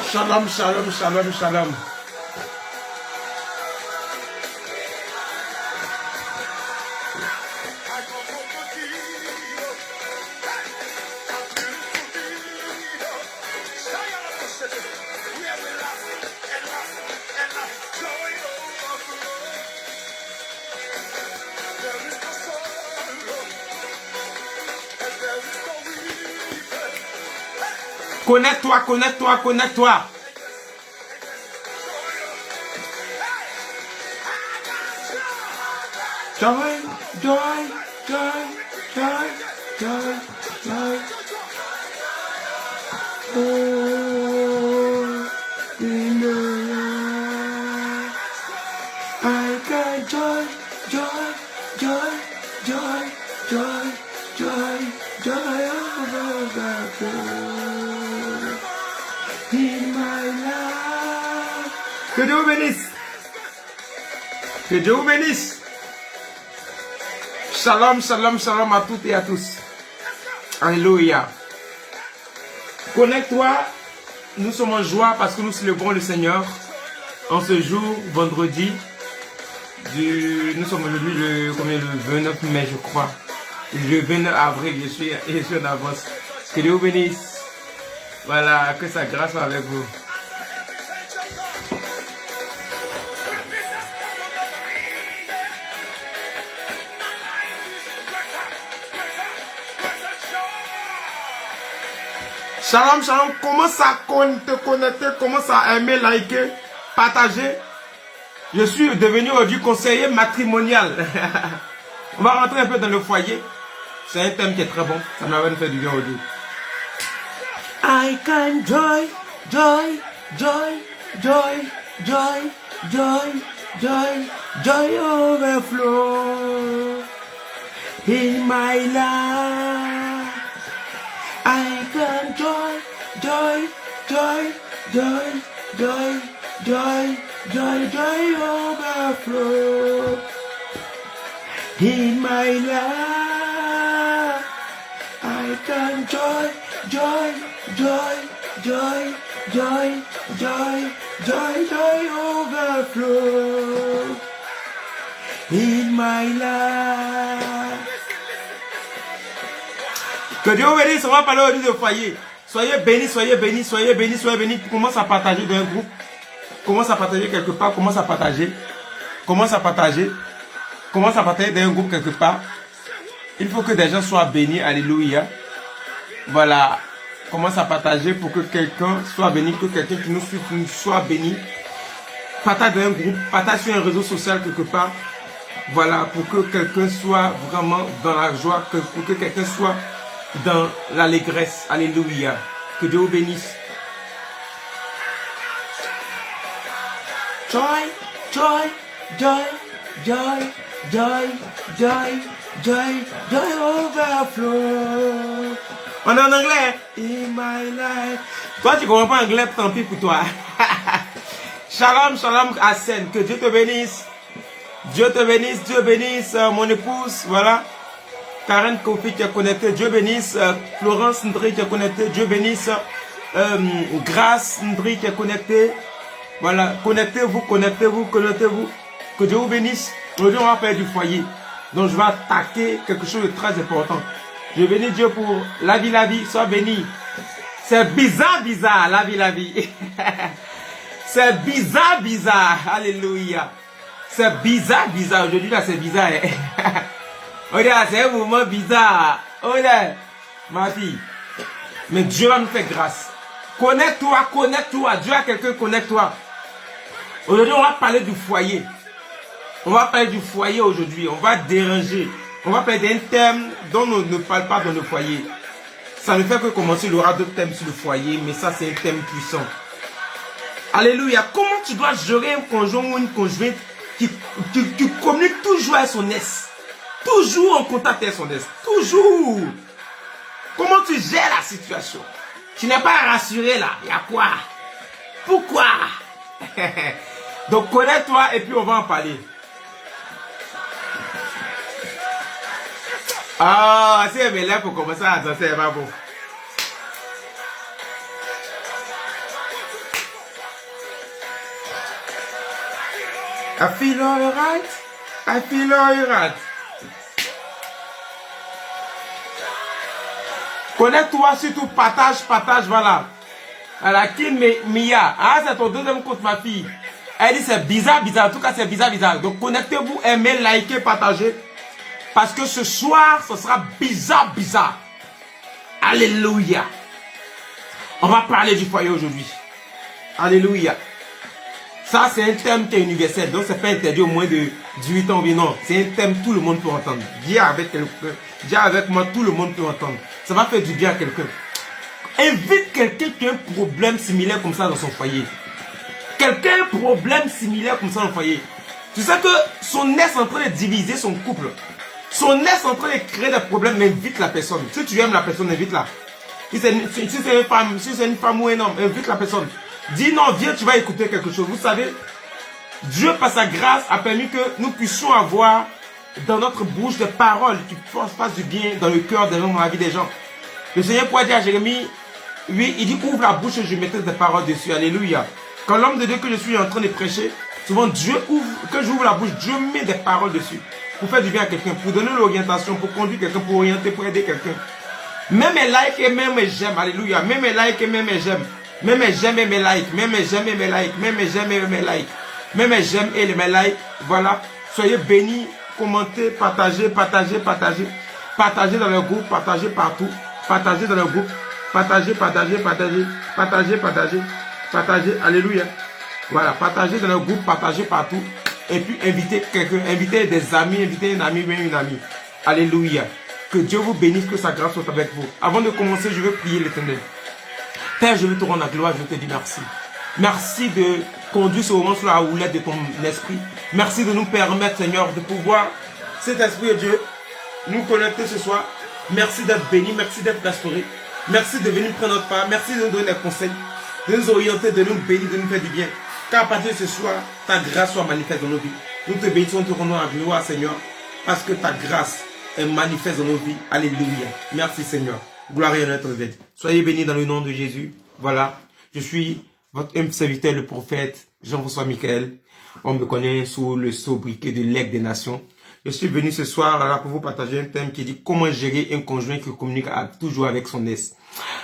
Shalom, shalom, shalom, shalom. Connecte-toi, connecte-toi, connecte-toi. Joy, joy, joy, joy, joy, joy. Oh, in the light, I got joy, joy, joy, joy, joy, joy, joy, in my life. Que Dieu vous bénisse. Que Dieu vous bénisse. Shalom, shalom, shalom à toutes et à tous. Alléluia. Connecte-toi. Nous sommes en joie parce que nous célébrons le Seigneur en ce jour, vendredi. Nous sommes aujourd'hui le 29 mai, je crois. Le 29 avril, je suis en avance. Que Dieu vous bénisse. Voilà, que sa grâce soit avec vous. Shalom, shalom, commence à te connecter, commence à aimer, liker, partager. Je suis devenu aujourd'hui conseiller matrimonial. On va rentrer un peu dans le foyer. C'est un thème qui est très bon. Ça m'a fait du bien aujourd'hui. I can joy, joy, joy, joy, joy, joy, joy, joy overflow in my life. I can joy, joy, joy, joy, joy, joy, joy, joy overflow in my life. I can joy, joy, joy, joy, joy, joy, joy, joy overflow in my life. Que Dieu vous bénisse, on va parler aujourd'hui de foyer. Soyez bénis, soyez bénis, soyez bénis, soyez bénis. Commence à partager dans un groupe. Commence à partager quelque part, commence à partager. Commence à partager. Commence à partager dans un groupe quelque part. Il faut que des gens soient bénis, alléluia. Voilà. Commence à partager pour que quelqu'un soit béni, que quelqu'un qui nous suit soit béni. Partage dans un groupe, partage sur un réseau social quelque part. Voilà, pour que quelqu'un soit vraiment dans la joie, pour que quelqu'un soit dans l'allégresse. Alléluia. Que Dieu vous bénisse. Joy, joy, joy, joy, joy, joy, joy, joy overflow. On est en anglais. In my life. Toi, tu comprends pas anglais, tant pis pour toi. Shalom, shalom, Hassan. Que Dieu te bénisse. Dieu te bénisse, Dieu bénisse mon épouse. Voilà. Karen Kofi qui est connectée. Dieu bénisse. Florence Ndri qui est connectée. Dieu bénisse. Grâce Ndri qui est connectée. Voilà. Connectez-vous, connectez-vous, connectez-vous. Que Dieu vous bénisse. Aujourd'hui, on va faire du foyer. Donc, je vais attaquer quelque chose de très important. Je bénis Dieu pour la vie, sois béni. C'est bizarre, bizarre, la vie. C'est bizarre, bizarre, alléluia. C'est bizarre, bizarre, aujourd'hui là c'est bizarre. Oh là, c'est un moment bizarre. Oh là, ma fille. Mais Dieu va nous faire grâce. Connecte-toi, connecte-toi. Dieu a quelqu'un, connecte-toi. Aujourd'hui, on va parler du foyer. On va parler du foyer aujourd'hui. On va déranger. On va parler d'un thème dont on ne parle pas dans le foyer. Ça ne fait que commencer, il y aura d'autres thèmes sur le foyer, mais ça c'est un thème puissant. Alléluia. Comment tu dois gérer un conjoint ou une conjointe qui communique toujours avec son ex? Toujours en contact avec son ex. Toujours. Comment tu gères la situation? Tu n'es pas rassuré là. Il y a quoi? Pourquoi? Donc connais-toi et puis on va en parler. Ah, si elle est là pour commencer à danser, elle va bon. I feel alright. I feel alright. Connecte-toi surtout, partage, voilà. Voilà, Kim Mia. Ah, c'est ton deuxième compte, ma fille. Elle dit c'est bizarre. En tout cas, c'est bizarre. Donc, connectez-vous, aimez, likez, partagez. Parce que ce soir, ce sera bizarre. Alléluia. On va parler du foyer aujourd'hui. Alléluia. Ça, c'est un thème qui est universel. Donc, c'est pas interdit au moins de 18 ans. Non, c'est un thème que tout le monde peut entendre. Dis avec moi, tout le monde peut entendre. Ça va faire du bien à quelqu'un. Invite quelqu'un qui a un problème similaire comme ça dans son foyer. Quelqu'un a un problème similaire comme ça dans le foyer. Tu sais que son nez est en train de diviser son couple. Son nez est en train de créer des problèmes. Invite la personne. Si tu aimes la personne, invite-la. Si c'est une femme ou un homme, invite la personne. Dis non, viens, tu vas écouter quelque chose. Vous savez, Dieu, par sa grâce, a permis que nous puissions avoir dans notre bouche des paroles qui fassent du bien dans le cœur des gens, dans la vie des gens. Le Seigneur pourrait dire à Jérémie, oui, il dit ouvre la bouche et je mettrai des paroles dessus. Alléluia. Quand l'homme de Dieu que je suis en train de prêcher, souvent Dieu ouvre, quand j'ouvre la bouche, Dieu met des paroles dessus. Pour faire du bien à quelqu'un, pour donner l'orientation, pour conduire quelqu'un, pour orienter, pour aider quelqu'un. Même mes likes et même mes j'aime. Alléluia. Même mes likes et même mes j'aime. Même mes j'aime et mes likes. Même mes j'aime et mes likes. Même mes j'aime et mes likes. Même mes j'aime et mes likes. Voilà. Soyez bénis. Commentez, partagez. Partagez dans le groupe. Partagez partout. Partagez dans le groupe. Partagez. Partagez. Alléluia. Voilà. Partagez dans le groupe. Partagez partout. Et puis invitez quelqu'un. Invitez des amis. Invitez un ami, même une amie. Alléluia. Que Dieu vous bénisse, que sa grâce soit avec vous. Avant de commencer, je veux prier l'Éternel. Père, je veux te rendre la gloire, je te dis merci. Merci de conduire ce moment sur la houlette de ton esprit. Merci de nous permettre, Seigneur, de pouvoir, cet esprit de Dieu, nous connecter ce soir. Merci d'être béni, merci d'être restauré. Merci de venir prendre notre part. Merci de nous donner des conseils, de nous orienter, de nous bénir, de nous faire du bien. Car à partir de ce soir, ta grâce soit manifeste dans nos vies. Nous te bénissons, te rendons la gloire, Seigneur, parce que ta grâce est manifeste dans nos vies. Alléluia. Merci Seigneur. Gloire et honneur à ton aide. Soyez bénis dans le nom de Jésus. Voilà. Je suis votre humble serviteur, le prophète Jean-François Michael. On me connaît sous le sobriquet de l'aigle des nations. Je suis venu ce soir alors pour vous partager un thème qui dit comment gérer un conjoint qui communique toujours avec son ex.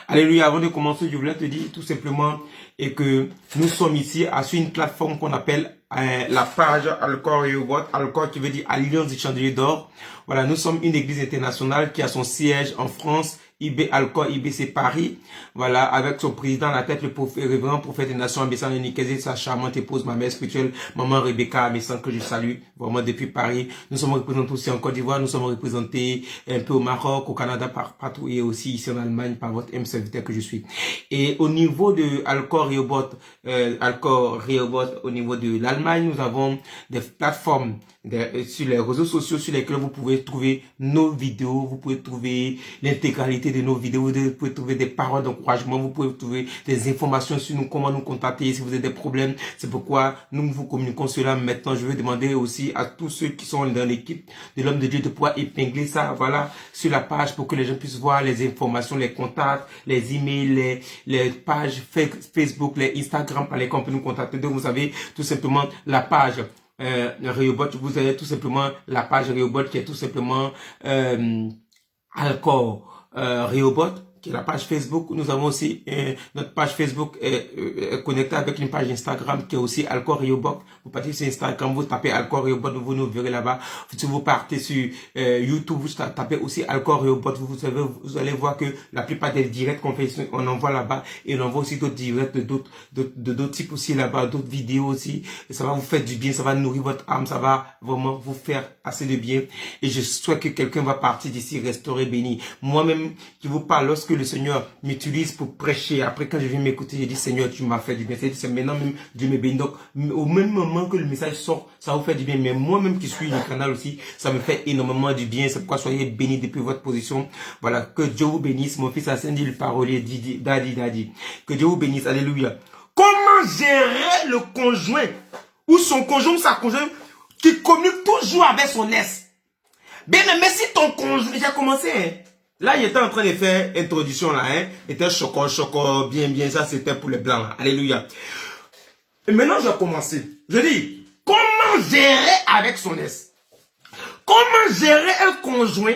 Alléluia. Avant de commencer, je voulais te dire tout simplement et que nous sommes ici sur une plateforme qu'on appelle la page Alcor Rehoboth, Alcor qui veut dire Alliance du Chandelier d'Or. Voilà, nous sommes une église internationale qui a son siège en France. IB Alcor, IB c'est Paris, voilà, avec son président à la tête, le révérend prophète des nations, Ambessan Nikézé, sa charmante épouse, ma mère spirituelle, maman Rebecca Ambessan, que je salue, vraiment depuis Paris. Nous sommes représentés aussi en Côte d'Ivoire, nous sommes représentés un peu au Maroc, au Canada, partout, et aussi ici en Allemagne, par votre M serviteur que je suis. Et au niveau de Alcor Rehoboth, au niveau de l'Allemagne, nous avons des plateformes sur les réseaux sociaux sur lesquels vous pouvez trouver nos vidéos, vous pouvez trouver l'intégralité de nos vidéos, vous pouvez trouver des paroles d'encouragement, vous pouvez trouver des informations sur nous, comment nous contacter si vous avez des problèmes. C'est pourquoi nous vous communiquons cela maintenant. Je vais demander aussi à tous ceux qui sont dans l'équipe de l'homme de Dieu de pouvoir épingler ça, voilà, sur la page pour que les gens puissent voir les informations, les contacts, les emails, les pages Facebook, les Instagram par lesquels on peut nous contacter. Donc vous avez tout simplement la page Rehoboth, vous avez tout simplement la page Rehoboth qui est tout simplement Alcor Rehoboth, qui est la page Facebook. Nous avons aussi notre page Facebook connectée avec une page Instagram qui est aussi Alcor Rehoboth. Vous partez sur Instagram, vous tapez Alcor Rehoboth, vous nous verrez là-bas. Si vous partez sur YouTube, vous tapez aussi Alcor Rehoboth, vous allez voir que la plupart des directs qu'on fait, on envoie là-bas et on envoie aussi d'autres directs d'autres types aussi là-bas, d'autres vidéos aussi. Et ça va vous faire du bien, ça va nourrir votre âme, ça va vraiment vous faire assez de bien. Et je souhaite que quelqu'un va partir d'ici restauré, béni. Moi-même qui vous parle, lorsque le Seigneur m'utilise pour prêcher, après quand je viens m'écouter, je dis Seigneur, tu m'as fait du bien. C'est maintenant même Dieu me bénit. Donc au même moment que le message sort, ça vous fait du bien. Mais moi-même qui suis le canal aussi, ça me fait énormément du bien. C'est pourquoi soyez bénis depuis votre position. Voilà, que Dieu vous bénisse. Mon fils Hassan dit le parolier, Daddy. Que Dieu vous bénisse. Alléluia. Comment gérer le conjoint ou son conjoint ou sa conjointe qui communique toujours avec son ex? Bien, mais si ton conjoint, j'ai commencé, hein. Là, il était en train de faire introduction là, hein. Il était choco, bien, ça c'était pour les blancs là. Alléluia. Et maintenant, je vais commencer. Je dis, Comment gérer avec son ex? Comment gérer un conjoint?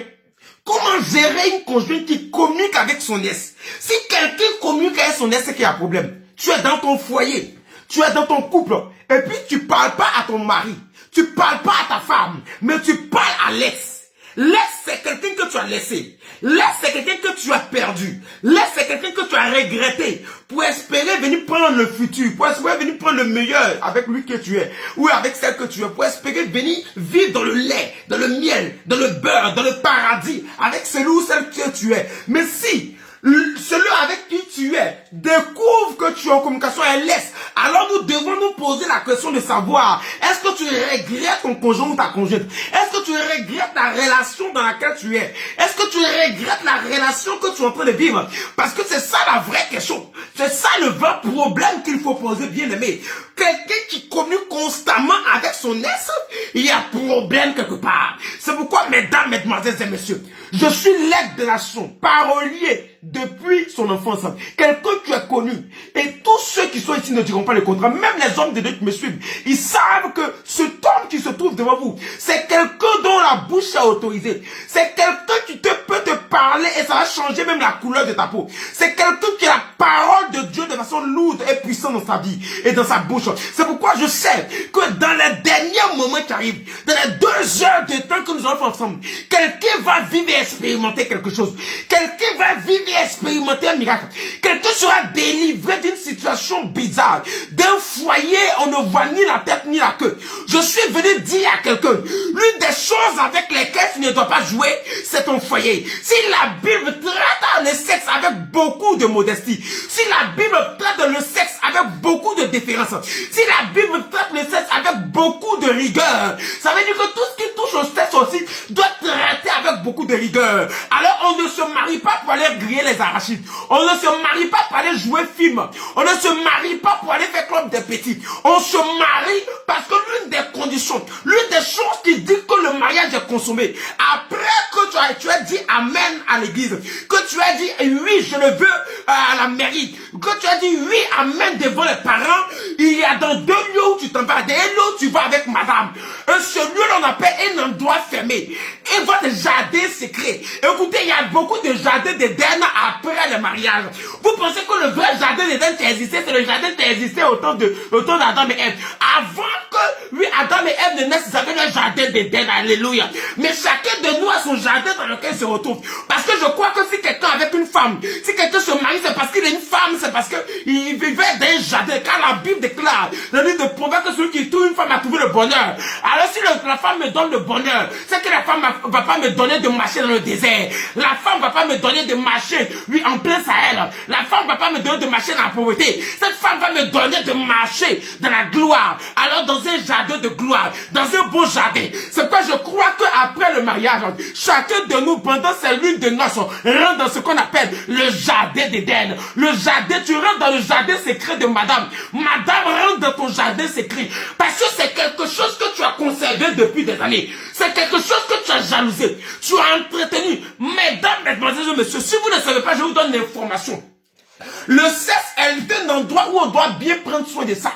Comment gérer une conjointe qui communique avec son ex? Si quelqu'un communique avec son ex, c'est qu'il y a un problème. Tu es dans ton foyer, tu es dans ton couple, et puis tu parles pas à ton mari, tu parles pas à ta femme, mais tu parles à l'ex. L'ex, c'est quelqu'un que tu as laissé. L'ex, c'est quelqu'un que tu as perdu. L'ex, c'est quelqu'un que tu as regretté pour espérer venir prendre le futur, pour espérer venir prendre le meilleur avec lui que tu es, ou avec celle que tu es, pour espérer venir vivre dans le lait, dans le miel, dans le beurre, dans le paradis, avec celui ou celle que tu es. Mais si celui avec qui tu es découvre que tu es en communication et laisse, alors nous devons nous poser la question de savoir, est-ce que tu regrettes ton conjoint ou ta conjointe? Est-ce que tu regrettes la relation dans laquelle tu es? Est-ce que tu regrettes la relation que tu es en train de vivre? Parce que c'est ça la vraie question. C'est ça le vrai problème qu'il faut poser, bien aimé. Quelqu'un qui communique constamment avec son ex, il y a problème quelque part. C'est pourquoi, mesdames, mesdemoiselles et messieurs, je suis l'aide de nation, parolier depuis son enfance. Quelqu'un que tu as connu. Et tous ceux qui sont ici ne diront pas le contraire. Même les hommes de Dieu qui me suivent, ils savent que cet homme qui se trouve devant vous, c'est quelqu'un dont la bouche est autorisée. C'est quelqu'un qui peut te parler et ça va changer même la couleur de ta peau. C'est quelqu'un qui a la parole de Dieu de façon lourde et puissante dans sa vie et dans sa bouche. C'est pourquoi je sais que dans les derniers moments qui arrivent, dans les 2 heures de temps que nous allons faire ensemble, quelqu'un va vivre et expérimenter quelque chose. Quelqu'un va vivre et expérimenter un miracle. Quelqu'un sera délivré d'une situation bizarre, d'un foyer, on ne voit ni la tête ni la queue. Je suis venu dire à quelqu'un, l'une des choses avec lesquelles tu ne dois pas jouer, c'est ton foyer. Si la Bible traite le sexe avec beaucoup de modestie, si la Bible traite le sexe avec beaucoup de déférence, si la Bible traite le sexe avec beaucoup de rigueur, ça veut dire que tout ce qui touche au sexe aussi doit traiter avec beaucoup de rigueur. Alors on ne se marie pas pour aller griller les arachides. On ne se marie pas pour aller jouer film. On ne se marie pas pour aller faire club des petits. On se marie parce que l'une des conditions, l'une des choses qui dit que le mariage est consommé, après que tu as dit amen à l'église, que tu as dit oui je le veux à la mairie, que tu as dit oui amen devant les parents, il y a dans 2 lieux où tu t'en vas, des lieux où tu vas avec madame. Ce lieu l'on appelle un endroit fermé. Et votre jardin secret. Écoutez, il y a beaucoup de jardins d'Éden après le mariage. Vous pensez que le vrai jardin d'Éden qui existait, c'est le jardin qui existait au temps d'Adam et Ève. Avant que, oui, Adam et Ève ne naissent, ils avaient le jardin d'Éden, alléluia. Mais chacun de nous a son jardin dans lequel il se retrouve. Parce que je crois que si quelqu'un avec une femme, si quelqu'un se marie, c'est parce qu'il est une femme, c'est parce qu'il vivait dans un jardin. Car la Bible déclare, le livre de Proverbes, que celui qui trouve une femme a trouvé le bonheur. Alors si la femme me donne le bonheur, c'est que la femme va pas me donner de marcher dans le désert. La femme va pas me donner de marcher, oui, en plein Sahel. La femme va pas me donner de marcher dans la pauvreté. Cette femme va me donner de marcher dans la gloire. Alors dans un jardin de gloire, dans un beau jardin. C'est pourquoi je crois qu'après le mariage, chacun de nous, pendant ces lunes de noces, rentre dans ce qu'on appelle le jardin d'Éden. Le jardin, tu rentres dans le jardin secret de madame. Madame rentre dans ton jardin secret. Parce que c'est quelque chose que tu as conservé depuis des années. C'est quelque chose que tu as jalousé. Tu as entretenu. Mesdames, mesdemoiselles et messieurs, si vous ne savez pas, je vous donne l'information. Le sexe est un endroit où on doit bien prendre soin de ça.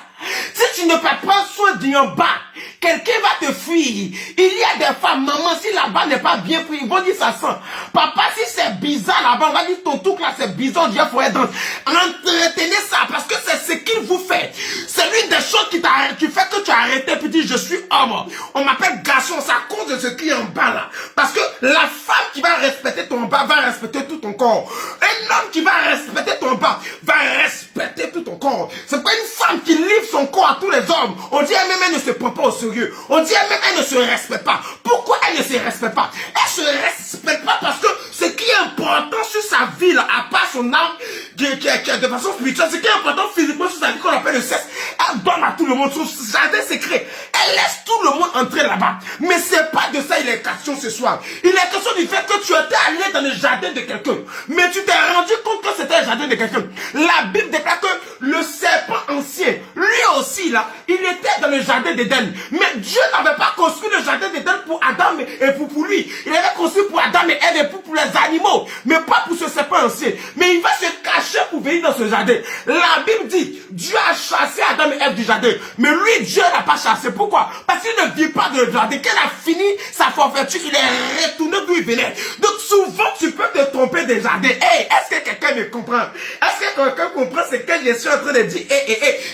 Si tu ne peux prendre soin d'en bas, quelqu'un va te fuir. Il y a des femmes, maman, si là-bas n'est pas bien pris, ils vont dire ça sent. Papa, si c'est bizarre là-bas, on va dire ton truc là, c'est bizarre, Dieu, faut être dans. Entretenez ça, parce que c'est ce qu'il vous fait. C'est l'une des choses qui fait que tu as arrêté, puis dis, je suis homme. On m'appelle garçon, c'est à cause de ce qui est en bas là. Parce que la femme qui va respecter ton bas va respecter tout ton corps. Un homme qui va respecter ton bas va respecter tout ton corps. C'est pas une femme qui livre son corps à tous les hommes. On dit elle-même, elle ne se prend pas au sérieux. On dit elle-même, elle ne se respecte pas. Pourquoi elle ne se respecte pas? Elle se respecte pas parce que ce qui est important sur sa vie, là, à part son âme, qui est de façon spirituelle, ce qui est important physiquement sur sa vie, qu'on appelle le sexe, elle donne à tout le monde son jardin secret. Elle laisse tout le monde entrer là-bas. Mais c'est pas de ça il est question ce soir. Il est question du fait que tu étais allé dans le jardin de quelqu'un. Mais tu t'es rendu compte que c'était le jardin de quelqu'un. La Bible déclare que le serpent ancien, lui aussi là, il était dans le jardin d'Éden. Mais Dieu n'avait pas construit le jardin d'Éden pour Adam et pour lui. Il avait conçu pour Adam et Ève et pour les animaux, mais pas pour ce serpent ancien. Mais il va se cacher pour venir dans ce jardin. La Bible dit, Dieu a chassé Adam et Ève du jardin, mais lui, Dieu n'a pas chassé. Pourquoi? Parce qu'il ne vit pas dans le jardin. Quand il a fini sa forfaiture, il est retourné d'où il venait. Donc souvent, tu peux te tromper des jardins. Hey, est-ce que quelqu'un me comprend? Est-ce que quelqu'un comprend ce que je suis en train de dire?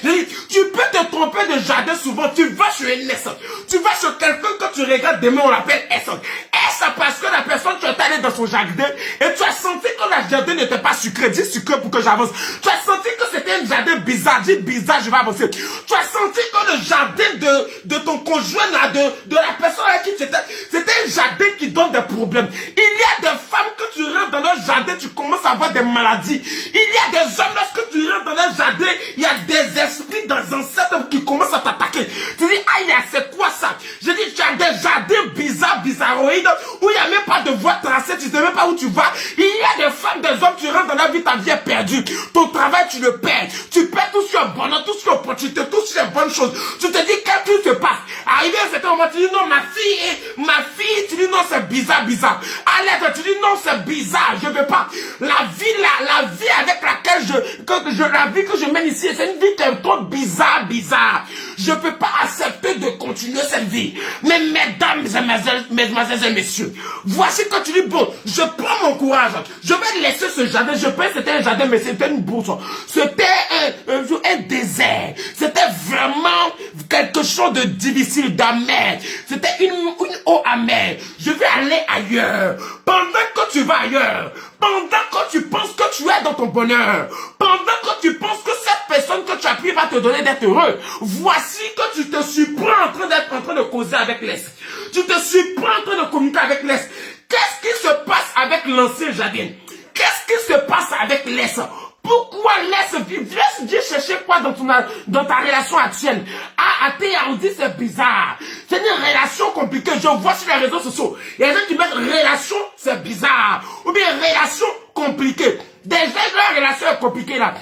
Je dis, tu peux te tromper de jardin souvent. Tu vas chez une S. Tu vas chez quelqu'un, quand tu regardes demain, on l'appelle S. S parce que la personne, tu es allé dans son jardin et tu as senti que le jardin n'était pas sucré. Dis sucré pour que j'avance. Tu as senti que c'était un jardin bizarre. Dis bizarre, je vais avancer. Tu as senti que le jardin de ton conjoint, là, de la personne avec qui tu étais, c'était un jardin qui donne des problèmes. Il y a des femmes que tu rentres dans leur jardin, tu commences à avoir des maladies. Il y a des hommes, lorsque tu rentres dans leur jardin, il y a des esprits dans ancêtres qui commencent à t'attaquer. Tu dis, aïe, c'est quoi ça? Je dis, tu as des jardins bizarroïdes, où il n'y a même pas de voie tracée, tu ne sais même pas où tu vas. Il y a des femmes, des hommes, tu rentres dans la vie, ta vie est perdue. Ton travail, tu le perds. Tu perds tout sur le bonheur, tout sur l'opportunité, tout sur les bonnes choses. Tu te dis, qu'est-ce qui se passe? Arrivé à un certain moment, tu dis, non, ma fille, tu dis, non, c'est bizarre. Allez, tu dis, non, c'est bizarre, je veux pas. La vie avec laquelle la vie que je mène ici, c'est une vie qui est trop bizarre. Je peux pas accepter de continuer cette vie. Mais mesdames et mesdemoiselles et messieurs, voici quand tu dis, bon, je prends mon courage, je vais laisser ce jardin, je pense que c'était un jardin, mais c'était une bourse, c'était un désert, c'était vraiment quelque chose de difficile, d'amer, c'était une eau amère, je vais aller ailleurs, pendant que tu vas ailleurs, pendant que tu penses que tu es dans ton bonheur, pendant que tu penses que cette personne que tu as pris va te donner d'être heureux, voici que tu te surprends en train de causer avec l'Est. Tu te surprends en train de communiquer avec l'Est. Qu'est-ce qui se passe avec l'ancien jardin? Qu'est-ce qui se passe avec l'Est? Pourquoi laisse chercher quoi dans ta relation actuelle? On dit c'est bizarre. C'est une relation compliquée. Je vois sur les réseaux sociaux. Il y a des gens qui mettent relation, c'est bizarre. Ou bien relation compliquée. Déjà, la relation est compliquée là.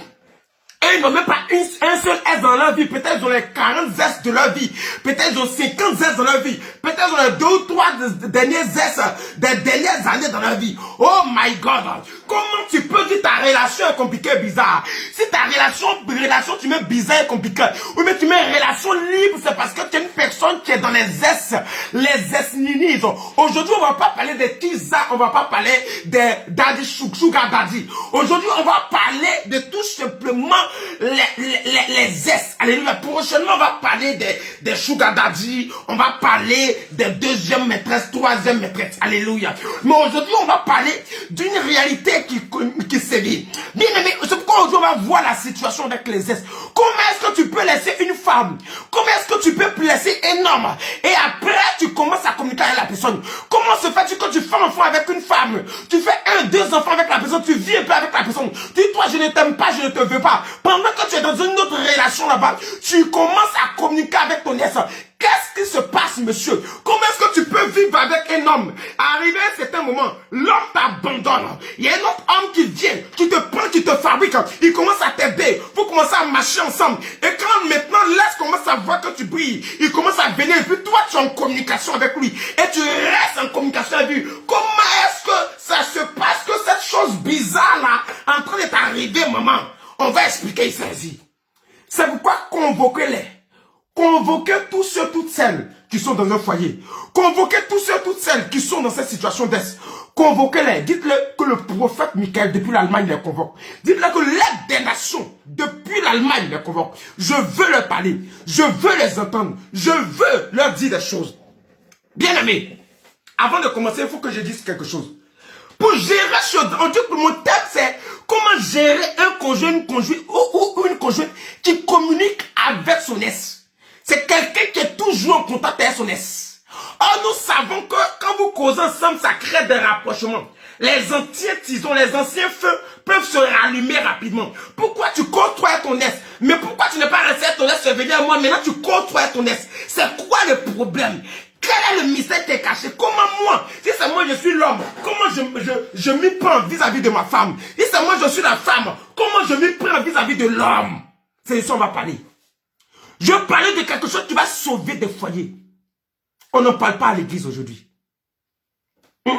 Et ils n'ont même pas un seul S dans leur vie. Peut-être ils ont les 40 S de leur vie. Peut-être ils ont 50 S dans leur vie. Peut-être ils ont les 2 ou 3 derniers S des dernières années dans leur vie. Oh my God. Comment tu peux dire ta relation est compliquée, bizarre? Si ta relation tu mets bizarre et compliquée. Oui, mais tu mets relation libre, c'est parce que tu es une personne qui est dans les S ninis. Aujourd'hui, on va pas parler des Tiza, on va pas parler des Daddy Sugar Daddy. Aujourd'hui, on va parler de tout simplement les S. Alléluia. Prochainement, on va parler des Sugar Daddy. On va parler des deuxième maîtresse, troisième maîtresse. Alléluia. Mais aujourd'hui, on va parler d'une réalité qui sévit. Bien aimé, c'est pourquoi aujourd'hui, on va voir la situation avec les S. Comment est-ce que tu peux laisser une femme? Comment est-ce que tu peux laisser un homme? Et après, tu commences à communiquer avec la personne. Comment se fait-il que tu fais un enfant avec une femme? Tu fais 1, 2 enfants avec la personne, tu vis un peu avec la personne. Tu dis, toi, je ne t'aime pas, je ne te veux pas. Pendant que tu es dans une autre relation là-bas, tu commences à communiquer avec ton ex. Qu'est-ce qui se passe, monsieur? Comment est-ce que tu peux vivre avec un homme? Arrivé à un certain moment, l'homme t'abandonne. Il y a un autre homme qui vient, qui te prend, qui te fabrique. Il commence à t'aider. Vous commencez à marcher ensemble. Et quand maintenant l'Est commence à voir que tu brilles, il commence à venir. Et puis toi, tu es en communication avec lui. Et tu restes en communication avec lui. Comment est-ce que ça se passe que cette chose bizarre-là, en train de t'arriver, maman? On va expliquer ici. C'est pourquoi convoquez-les. Convoquez tous ceux, toutes celles qui sont dans un foyer. Convoquez tous ceux, toutes celles qui sont dans cette situation d'Est. Convoquez-les. Dites-le que le prophète Michael, depuis l'Allemagne, les convoque. Dites-le que l'aide des nations, depuis l'Allemagne, les convoque. Je veux leur parler. Je veux les entendre. Je veux leur dire des choses. Bien aimé, avant de commencer, il faut que je dise quelque chose. Pour gérer ce... On dit que mon thème, c'est comment gérer un conjoint, une conjointe ou une conjointe qui communique avec son ex. C'est quelqu'un qui est toujours en contact avec son ex. Or, nous savons que quand vous causez ensemble, ça crée des rapprochements. Les anciens tisons, les anciens feux peuvent se rallumer rapidement. Pourquoi tu côtoies ton ex? Mais pourquoi tu n'es pas resté à ton ex, venir à moi, maintenant tu côtoies ton ex? C'est quoi le problème? Quel est le mystère qui est caché? Comment moi, si c'est moi je suis l'homme, comment je m'y prends vis-à-vis de ma femme? Si c'est moi je suis la femme, comment je m'y prends vis-à-vis de l'homme? C'est de ça qu'on va parler. Je parlais de quelque chose qui va sauver des foyers. On n'en parle pas à l'église aujourd'hui. Je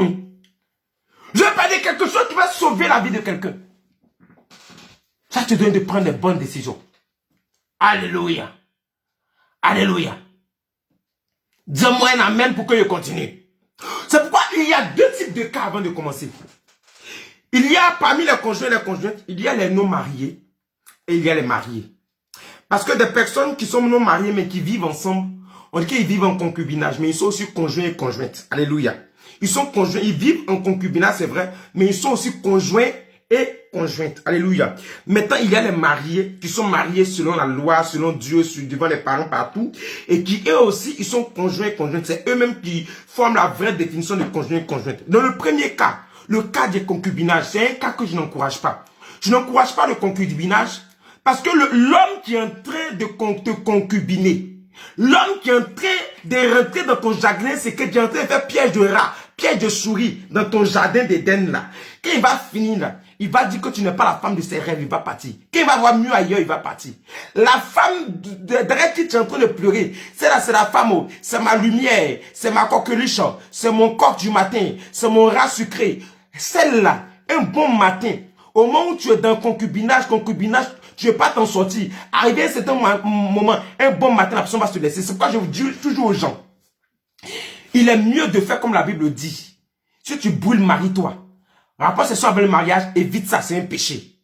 vais pas dire quelque chose qui va sauver la vie de quelqu'un. Ça te donne de prendre les bonnes décisions. Alléluia. Alléluia. Dis-moi un amen pour que je continue. C'est pourquoi il y a deux types de cas avant de commencer. Il y a parmi les conjoints et les conjointes, il y a les non mariés et il y a les mariés. Parce que des personnes qui sont non mariées mais qui vivent ensemble, on dit qu'ils vivent en concubinage, mais ils sont aussi conjoints et conjointes. Alléluia. Ils sont conjoints, ils vivent en concubinage, c'est vrai, mais ils sont aussi conjoints et conjointes. Alléluia. Maintenant, il y a les mariés qui sont mariés selon la loi, selon Dieu, devant les parents partout, et qui eux aussi, ils sont conjoints et conjointes. C'est eux-mêmes qui forment la vraie définition de conjoint et conjointe. Dans le premier cas, le cas des concubinages, c'est un cas que je n'encourage pas. Je n'encourage pas le concubinage parce que l'homme qui est en train de te concubiner, l'homme qui est en train de rentrer dans ton jardin, c'est que tu es en train de faire piège de rat, piège de souris dans ton jardin d'Éden là. Quand il va finir là, il va dire que tu n'es pas la femme de ses rêves, il va partir. Quand il va voir mieux ailleurs, il va partir. La femme derrière qui tu es en train de pleurer, c'est la femme, oh, c'est ma lumière, c'est ma coqueluche, c'est mon coq du matin, c'est mon rat sucré. Celle-là, un bon matin, au moment où tu es dans concubinage, tu ne veux pas t'en sortir. Arrivé à un certain moment, un bon matin, la personne va se laisser. C'est pourquoi je vous dis toujours aux gens, il est mieux de faire comme la Bible dit. Si tu brûles, marie-toi. Rapport sexuel avec le mariage, évite ça, c'est un péché.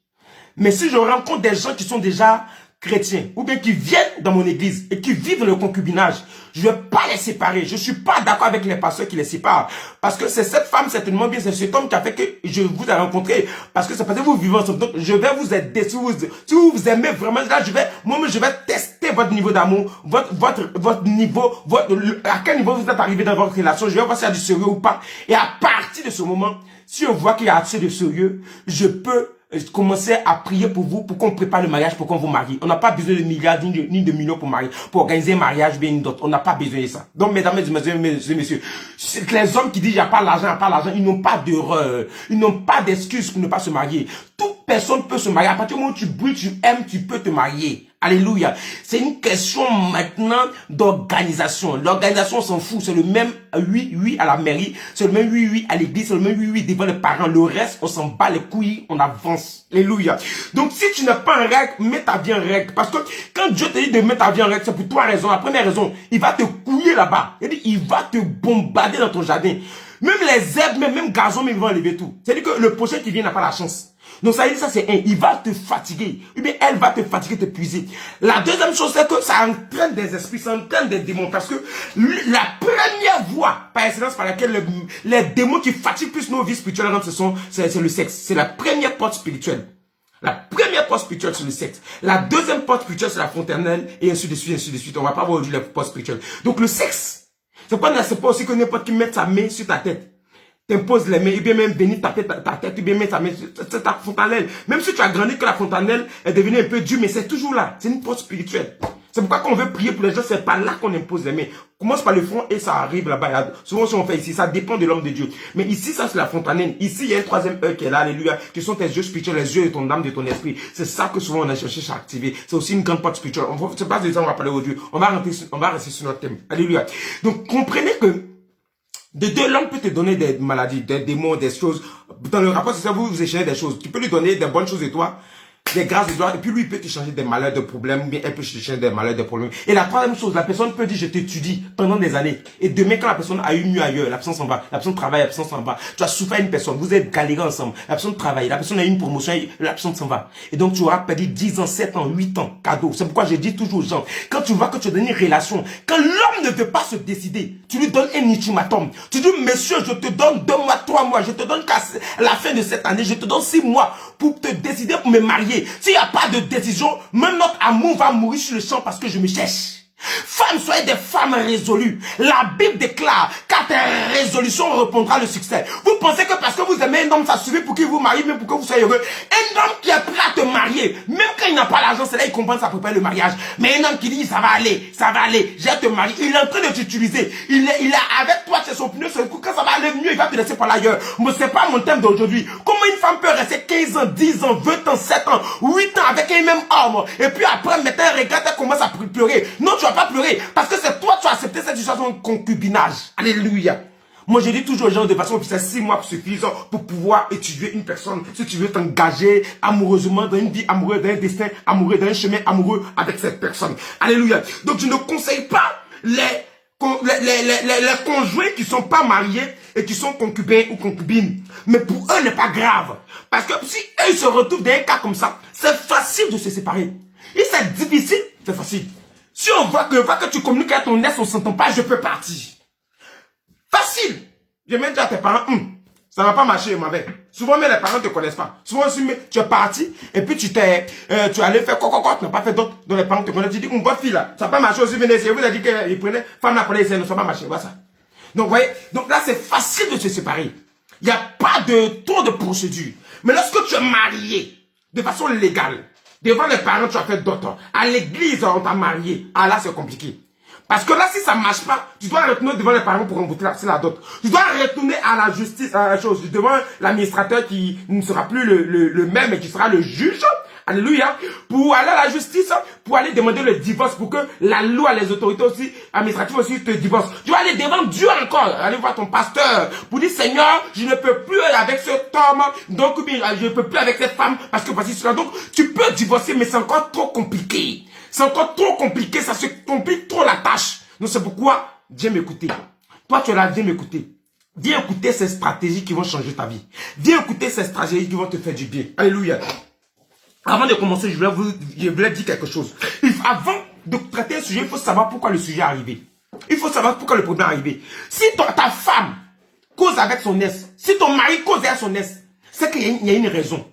Mais si je rencontre des gens qui sont déjà chrétiens, ou bien qui viennent dans mon église et qui vivent le concubinage, je ne vais pas les séparer. Je ne suis pas d'accord avec les pasteurs qui les séparent. Parce que c'est cette femme, certainement bien, c'est cet homme qui a fait que je vous ai rencontré. Parce que c'est parce que vous vivez ensemble. Donc, je vais vous aider. Si vous aimez vraiment, là, je vais tester votre niveau d'amour, votre niveau, à quel niveau vous êtes arrivé dans votre relation. Je vais voir s'il y a du sérieux ou pas. Et à partir de ce moment, si on voit qu'il y a assez de sérieux, je peux commencer à prier pour vous, pour qu'on prépare le mariage, pour qu'on vous marie. On n'a pas besoin de milliards ni de millions pour marier, pour organiser un mariage bien d'autres. On n'a pas besoin de ça. Donc, mesdames et messieurs, les hommes qui disent il n'y a pas l'argent, ils n'ont pas d'erreur. Ils n'ont pas d'excuses pour ne pas se marier. Toute personne peut se marier. À partir du moment où tu brûles, tu aimes, tu peux te marier. Alléluia. C'est une question maintenant d'organisation. L'organisation, on s'en fout. C'est le même oui à la mairie. C'est le même oui à l'église. C'est le même oui devant les parents. Le reste, on s'en bat les couilles. On avance. Alléluia. Donc, si tu n'es pas en règle, mets ta vie en règle. Parce que quand Dieu te dit de mettre ta vie en règle, c'est pour trois raisons. La première raison, il va te couiller là-bas. Il va te bombarder dans ton jardin. Même les herbes, même gazon, ils vont enlever tout. C'est-à-dire que le prochain qui vient n'a pas la chance. Donc ça veut dire ça c'est un, il va te fatiguer, ou bien elle va te fatiguer, t'épuiser. La deuxième chose c'est que ça entraîne des esprits, ça entraîne des démons, parce que la première voie par excellence par laquelle les démons qui fatiguent plus nos vies spirituelles, c'est le sexe. C'est la première porte spirituelle. La première porte spirituelle c'est le sexe. La deuxième porte spirituelle c'est la fontanelle, et ainsi de suite, ainsi de suite. On va pas voir aujourd'hui les portes spirituelles. Donc le sexe, c'est pas aussi que n'importe qui mette sa main sur ta tête. T'imposes les mains, et bien même venir taper ta tête, et bien mettre ta main sur ta fontanelle. Même si tu as grandi que la fontanelle est devenue un peu dure, mais c'est toujours là. C'est une porte spirituelle. C'est pourquoi quand on veut prier pour les gens, c'est pas là qu'on impose les mains. On commence par le front et ça arrive là-bas. Souvent, si on fait ici, ça dépend de l'homme de Dieu. Mais ici, ça c'est la fontanelle. Ici, il y a un troisième œil qui est là, alléluia, qui sont tes yeux spirituels, les yeux de ton âme, de ton esprit. C'est ça que souvent on a cherché à activer. C'est aussi une grande porte spirituelle. C'est pas de ça on va parler aujourd'hui. On va rester sur notre thème. Alléluia. Donc, comprenez que de deux, l'homme peut te donner des maladies, des démons, des choses. Dans le rapport, c'est ça, vous échangez des choses. Tu peux lui donner des bonnes choses de toi, des grâces de toi, et puis lui, il peut te changer des malheurs, des problèmes, ou bien elle peut te changer des malheurs, des problèmes. Et la troisième chose, la personne peut dire, je t'étudie pendant des années. Et demain, quand la personne a eu mieux ailleurs, la personne s'en va, la personne travaille, la personne s'en va. Tu as souffert une personne, vous êtes galéré ensemble, la personne travaille, la personne a eu une promotion, la personne s'en va. Et donc, tu auras perdu 10 ans, 7 ans, 8 ans, cadeau. C'est pourquoi je dis toujours aux gens, quand tu vois que tu as donné une relation, quand l'homme ne veut pas se décider, tu lui donnes un ultimatum. Tu dis, monsieur, je te donne 2 mois, 3 mois, je te donne qu'à la fin de cette année, je te donne 6 mois pour te décider pour me marier. S'il n'y a pas de décision, même notre amour va mourir sur le champ parce que je me cherche. Femmes, soyez des femmes résolues. La Bible déclare qu'à à tes résolutions répondra le succès. Vous pensez que parce que vous aimez un homme, ça suffit pour qu'il vous marie, même pour que vous soyez heureux. Un homme qui est prêt à te marier, même quand il n'a pas l'argent, c'est là qu'il comprend ça prépare le mariage. Mais un homme qui dit, ça va aller, j'ai te marier, il est en train de t'utiliser. Il est avec toi, c'est son pneu, c'est le coup, quand ça va aller mieux, il va te laisser par l'ailleurs. Mais c'est pas mon thème d'aujourd'hui. Comment une femme peut rester 15 ans, 10 ans, 20 ans, 7 ans, 8 ans avec un même homme, et puis après, maintenant, elle regarde, elle commence à pleurer. Non, tu vas pas pleurer, parce que c'est toi, tu as accepté cette situation de concubinage. Alléluia. Moi, je dis toujours aux gens de façon officielle, 6 mois suffisent pour pouvoir étudier une personne. Si tu veux t'engager amoureusement dans une vie amoureuse, dans un destin amoureux, dans un chemin amoureux avec cette personne. Alléluia. Donc, je ne conseille pas les conjoints qui sont pas mariés et qui sont concubins ou concubines. Mais pour eux, n'est pas grave. Parce que si eux se retrouvent dans un cas comme ça, c'est facile de se séparer. Et c'est difficile, c'est facile. Si on voit que tu communiques avec ton ex, on ne s'entend pas, je peux partir. Facile. Je même dit à tes parents, ça va pas marcher, ma belle. Souvent, mais les parents ne te connaissent pas. Souvent, tu es parti, et puis tu allais faire quoi, tu n'as pas fait d'autres, dont les parents te connaissent. Tu dis, votre fille là, ça va pas marcher aussi, venez, vous a dit qu'il prenait, femme la prenait, ça ne va pas marcher, voilà ça. Donc, vous voyez, donc là, c'est facile de se séparer. Il n'y a pas de trop de procédure. Mais lorsque tu es marié, de façon légale, devant les parents, tu as fait d'autres. À l'église, on t'a marié. Ah là, c'est compliqué. Parce que là, si ça ne marche pas, tu dois retourner devant les parents pour rembourser la dot. Tu dois retourner à la justice, à la chose, devant l'administrateur qui ne sera plus le même, mais qui sera le juge. Alléluia. Pour aller à la justice, pour aller demander le divorce, pour que la loi, les autorités aussi, administratives aussi te divorcent. Tu vas aller devant Dieu encore. Aller voir ton pasteur pour dire, Seigneur, je ne peux plus avec cet homme, donc je ne peux plus avec cette femme, parce que voici cela. Donc, tu peux divorcer, mais c'est encore trop compliqué. C'est encore trop compliqué, ça se complique trop la tâche. Donc c'est pourquoi, viens m'écouter. Toi, tu es là, viens m'écouter. Viens écouter ces stratégies qui vont changer ta vie. Viens écouter ces stratégies qui vont te faire du bien. Alléluia. Avant de commencer, je voulais dire quelque chose. Avant de traiter un sujet, il faut savoir pourquoi le sujet est arrivé. Il faut savoir pourquoi le problème est arrivé. Si ta femme cause avec son ex, si ton mari cause avec son ex, c'est qu'il y a une raison.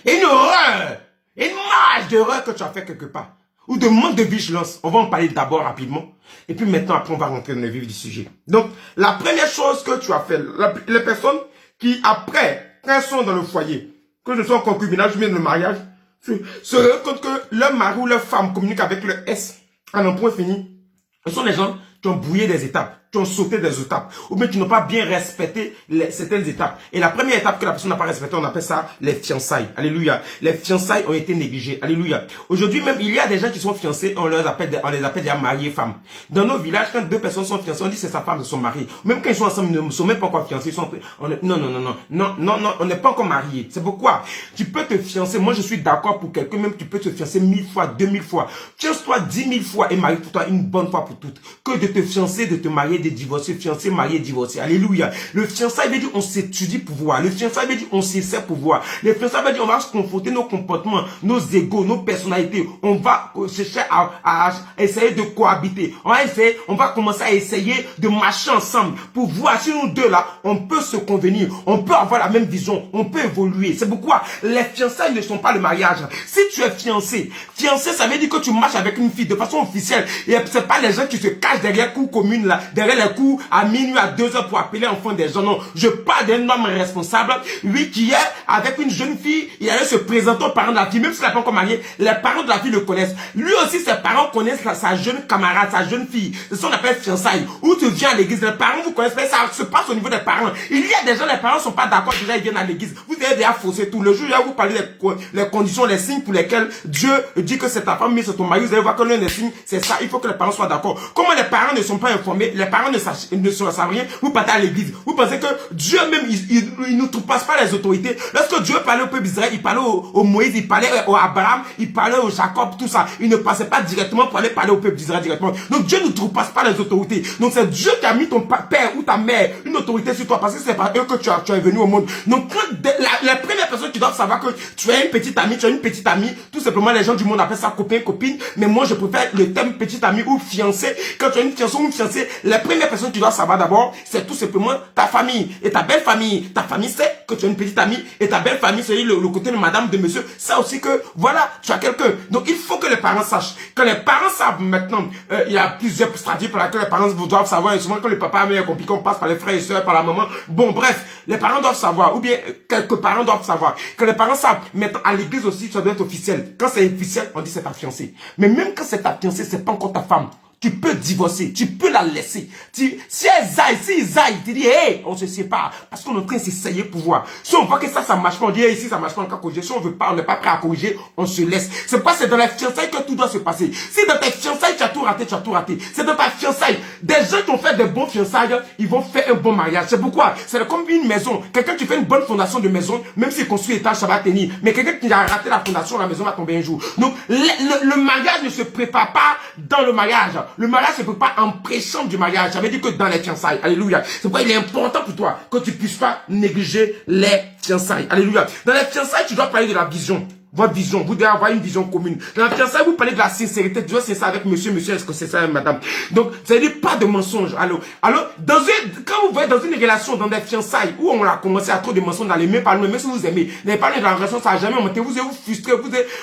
Il y a une erreur, une marge d'erreur que tu as fait quelque part. Ou de manque de vigilance. On va en parler d'abord rapidement. Et puis maintenant, après, on va rentrer dans le vif du sujet. Donc, la première chose que tu as fait, les personnes qui, après, quand elles sont dans le foyer, que ce soit en concubinage ou bien dans le mariage, se rendent compte que leur mari ou leur femme communique avec le S en un point fini. Ce sont les gens qui ont brouillé des étapes, qui ont sauté des étapes, ou bien qui n'ont pas bien respecté certaines étapes. Et la première étape que la personne n'a pas respectée, on appelle ça les fiançailles. Alléluia. Les fiançailles ont été négligées. Alléluia. Aujourd'hui même, il y a des gens qui sont fiancés, on les appelle déjà mariés femmes. Dans nos villages, quand deux personnes sont fiancées, on dit c'est sa femme, c'est son mari. Même quand ils sont ensemble, ils ne sont même pas encore fiancés. Non, on n'est pas encore mariés. C'est pourquoi tu peux te fiancer. Moi, je suis d'accord pour quelqu'un, même tu peux te fiancer 1000 fois, 2000 fois. Fiance-toi 10 000 fois et marie-toi une bonne fois pour toutes. Que de te fiancer, de te marier, de divorcer, fiancer, marier, divorcer. Alléluia. Le fiançailles veut dire on s'étudie pour voir. Le fiançailles veut dire on s'essaie pour voir. Le fiançailles veut dire on va se confronter nos comportements, nos égos, nos personnalités. On va chercher à essayer de cohabiter. On va commencer à essayer de marcher ensemble pour voir si nous deux là, on peut se convenir. On peut avoir la même vision. On peut évoluer. C'est pourquoi les fiançailles ne sont pas le mariage. Si tu es fiancé, ça veut dire que tu marches avec une fille de façon officielle. Et c'est pas les gens qui se cachent derrière cours communes là, derrière les cours à minuit, à 2 heures pour appeler enfant des gens. Non, je parle d'un homme responsable, lui qui est avec une jeune fille, il allait se présenter aux parents de la fille, même s'il n'est pas encore marié, les parents de la fille le connaissent. Lui aussi, ses parents connaissent sa jeune camarade, sa jeune fille. C'est ce qu'on appelle fiançailles. Où tu viens à l'église, les parents vous connaissent, mais ça se passe au niveau des parents. Il y a des gens, les parents ne sont pas d'accord, déjà ils viennent à l'église. Vous avez déjà faussé tout. Le jour, je vais vous parler des conditions, les signes pour lesquels Dieu dit que c'est ta femme, mais c'est ton mari. Vous allez voir que l'un des signes, c'est ça. Il faut que les parents soient d'accord. Comment les parents ne sont pas informés, les parents ne savent rien, vous partez à l'église. Vous pensez que Dieu même, il ne passe pas les autorités. Lorsque Dieu parlait au peuple d'Israël, il parlait au Moïse, il parlait au Abraham, il parlait au Jacob, tout ça. Il ne passait pas directement pour aller parler au peuple d'Israël directement. Donc Dieu ne passe pas les autorités. Donc c'est Dieu qui a mis ton père ou ta mère une autorité sur toi parce que c'est par eux que tu es venu au monde. Donc quand les premières personnes qui doivent savoir que tu as une petite amie, tout simplement les gens du monde appellent ça copain, copine. Mais moi je préfère le terme petite amie ou fiancé. Quand tu as une fiancée ou une fiancée, les premières première personne que tu dois savoir d'abord, c'est tout simplement ta famille. Et ta belle famille. Ta famille sait que tu as une petite amie. Et ta belle famille, c'est le côté de madame, de monsieur. C'est aussi que, voilà, tu as quelqu'un. Donc, il faut que les parents sachent. Que les parents savent maintenant, il y a plusieurs stratégies pour lesquelles les parents doivent savoir. Et souvent, quand le papa est compliqué, on passe par les frères et sœurs, par la maman. Bon, bref, les parents doivent savoir. Ou bien, quelques parents doivent savoir. Que les parents savent. Maintenant, à l'église aussi, ça doit être officiel. Quand c'est officiel, on dit c'est ta fiancée. Mais même quand c'est ta fiancée, c'est pas encore ta femme. Tu peux divorcer, tu peux la laisser. Si elle zaille, tu dis, hey, on se sépare. Parce qu'on est en train de s'essayer pour voir. Si on voit que ça marche pas, on dit, hey, ici, ça marche pas, on va corriger. Si on veut pas, on n'est pas prêt à corriger, on se laisse. C'est pourquoi c'est dans la fiançailles que tout doit se passer. Si dans ta fiançailles, tu as tout raté, tu as tout raté. C'est dans ta fiançaille. Des gens qui ont fait des bons fiançailles, ils vont faire un bon mariage. C'est pourquoi, c'est comme une maison. Quelqu'un qui fait une bonne fondation de maison, même s'il construit l'étage, ça va tenir. Mais quelqu'un qui a raté la fondation, la maison va tomber un jour. Donc, le mariage ne se prépare pas dans le mariage. Le mariage ne peut pas en prêchant du mariage. Ça veut dire que dans les fiançailles. Alléluia. C'est pourquoi il est important pour toi que tu ne puisses pas négliger les fiançailles. Alléluia. Dans les fiançailles, tu dois parler de la vision. Votre vision, vous devez avoir une vision commune. Dans la fiançailles, vous parlez de la sincérité. Tu dois sincère avec monsieur, est-ce que c'est ça, madame? Donc, ça veut dire pas de mensonges. Alors, quand vous voyez dans une relation, dans des fiançailles, où on a commencé à trop de mensonges dans les mains, même si vous aimez, n'avez pas de la relation, ça n'a jamais monté. Vous avez vous frustré,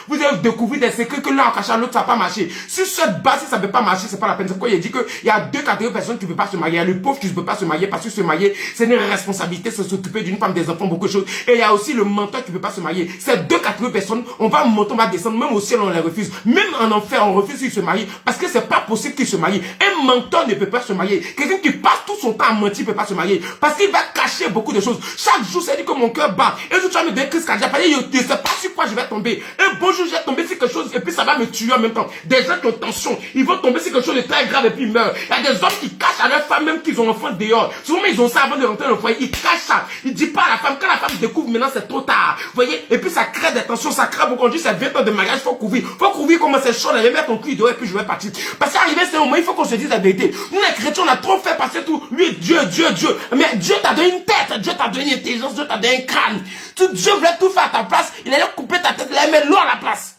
vous avez découvert des secrets que l'un a caché à l'autre, ça n'a pas marché. Sur cette base, si ça ne peut pas marcher, c'est pas la peine. C'est pourquoi il dit qu'il y a deux catégories de personnes qui ne peuvent pas se marier. Il y a le pauvre qui ne peut pas se marier, parce que se marier, c'est une responsabilité, c'est s'occuper d'une femme, des enfants, beaucoup de choses. Et il y a aussi le menteur qui ne peut pas se marier. Ces deux catégories de personnes, on va monter, on va descendre, même au ciel on les refuse, même en enfer on refuse qu'ils se marient, parce que c'est pas possible qu'ils se marient. Un menteur ne peut pas se marier. Quelqu'un qui passe tout son temps à mentir ne peut pas se marier, parce qu'il va cacher beaucoup de choses. Chaque jour c'est dit que mon cœur bat, un jour tu vas me donner crise cardiaque, je ne sais pas sur quoi je vais tomber. Un bon jour je vais tomber sur quelque chose et puis ça va me tuer en même temps. Des gens qui ont tension, ils vont tomber sur quelque chose de très grave et puis ils meurent. Il y a des hommes qui cachent à leur femme même qu'ils ont enfant dehors. Souvent ils ont ça avant de rentrer dans le foyer, ils cachent ça, ils disent pas à la femme. Quand la femme découvre, maintenant c'est trop tard, vous voyez, et puis ça crée des tensions, ça crée beaucoup. On dit c'est 20 ans de mariage, faut couvrir comment c'est chaud, je vais mettre ton cul dehors et puis je vais partir. Parce qu'arrivé c'est un moment, il faut qu'on se dise la vérité. Nous les chrétiens, on a trop fait passer tout. Lui, Dieu. Mais Dieu t'a donné une tête, Dieu t'a donné une intelligence, Dieu t'a donné un crâne. Dieu voulait tout faire à ta place, il allait couper ta tête, il allait mettre l'eau à la place.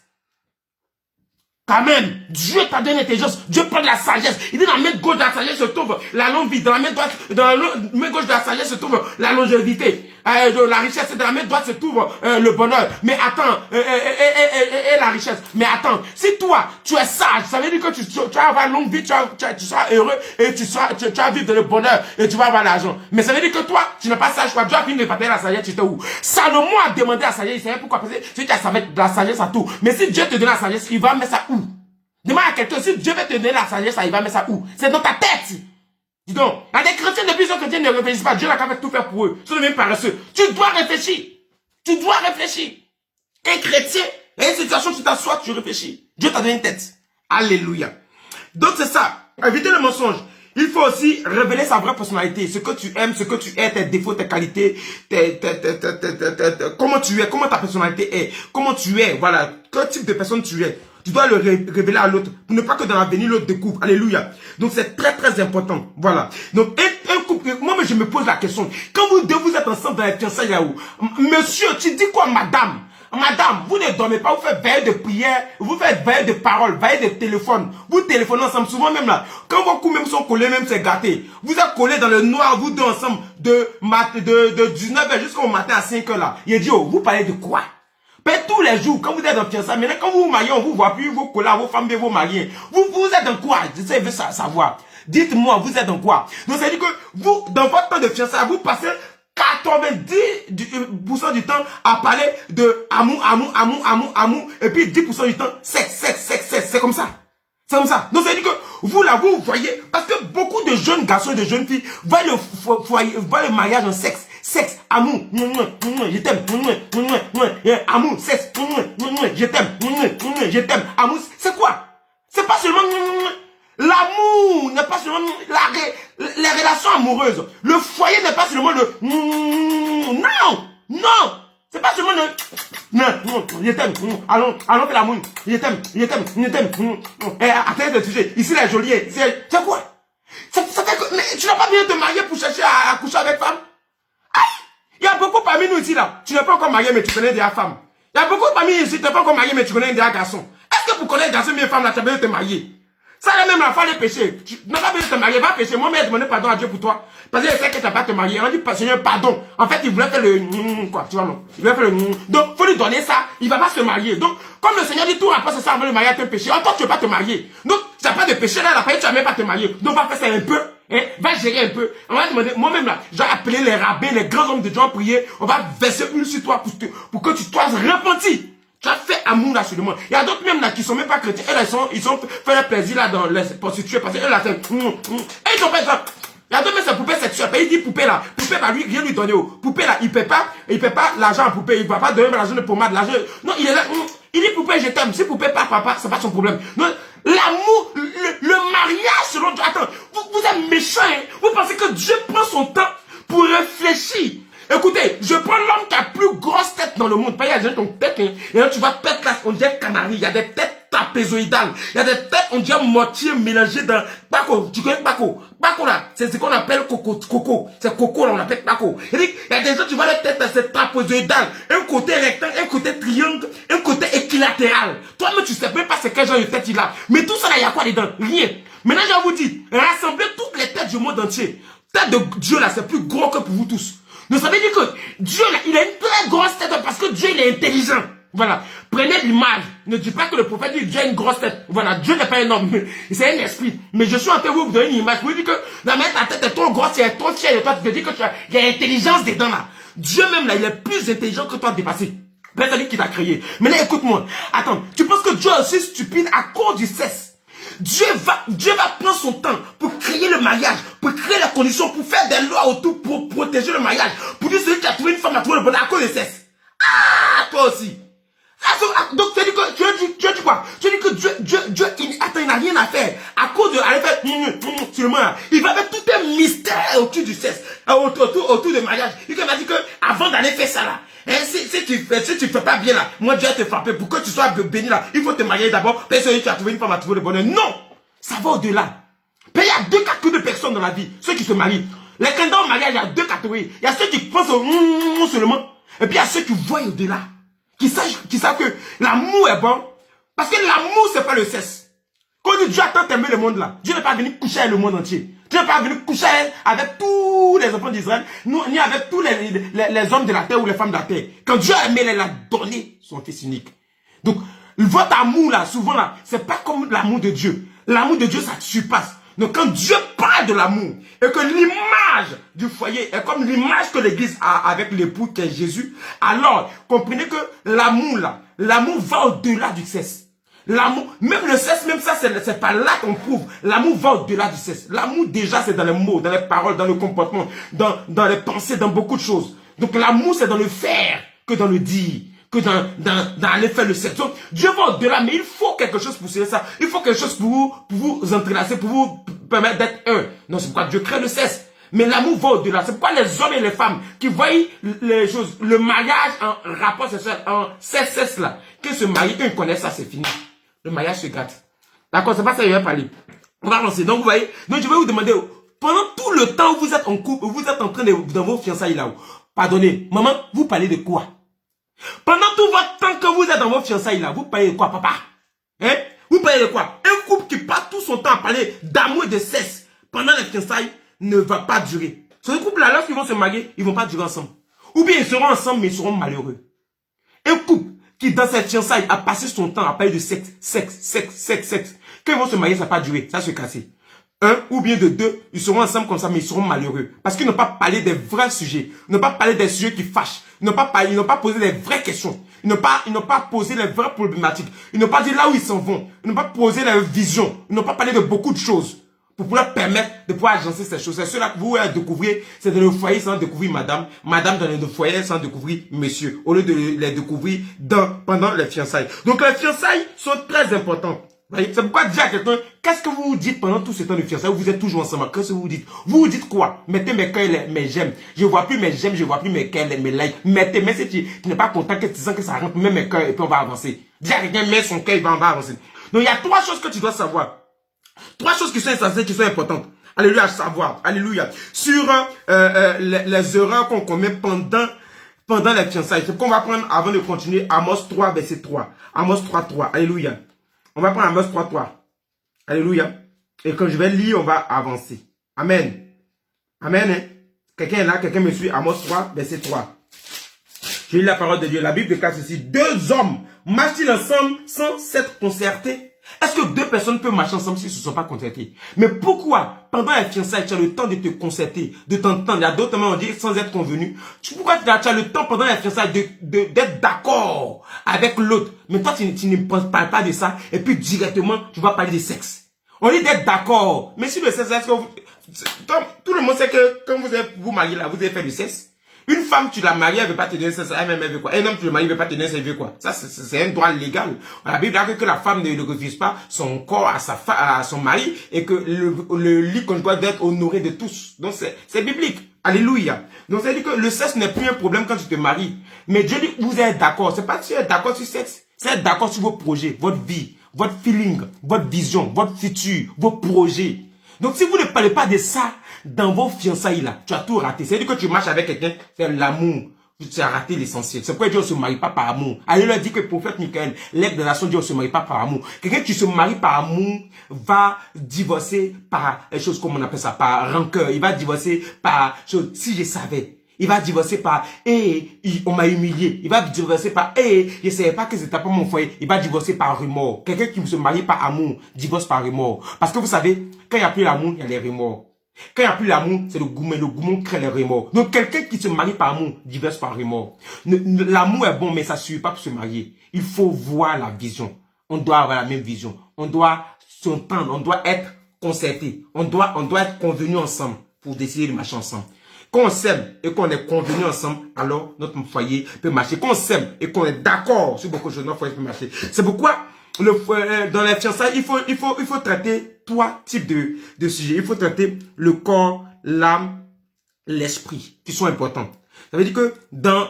Quand même, Dieu t'a donné l'intelligence, Dieu prend de la sagesse. Il dit dans la main gauche de la sagesse se trouve la longue vie, dans la main droite, dans la main gauche de la sagesse se trouve la longévité, la richesse, dans la main droite se trouve le bonheur. Mais attends, et la richesse. Mais attends, si toi, tu es sage, ça veut dire que tu vas avoir une longue vie, tu seras heureux et tu vas vivre dans le bonheur et tu vas avoir l'argent. Mais ça veut dire que toi, tu n'es pas sage, quoi. Dieu a fini de partager la sagesse, tu étais où? Salomon a demandé la sagesse, il savait pourquoi, parce que tu as de la sagesse à tout. Mais si Dieu te donne la sagesse, il va mettre ça où? Demande à quelqu'un, si Dieu veut te donner la sagesse, il va mettre ça où? C'est dans ta tête. Dis donc, il y a des chrétiens, depuis que les chrétiens ne réfléchissent pas, Dieu n'a qu'à faire tout faire pour eux. Ils sont devenus paresseux. Tu dois réfléchir. Tu dois réfléchir. Un chrétien, il y a une situation, tu t'assois, tu réfléchis. Dieu t'a donné une tête. Alléluia. Donc c'est ça. Éviter le mensonge. Il faut aussi révéler sa vraie personnalité, ce que tu aimes, ce que tu es, tes défauts, tes qualités, comment tu es, comment ta personnalité est, comment tu es, voilà, quel type de personne tu es. Tu dois le révéler à l'autre, pour ne pas que dans l'avenir, l'autre découvre. Alléluia. Donc c'est très très important. Voilà. Donc un couple, moi je me pose la question, quand vous deux vous êtes ensemble dans les fiançailles là où, monsieur, tu dis quoi madame? Madame, vous ne dormez pas, vous faites veille de prière, vous faites veille de parole, veille de téléphone. Vous téléphonez ensemble, souvent même là. Quand vos coups même sont collés, même c'est gâté. Vous êtes collés dans le noir, vous deux ensemble, de 19h jusqu'au matin à 5h là. Il dit, oh, vous parlez de quoi? Mais tous les jours, quand vous êtes dans fiançailles, maintenant quand vous vous mariez, on vous voit plus, vos collègues, vos femmes, vos mariés. Vous êtes dans quoi? Je veux savoir. Dites-moi, vous êtes dans quoi? Donc ça veut dire que vous, dans votre temps de fiançailles, vous passez 90% du temps à parler de amour, et puis 10% du temps, sexe, c'est comme ça. C'est comme ça. Donc, ça veut dire que vous, là, vous voyez, parce que beaucoup de jeunes garçons et de jeunes filles voient le mariage en sexe. Sexe, amour, je t'aime, amour, sexe, je t'aime, amour, c'est quoi? C'est pas seulement l'amour, n'est pas seulement les relations amoureuses. Le foyer n'est pas seulement le non, c'est pas seulement non, je t'aime, allons faire l'amour, je t'aime, attendez de toucher, ici les geôliers, c'est quoi? Ça fait que, mais tu n'as pas besoin de te marier pour chercher à coucher avec femme? Il y a beaucoup parmi nous ici là, tu n'es pas encore marié mais tu connais des femmes. Il y a beaucoup parmi nous ici, tu n'es pas encore marié mais tu connais des garçons. Est-ce que pour connaître des garçons et des femmes là, tu as besoin de te marier? Ça, là même, la femme est péché. Tu n'as pas besoin de te marier, va pécher. Moi, mais demander pardon à Dieu pour toi. Parce qu'il sait que tu n'as pas te marier. On dit, Seigneur, pardon. En fait, il voulait faire le quoi, tu vois, non. Il voulait faire le donc, faut lui donner ça. Il va pas se marier. Donc, comme le Seigneur dit tout, après, c'est ça, avant le mariage, tu es péché. En toi, tu ne veux pas te marier. Donc, tu n'as pas de péché là, après, tu vas même pas te marier. Donc, va faire ça un peu. Hein, va gérer un peu. On va demander, moi-même là, j'ai appelé les rabbins, les grands hommes de Dieu à prier. On va verser une sur toi pour que tu sois repenti. Tu as fait amour là sur le monde. Il y a d'autres même là qui sont même pas chrétiens. Elles, ils ont fait leur plaisir là dans les prostituées parce qu'elles là, c'est et ils ont fait ça. Il y a d'autres même c'est poupée sexuelle. Il dit poupée là. Poupée va lui rien lui donner. Poupée là, il paie pas l'argent à poupée. Il va pas donner l'argent de pommade, l'argent. Non, il est là. Il dit poupée, je t'aime. Si poupée pas papa, c'est pas son problème. Non, l'amour, le mariage selon Dieu. Attends, vous êtes méchants, hein? Vous pensez que Dieu prend son temps pour réfléchir? Écoutez, je prends l'homme qui a la plus grosse tête dans le monde. Il y a des gens qui ont tête, hein, et là tu vas pète là, on dirait canari. Il y a des têtes trapézoïdales. Il y a des têtes, on dirait moitié mélangées dans Paco. Tu connais Paco? Paco là, c'est ce qu'on appelle coco. C'est coco là, on appelle Paco. Il y a des gens, tu vois les têtes, c'est trapézoïdal. Un côté rectangle, un côté triangle, un côté équilatéral. Toi-même, tu sais même pas c'est quel genre de tête il a. Mais tout ça là, il y a quoi dedans? Rien. Maintenant, je vous dis, rassemblez toutes les têtes du monde entier. Tête de Dieu là, c'est plus gros que pour vous tous. Donc ça veut dire que Dieu, là, il a une très grosse tête parce que Dieu, il est intelligent. Voilà. Prenez l'image. Ne dites pas que le prophète dit Dieu a une grosse tête. Voilà. Dieu n'est pas un homme. C'est un esprit. Mais je suis en train de vous donner une image. Vous dites que la main, ta tête est trop grosse, elle est trop fière de toi. Tu te dis que il y a l'intelligence dedans là. Dieu même là, il est plus intelligent que toi dépassé. C'est lui qui t'a créé. Maintenant, écoute-moi. Attends. Tu penses que Dieu est aussi stupide à cause du sexe? Dieu va prendre son temps pour créer le mariage, pour créer les conditions, pour faire des lois autour, pour protéger le mariage, pour dire celui qui a trouvé une femme a trouvé le bonheur à cause de sexe. Ah, toi aussi. Donc, tu dis quoi? Tu dis que Dieu, il n'a rien à faire. À cause de, aller faire, sur le monde, il va mettre tout un mystère autour du sexe, autour du mariage. Il m'a dit que, avant d'aller faire ça là, hein, si tu fais pas bien là, moi Dieu va te frapper. Pour que tu sois béni là, il faut te marier d'abord. Parce que tu as trouvé une femme à trouver le bonheur. Non! Ça va au-delà. Il y a deux catégories de personnes dans la vie. Ceux qui se marient. Les candidats au mariage, il y a deux catégories. Il y a ceux qui pensent au seulement. Et puis il y a ceux qui voient au-delà. Qui savent que l'amour est bon. Parce que l'amour, c'est pas le sexe. Quand Dieu a tant aimé le monde là, Dieu n'est pas venu coucher avec le monde entier. Dieu n'est pas venu coucher avec tous les enfants d'Israël, ni avec tous les hommes de la terre ou les femmes de la terre. Quand Dieu a aimé, il a donné son fils unique. Donc, votre amour là, souvent là, c'est pas comme l'amour de Dieu. L'amour de Dieu, ça te surpasse. Donc, quand Dieu parle de l'amour, et que l'image du foyer est comme l'image que l'église a avec l'époux qui est Jésus, alors, comprenez que l'amour là, l'amour va au-delà du sexe. L'amour, même le sexe, même ça, c'est pas là qu'on prouve. L'amour va au-delà du sexe. L'amour, déjà, c'est dans les mots, dans les paroles, dans le comportement, dans les pensées, dans beaucoup de choses. Donc, l'amour, c'est dans le faire que dans le dire, que dans aller faire le sexe. Donc, Dieu va au-delà, mais il faut quelque chose pour ça. Il faut quelque chose pour vous entrelacer, pour vous permettre d'être un. Non, c'est pourquoi Dieu crée le sexe. Mais l'amour va au-delà. C'est pourquoi les hommes et les femmes qui voient les choses, le mariage en rapport sexuel, en sexe là, qu'ils se marient, qu'ils connaissent ça, c'est fini. Le mariage se gâte. D'accord, c'est pas ça que je vais parler. On va avancer. Donc, vous voyez, donc je vais vous demander, pendant tout le temps où vous êtes en couple, vous êtes en train de, dans vos fiançailles là, pardonnez, maman, vous parlez de quoi? Pendant tout votre temps que vous êtes dans vos fiançailles là, vous parlez de quoi, papa? Hein? Vous parlez de quoi? Un couple qui passe tout son temps à parler d'amour et de sexe pendant les fiançailles ne va pas durer. Ce couple là, lorsqu'ils vont se marier, ils vont pas durer ensemble. Ou bien ils seront ensemble, mais ils seront malheureux. Un couple qui, dans cette fiançaille, a passé son temps à parler de sexe. Quand ils vont se marier, ça va pas durer, ça va se casser. Un ou bien de deux, ils seront ensemble comme ça, mais ils seront malheureux. Parce qu'ils n'ont pas parlé des vrais sujets. Ils n'ont pas parlé des sujets qui fâchent. Ils n'ont pas posé les vraies questions. Ils n'ont pas posé les vraies problématiques. Ils n'ont pas dit là où ils s'en vont. Ils n'ont pas posé leur vision. Ils n'ont pas parlé de beaucoup de choses. Pour pouvoir permettre de pouvoir agencer ces choses. C'est cela que vous allez découvrir, c'est dans le foyer sans découvrir madame, madame dans le foyer sans découvrir monsieur, au lieu de les découvrir pendant les fiançailles. Donc les fiançailles sont très importantes. C'est pourquoi dire à quelqu'un, qu'est-ce que vous vous dites pendant tout ce temps de fiançailles où vous êtes toujours ensemble? Qu'est-ce que vous vous dites? Vous vous dites quoi? Mettez mes cœurs, mes j'aime. Je vois plus mes j'aime, je vois plus mes cœurs, mes likes. Mettez, mais si tu n'es pas content, que tu sens que ça rentre, mets mes cœurs et puis on va avancer. Dis à quelqu'un, mets son cœur, on va avancer. Donc il y a trois choses que tu dois savoir. Trois choses qui sont essentielles, qui sont importantes. Alléluia, à savoir. Alléluia. Sur les erreurs qu'on commet pendant les fiançailles. C'est qu'on va prendre, avant de continuer, Amos 3, verset 3. Amos 3, 3. Alléluia. On va prendre Amos 3, 3. Alléluia. Et quand je vais lire, on va avancer. Amen. Amen. Hein? Quelqu'un est là, quelqu'un me suit. Amos 3, verset 3. Je lis la parole de Dieu. La Bible déclare ceci. Deux hommes marchent-ils ensemble sans s'être concertés? Est-ce que deux personnes peuvent marcher ensemble s'ils ne se sont pas concertés? Mais pourquoi, pendant la fiançailles, tu as le temps de te concerter, de t'entendre? Il y a d'autres moments, on dit sans être convenu. Pourquoi tu as le temps pendant la fiançailles d'être d'accord avec l'autre? Mais toi, tu ne parles pas de ça. Et puis directement, tu vas parler de sexe. On dit d'être d'accord. Mais si le sexe, est-ce que tout le monde sait que quand vous mariez là, vous avez fait du sexe? Une femme, tu l'as mariée, elle ne veut pas te donner ça, elle-même, elle veut quoi? Un homme, tu le maries, il ne veut pas te donner ça, il veut quoi? Ça, c'est un droit légal. La Bible dit que la femme ne refuse pas son corps à son mari et que le lit conjugal doit être honoré de tous. Donc, c'est biblique. Alléluia. Donc, ça dit que le sexe n'est plus un problème quand tu te maries. Mais Dieu dit, vous êtes d'accord. C'est pas que tu es d'accord sur le sexe. C'est être d'accord sur vos projets, votre vie, votre feeling, votre vision, votre futur, vos projets. Donc, si vous ne parlez pas de ça dans vos fiançailles là, tu as tout raté. C'est-à-dire que tu marches avec quelqu'un, c'est l'amour. Tu as raté l'essentiel. C'est pourquoi Dieu ne se marie pas par amour. Allez leur dit que le prophète Michael, l'aigle de la nation, Dieu ne se marie pas par amour. Quelqu'un qui se marie par amour va divorcer par les choses comme on appelle ça, par rancœur. Il va divorcer par chose. Si je savais. Il va divorcer par on m'a humilié. Il va divorcer par je ne savais pas que c'était pas mon foyer. Il va divorcer par remords. Quelqu'un qui se marie par amour divorce par remords. Parce que vous savez, quand il n'y a plus l'amour, il y a les remords. Quand il n'y a plus l'amour, c'est le gourmet. Le gourmet crée les remords. Donc quelqu'un qui se marie par amour divorce par remords. L'amour est bon, mais ça ne suffit pas pour se marier. Il faut voir la vision. On doit avoir la même vision. On doit s'entendre. On doit être concerté. On doit être convenu ensemble pour décider de marcher ensemble. Quand on s'aime et qu'on est convenu ensemble, alors notre foyer peut marcher. Quand on s'aime et qu'on est d'accord sur beaucoup de choses, notre foyer peut marcher. C'est pourquoi dans les fiançailles, il faut traiter trois types de sujets. Il faut traiter le corps, l'âme, l'esprit, qui sont importants. Ça veut dire que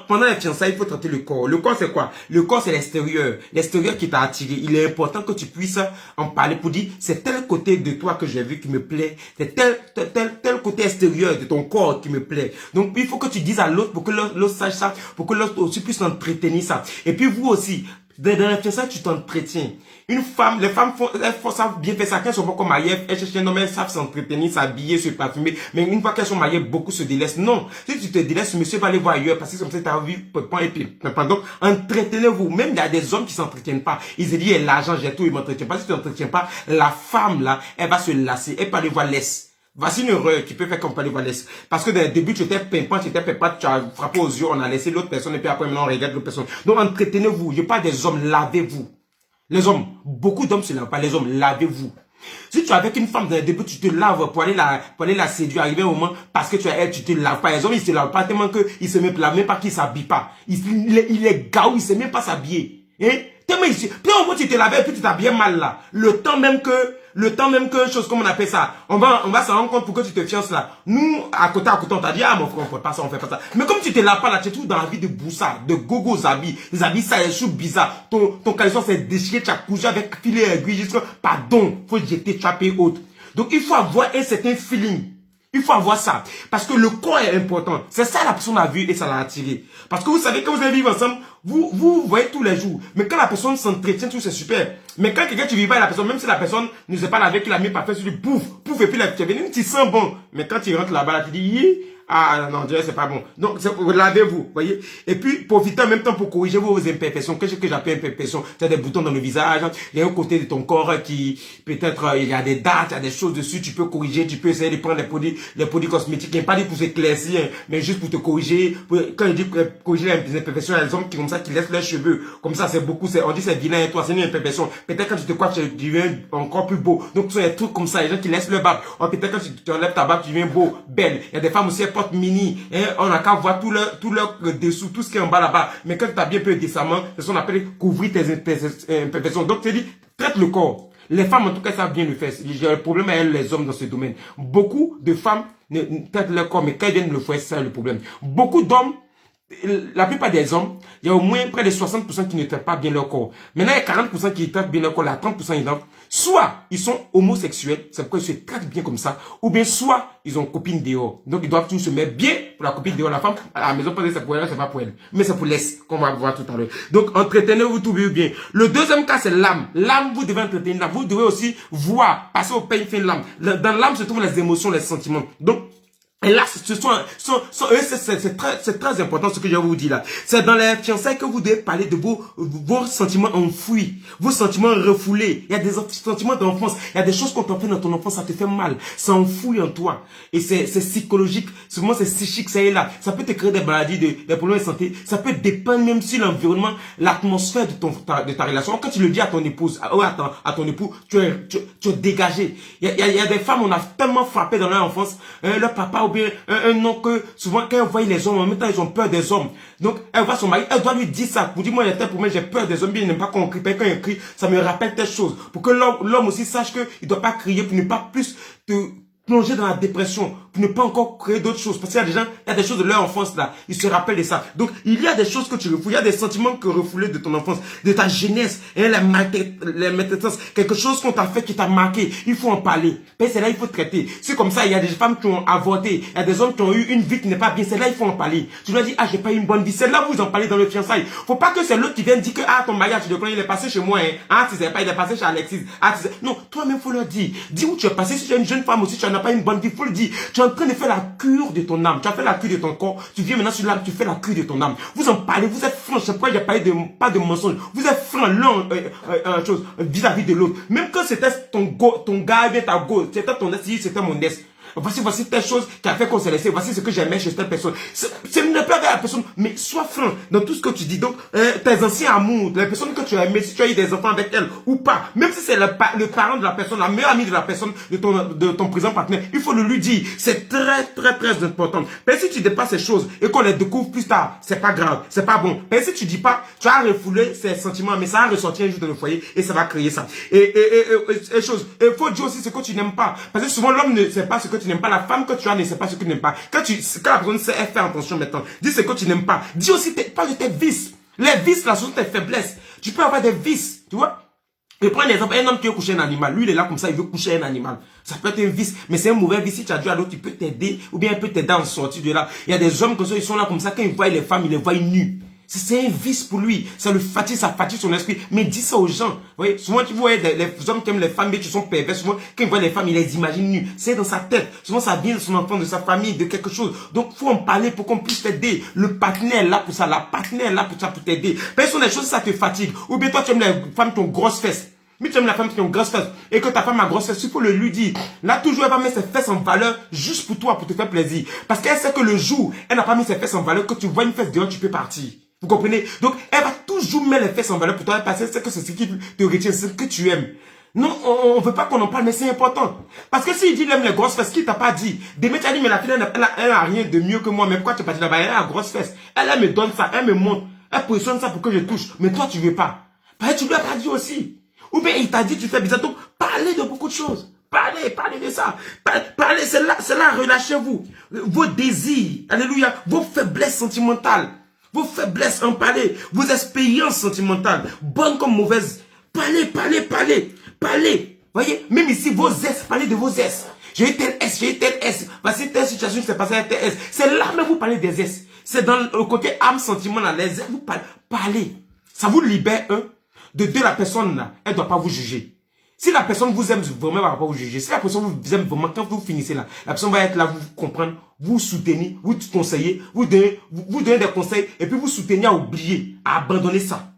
pendant les fiançailles, il faut traiter le corps. Le corps, c'est quoi? Le corps, c'est l'extérieur. L'extérieur qui t'a attiré. Il est important que tu puisses en parler pour dire, c'est tel côté de toi que j'ai vu qui me plaît. C'est tel côté extérieur de ton corps qui me plaît. Donc, il faut que tu dises à l'autre pour que l'autre sache ça, pour que l'autre aussi puisse entretenir ça. Et puis, vous aussi, dans les fiançailles, tu t'entretiens. Une femme, les femmes savent bien faire ça. Quand elles sont pas comme mariées, elles cherchent un homme, elles savent s'entretenir, s'habiller, se parfumer. Mais une fois qu'elles sont mariées, beaucoup se délaissent. Non. Si tu te délaisses, monsieur va aller voir ailleurs parce que comme ça, tu as vu, et puis, donc, entretenez-vous. Même il y a des hommes qui s'entretiennent pas. Ils se disent, l'argent, j'ai tout, ils m'entretiennent pas. Si tu t'entretiens pas, la femme, là, elle va se lasser. Elle peut aller voir l'est. Voici une erreur qui peut faire comme parler valise. Parce que dans le début, tu étais pimpant, tu as frappé aux yeux, on a laissé l'autre personne et puis après, maintenant, on regarde l'autre personne. Donc, entretenez-vous. Je parle des hommes, lavez-vous. Les hommes, beaucoup d'hommes se lavent pas. Les hommes, lavez-vous. Si tu es avec une femme dans le début, tu te laves pour aller la séduire, arriver au moment, parce que tu te laves pas. Les hommes, ils se lavent pas tellement qu'ils se mettent là, même pas qu'ils s'habillent pas. Il est gaou, il sait même pas s'habiller. Hein? Tellement puis au moins tu te lavais et puis tu t'habillais mal là. Le temps même que chose comme on appelle ça, on va s'en rendre compte pour que tu te fiances là. Nous, à côté, on t'a dit, ah mon frère, on fait pas ça, on fait pas ça. Mais comme tu te laves pas là, tu es tout dans la vie de boussa, de gogo habits. Les habits, ça est chou bizarre. Ton caleçon s'est déchiré, tu as couché avec filet aiguille jusqu'à, pardon, faut jeter, tu as payé autre. Donc il faut avoir un certain feeling. Il faut avoir ça. Parce que le corps est important. C'est ça la personne a vu et ça l'a attiré. Parce que vous savez, quand vous allez vivre ensemble, vous voyez tous les jours. Mais quand la personne s'entretient, tout c'est super. Mais quand quelqu'un tu vis avec la personne, même si la personne ne sait pas laver, qu'il a mis parfait sur lui, pouf, pouf, et puis tu es venu, tu sens bon. Mais quand tu rentres là-bas, là, tu dis, ah non, Dieu, c'est pas bon. Donc, lavez-vous, voyez. Et puis, profitez en même temps pour corriger vos imperfections. Qu'est-ce que j'appelle imperfections? Tu as des boutons dans le visage, il y a un côté de ton corps qui, peut-être, il y a des dates, il y a des choses dessus, tu peux corriger, tu peux essayer de prendre les produits cosmétiques, il n'y a pas dit pour s'éclaircir, mais juste pour te corriger. Quand je dis corriger les imperfections, il y a des hommes qui, comme ça, qui laissent leurs cheveux. Comme ça, c'est beaucoup, on dit c'est vilain, et toi, c'est une imperfection. Peut-être quand tu te coiffes, tu deviens encore plus beau. Donc, il y a des trucs comme ça, les gens qui laissent leur barbe. Peut-être quand tu enlèves ta barbe, tu deviens beau, belle. Il y a des femmes aussi, mini, hein, on n'a qu'à voir tout leur dessous, tout ce qui est en bas là-bas. Mais quand tu t'habilles un peu décemment, c'est ce qu'on appelle couvrir tes imperfections. Donc, c'est dit, traite le corps. Les femmes, en tout cas, savent bien le faire. J'ai le problème avec les hommes dans ce domaine. Beaucoup de femmes traitent leur corps, mais quand ils viennent le foyer, c'est ça le problème. Beaucoup d'hommes la plupart des hommes, il y a au moins près de 60% qui ne traitent pas bien leur corps. Maintenant, il y a 40% qui traitent bien leur corps, il y a 30% qui traitent. Soit ils sont homosexuels, c'est pourquoi ils se traitent bien comme ça, ou bien soit ils ont une copine dehors. Donc ils doivent toujours se mettre bien pour la copine dehors. La femme à la maison, peut-être c'est pour elle, c'est pas pour elle. Mais c'est pour l'est, qu'on va voir tout à l'heure. Donc entretenez-vous tout bien. Le deuxième cas, c'est l'âme. L'âme, vous devez entretenir l'âme. Vous devez aussi voir, passer au peigne fin de l'âme. Dans l'âme se trouvent les émotions, les sentiments. Donc, et là, c'est très important ce que je vous dis là. C'est dans les fiançailles que vous devez parler de vos sentiments enfouis, vos sentiments refoulés. Il y a des sentiments d'enfance, il y a des choses qu'on t'a fait dans ton enfance, ça te fait mal, ça enfouit en toi. Et c'est psychologique, souvent c'est psychique, ça est là. Ça peut te créer des maladies, des problèmes de santé, ça peut dépendre même si l'environnement, l'atmosphère de ta relation. Quand tu le dis à ton épouse, ou à ton époux, tu es dégagé. Il y a des femmes, on a tellement frappé dans leur enfance, leur papa ou bien un nom que souvent quand elle voit les hommes, en même temps ils ont peur des hommes. Donc elle voit son mari, elle doit lui dire ça. Pour dire moi pour moi j'ai peur des hommes, bien il n'aime pas qu'on crie. Quand il crie, ça me rappelle telle chose. Pour que l'homme aussi sache qu'il ne doit pas crier pour ne pas plus te plonger dans la dépression, pour ne pas encore créer d'autres choses. Parce qu'il y a des gens, il y a des choses de leur enfance là, ils se rappellent de ça. Donc, il y a des choses que tu refoules, il y a des sentiments que refoulés de ton enfance, de ta jeunesse, et la maltraitance, quelque chose qu'on t'a fait qui t'a marqué, il faut en parler. Mais c'est là il faut traiter. C'est comme ça, il y a des femmes qui ont avorté, il y a des hommes qui ont eu une vie qui n'est pas bien, c'est là il faut en parler. Tu dois dire, ah, j'ai pas eu une bonne vie, c'est là vous en parlez dans le fiançailles. Faut pas que c'est l'autre qui vienne dire que, ah, ton mariage, il est passé chez moi, hein. Ah, tu sais pas, il est passé chez Alexis. Ah, tu sais. Non, toi-même, faut leur dire. Dis où tu es passé, si tu es une jeune femme aussi, tu n'as pas une bonne vie, faut le dire. Tu es en train de faire la cure de ton âme. Tu as fait la cure de ton corps. Tu viens maintenant sur l'âme, tu fais la cure de ton âme. Vous en parlez, vous êtes francs. C'est pourquoi j'ai parlé de, pas de mensonges. Vous êtes francs l'un, vis-à-vis de l'autre. Même quand c'était ton gars, bien ta go, c'était ton est, c'était mon est. Voici telle chose qui a fait qu'on s'est laissé. Voici ce que j'aimais chez telle personne. C'est ne pas la personne, mais sois franc dans tout ce que tu dis. Donc, tes anciens amours, les personnes que tu as aimées, si tu as eu des enfants avec elles ou pas, même si c'est le parent de la personne, la meilleure amie de la personne, de ton présent partenaire, il faut le lui dire. C'est très, très, très important. Mais si tu dépasses ces choses et qu'on les découvre plus tard, c'est pas grave, c'est pas bon. Mais si tu dis pas, tu as refoulé ces sentiments, mais ça va ressortir un jour dans le foyer et ça va créer ça. Et il faut dire aussi ce que tu n'aimes pas. Parce que souvent, l'homme ne sait pas ce que tu n'aimes pas, la femme que tu as ne sait pas ce que tu n'aimes pas. Quand la personne sait, elle fait attention maintenant. Dis ce que tu n'aimes pas. Dis aussi, parle de tes vices. Les vices, là, sont tes faiblesses. Tu peux avoir des vices, tu vois. Et prends l'exemple, un homme qui veut coucher un animal. Lui, il est là comme ça, il veut coucher un animal. Ça peut être un vice, mais c'est un mauvais vice. Si tu as dû à l'autre, il peut t'aider, ou bien il peut t'aider à en sortir de là. Il y a des hommes comme ça, ils sont là comme ça, quand ils voient les femmes, ils les voient nues. C'est un vice pour lui. Ça le fatigue, ça fatigue son esprit. Mais dis ça aux gens. Vous voyez, souvent, tu vois les hommes qui aiment les femmes, mais qui sont pervers. Souvent, quand ils voient les femmes, ils les imaginent nues. C'est dans sa tête. Souvent, ça vient de son enfant, de sa famille, de quelque chose. Donc, faut en parler pour qu'on puisse t'aider. Le partenaire est là pour ça. La partenaire est là pour ça, pour t'aider. Parce que les choses, ça te fatigue. Ou bien toi, tu aimes les femmes qui ont grosses fesses. Mais tu aimes la femme qui a une grosse fesse et que ta femme a grosse fesse, il faut le lui dire. Là, toujours, elle va mettre ses fesses en valeur juste pour toi, pour te faire plaisir. Parce qu'elle sait que le jour, elle n'a pas mis ses fesses en valeur, que tu vois une fesse dehors, tu peux partir. Vous comprenez? Donc, elle va toujours mettre les fesses en valeur pour toi, parce qu'elle sait que c'est ce qui te retient, c'est ce que tu aimes. Non, on veut pas qu'on en parle, mais c'est important. Parce que s'il dit qu'il aime les grosses fesses, qui t'a pas dit? Demain, tu as dit, mais la fille, elle a rien de mieux que moi, mais pourquoi tu es pas dit là-bas? Elle a la grosse fesse. Elle me donne ça, elle me montre. Elle positionne ça pour que je touche. Mais toi, tu veux pas. Parce que tu lui as pas dit aussi. Ou bien il t'a dit, tu fais bizarre. Donc, parlez de beaucoup de choses. Parlez de ça. Parlez, c'est là, relâchez-vous. Vos désirs, alléluia, vos faiblesses sentimentales. Vos faiblesses, en parler. Vos expériences sentimentales, bonnes comme mauvaises. Parlez. Voyez, même ici, vos S, parlez de vos S. J'ai eu tel S. Voici telle situation qui s'est passée avec tel S. C'est là même vous parlez des S. C'est dans le côté âme, sentiment, là, les S, vous parlez. Ça vous libère, de deux, la personne là, elle ne doit pas vous juger. Si la personne vous aime vraiment, elle ne va pas vous juger. Si la personne vous aime vraiment, quand vous finissez là, la personne va être là, vous comprendre, vous soutenir, vous conseiller, vous donner des conseils, et puis vous soutenir à oublier, à abandonner ça.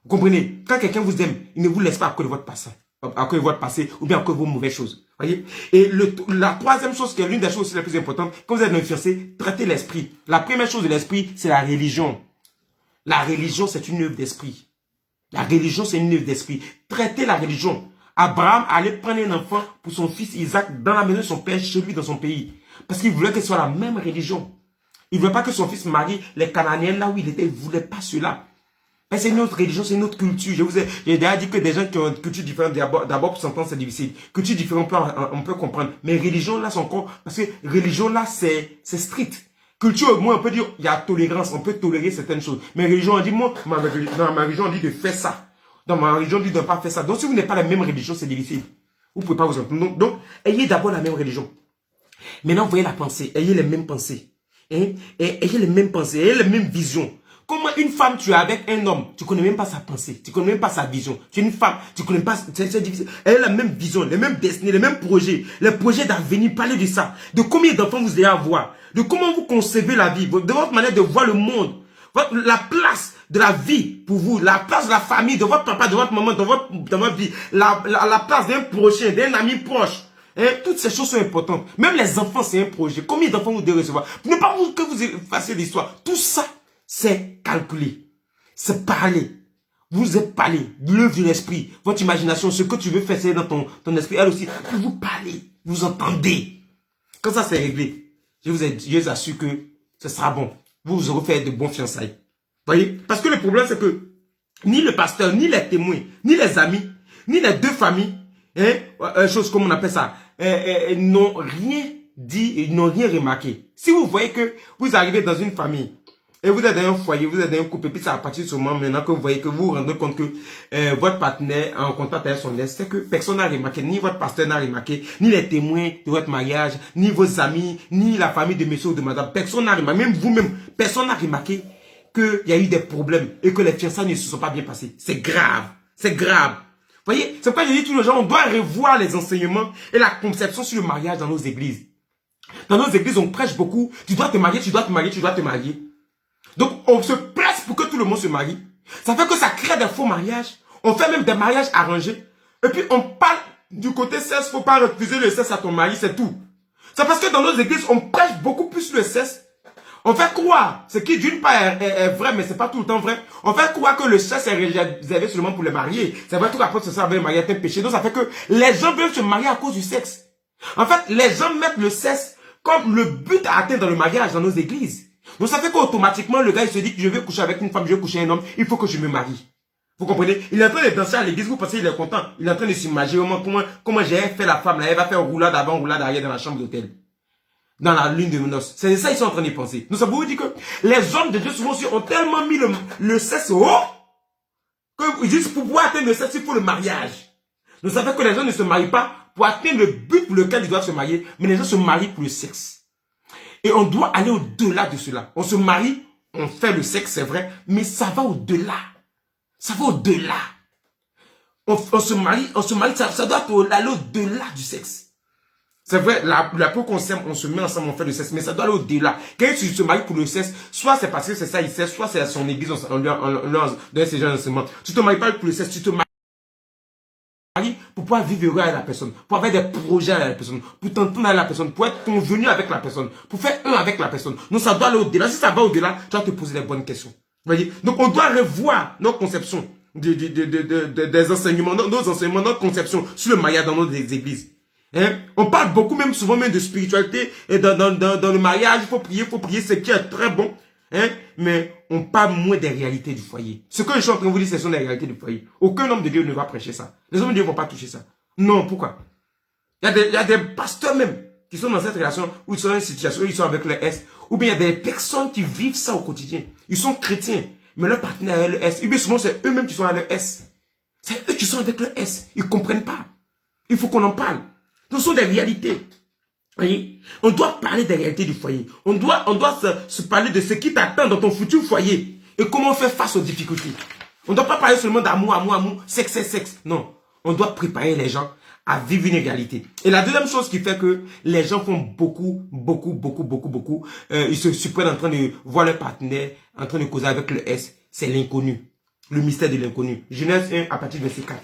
Vous comprenez? Quand quelqu'un vous aime, il ne vous laisse pas à cause de votre passé, ou bien à cause de vos mauvaises choses. Voyez? Et la troisième chose, qui est l'une des choses les plus importantes, quand vous êtes dans le fiancé, traitez l'esprit. La première chose de l'esprit, c'est la religion. La religion, c'est une œuvre d'esprit. La religion, c'est une œuvre d'esprit. Traitez la religion. Abraham allait prendre un enfant pour son fils Isaac dans la maison de son père, chez lui, dans son pays. Parce qu'il voulait que ce soit la même religion. Il ne voulait pas que son fils marie les Cananéens là où il était. Il ne voulait pas cela. Mais c'est une autre religion, c'est une autre culture. J'ai déjà dit que des gens qui ont une culture différente, d'abord pour s'entendre, c'est difficile. Culture différente, on peut comprendre. Mais religion là, c'est encore, parce que religion là, c'est strict. Culture, moi, on peut dire, il y a tolérance, on peut tolérer certaines choses. Mais religion, on dit, moi, dans ma religion, on dit de faire ça. Dans ma religion, on dit de ne pas faire ça. Donc, si vous n'avez pas la même religion, c'est difficile. Vous ne pouvez pas vous entendre. Donc, ayez d'abord la même religion. Maintenant, voyez la pensée. Ayez les mêmes pensées. Hein? Et ayez les mêmes pensées. Ayez les mêmes visions. Comment une femme, tu es avec un homme, tu ne connais même pas sa pensée, tu ne connais même pas sa vision. Tu es une femme, tu ne connais pas, c'est difficile. Elle a la même vision, les mêmes destinées, les mêmes projets, les projets d'avenir. Parlez de ça. De combien d'enfants vous allez avoir. De comment vous concevez la vie. De votre manière de voir le monde. La place de la vie pour vous. La place de la famille, de votre papa, de votre maman, dans votre vie. La place d'un prochain, d'un ami proche. Hein? Toutes ces choses sont importantes. Même les enfants, c'est un projet. Combien d'enfants vous devez recevoir? Ne pas que vous fassiez l'histoire. Tout ça, c'est calculer, c'est parler. Vous êtes parlé, l'œuvre de l'esprit, votre imagination, ce que tu veux faire, c'est dans ton esprit, elle aussi. Vous parlez, vous entendez. Quand ça c'est réglé, je vous assure que ce sera bon. Vous aurez fait de bons fiançailles. Voyez? Parce que le problème, c'est que ni le pasteur, ni les témoins, ni les amis, ni les deux familles, chose comme on appelle ça, n'ont rien dit, ils n'ont rien remarqué. Si vous voyez que vous arrivez dans une famille, et vous êtes dans un foyer, vous êtes dans un couple, et puis ça va partir sur moi maintenant que vous voyez que vous vous rendez compte que votre partenaire est en contact avec son ex, c'est que personne n'a remarqué, ni votre pasteur n'a remarqué, ni les témoins de votre mariage, ni vos amis, ni la famille de monsieur ou de madame, personne n'a remarqué, même vous-même, personne n'a remarqué qu'il y a eu des problèmes et que les fiançailles ne se sont pas bien passées. C'est grave, c'est grave. Vous voyez, c'est pourquoi je dis tous les gens, on doit revoir les enseignements et la conception sur le mariage dans nos églises. Dans nos églises, on prêche beaucoup, tu dois te marier, tu dois te marier, tu dois te marier. Donc, on se presse pour que tout le monde se marie. Ça fait que ça crée des faux mariages. On fait même des mariages arrangés. Et puis, on parle du côté sexe. Il ne faut pas refuser le sexe à ton mari, c'est tout. C'est parce que dans nos églises, on prêche beaucoup plus le sexe. On fait croire, ce qui d'une part est vrai, mais c'est pas tout le temps vrai. On fait croire que le sexe est réservé seulement pour les mariés. C'est vrai, tout rapport que ça avec le mariage est un péché. Donc, ça fait que les gens veulent se marier à cause du sexe. En fait, les gens mettent le sexe comme le but à atteindre dans le mariage dans nos églises. Donc ça fait qu'automatiquement, le gars, il se dit que je vais coucher avec une femme, je vais coucher avec un homme, il faut que je me marie. Vous comprenez? Il est en train de danser à l'église, vous pensez qu'il est content. Il est en train de s'imaginer comment j'ai fait la femme, là, elle va faire roulade avant, roulade arrière dans la chambre d'hôtel. Dans la lune de noces. C'est ça qu'ils sont en train de penser. Nous savons dire que les hommes de Dieu souvent ont tellement mis le sexe haut, que juste pour pouvoir atteindre le sexe, il faut le mariage. Nous savons que les gens ne se marient pas pour atteindre le but pour lequel ils doivent se marier, mais les gens se marient pour le sexe. Et on doit aller au-delà de cela. On se marie, on fait le sexe, c'est vrai, mais ça va au-delà. Ça va au-delà. On se marie, ça doit aller au-delà du sexe. C'est vrai, la peau qu'on s'aime, on se met ensemble, on fait le sexe, mais ça doit aller au-delà. Quand tu se maries pour le sexe, soit c'est parce que c'est ça, il sait, soit c'est à son église, on lui donne ces gens d'enseignement. Tu te maries pas pour le sexe, tu te maries pour pouvoir vivre heureux avec la personne, pour avoir des projets avec la personne, pour t'entendre avec la personne, pour être convenu avec la personne, pour faire un avec la personne. Donc ça doit aller au-delà. Si ça va au-delà, tu dois te poser les bonnes questions. Vous voyez? Donc on doit revoir nos conceptions des enseignements, nos enseignements, notre conception sur le mariage dans nos églises. Hein? On parle beaucoup, même souvent même de spiritualité et dans le mariage, il faut prier, ce qui est très bon. Hein? Mais on parle moins des réalités du foyer. Ce que je suis en train de vous dire, ce sont les réalités du foyer. Aucun homme de Dieu ne va prêcher ça. Les hommes de Dieu ne vont pas toucher ça. Non, pourquoi? Il y a des pasteurs même qui sont dans cette relation où ils sont dans une situation où ils sont avec le S. Ou bien il y a des personnes qui vivent ça au quotidien. Ils sont chrétiens, mais leur partenaire est le S. Et bien souvent, c'est eux-mêmes qui sont avec le S. C'est eux qui sont avec le S. Ils ne comprennent pas. Il faut qu'on en parle. Ce sont des réalités. Voyez, on doit parler des réalités du foyer. On doit se parler de ce qui t'attend dans ton futur foyer et comment faire face aux difficultés. On ne doit pas parler seulement d'amour, sexe. Non, on doit préparer les gens à vivre une réalité. Et la deuxième chose qui fait que les gens font beaucoup, ils se surprennent en train de voir leur partenaire en train de causer avec le S, c'est l'inconnu. Le mystère de l'inconnu. Genèse 1 à partir du verset 4.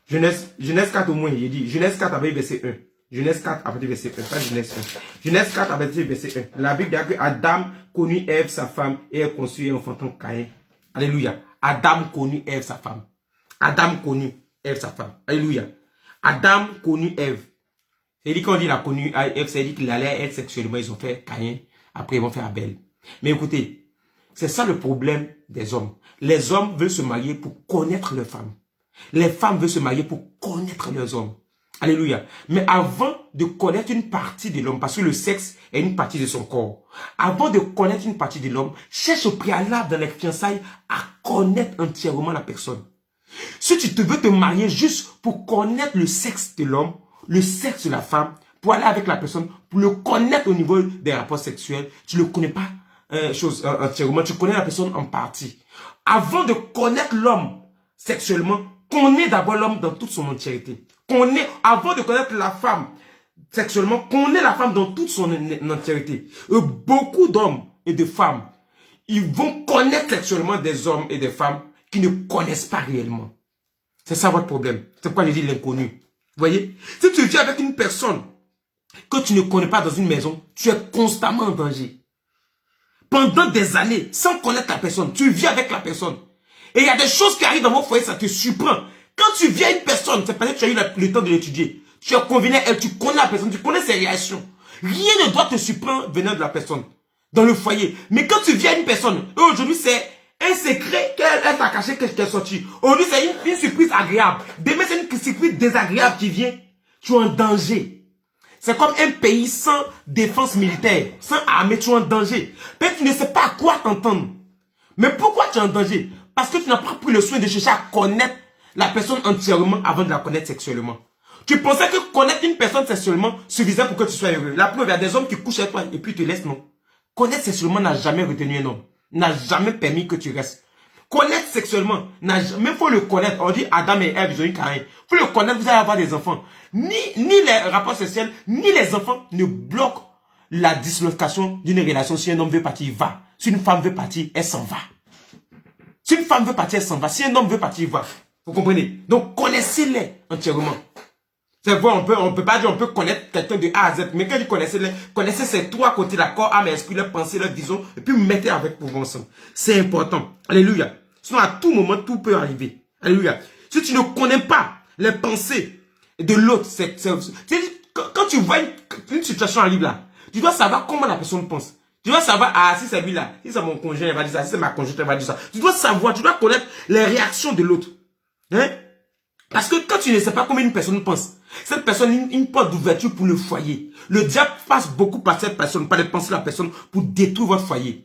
Genèse 4 au moins, il dit. Genèse 4 avec verset 1. Genèse 4 à partir du verset 1. Pas Genèse 1. Genèse 4 à partir du verset 1. La Bible dit que Adam connut Ève, sa femme, et elle conçut un enfant Caïn. Alléluia. Adam connut Ève, sa femme. Adam connut Ève, sa femme. Alléluia. Adam connut Ève. C'est-à-dire qu'on dit qu'il a connu Ève, c'est-à-dire qu'il allait être sexuellement, ils ont fait Caïn, après ils vont faire Abel. Mais écoutez, c'est ça le problème des hommes. Les hommes veulent se marier pour connaître leurs femmes. Les femmes veulent se marier pour connaître leurs hommes. Alléluia. Mais avant de connaître une partie de l'homme, parce que le sexe est une partie de son corps, avant de connaître une partie de l'homme, cherche au préalable dans les fiançailles à connaître entièrement la personne. Si tu te veux te marier juste pour connaître le sexe de l'homme, le sexe de la femme, pour aller avec la personne, pour le connaître au niveau des rapports sexuels, tu ne le connais pas entièrement, tu connais la personne en partie. Avant de connaître l'homme sexuellement, connais d'abord l'homme dans toute son entièreté. Avant de connaître la femme sexuellement, connais la femme dans toute son entièreté. Beaucoup d'hommes et de femmes, ils vont connaître sexuellement des hommes et des femmes qui ne connaissent pas réellement. C'est ça votre problème. C'est pourquoi je dis l'inconnu. Vous voyez? Si tu vis avec une personne que tu ne connais pas dans une maison, tu es constamment en danger. Pendant des années, sans connaître la personne, tu vis avec la personne. Et il y a des choses qui arrivent dans votre foyer, ça te surprend. Quand tu viens à une personne, c'est parce que tu as eu le temps de l'étudier. Tu es convenu, tu connais la personne, tu connais ses réactions. Rien ne doit te surprendre venant de la personne, dans le foyer. Mais quand tu viens à une personne, aujourd'hui c'est un secret qu'elle t'a caché, qu'elle est sortie. Aujourd'hui c'est une surprise agréable. Demain c'est une surprise désagréable qui vient. Tu es en danger. C'est comme un pays sans défense militaire, sans armée, tu es en danger. Peut-être tu ne sais pas à quoi t'entendre. Mais pourquoi tu es en danger? Parce que tu n'as pas pris le soin de chercher à connaître la personne entièrement avant de la connaître sexuellement. Tu pensais que connaître une personne sexuellement suffisait pour que tu sois heureux. La preuve, il y a des hommes qui couchent avec toi et puis te laissent, non. Connaître sexuellement n'a jamais retenu un homme. N'a jamais permis que tu restes. Connaître sexuellement, même il faut le connaître. On dit Adam et Ève, ils ont eu Caïn. Il faut le connaître, vous allez avoir des enfants. Ni les rapports sexuels, ni les enfants ne bloquent la dislocation d'une relation. Si un homme veut partir, il va. Si une femme veut partir, elle s'en va. Si une femme veut partir, elle s'en va. Si un homme veut partir, il va. Vous comprenez? Donc, connaissez-les entièrement. C'est vrai, on peut pas dire, on peut connaître quelqu'un de A à Z. Mais quand vous connaissez ces trois côtés, la corps, âme, esprit, leur pensée, leur vision, et puis mettez avec pour vous ensemble. C'est important. Alléluia. Sinon, à tout moment, tout peut arriver. Alléluia. Si tu ne connais pas les pensées de l'autre, quand tu vois une situation arrive là, tu dois savoir comment la personne pense. Tu dois savoir, ah, si c'est lui là, si c'est mon conjoint, elle va dire ça, si c'est ma conjointe, elle va dire ça. Tu dois savoir, tu dois connaître les réactions de l'autre. Hein? Parce que quand tu ne sais pas comment une personne pense, cette personne a une porte d'ouverture pour le foyer. Le diable passe beaucoup par cette personne, par les pensées de la personne, pour détruire votre foyer.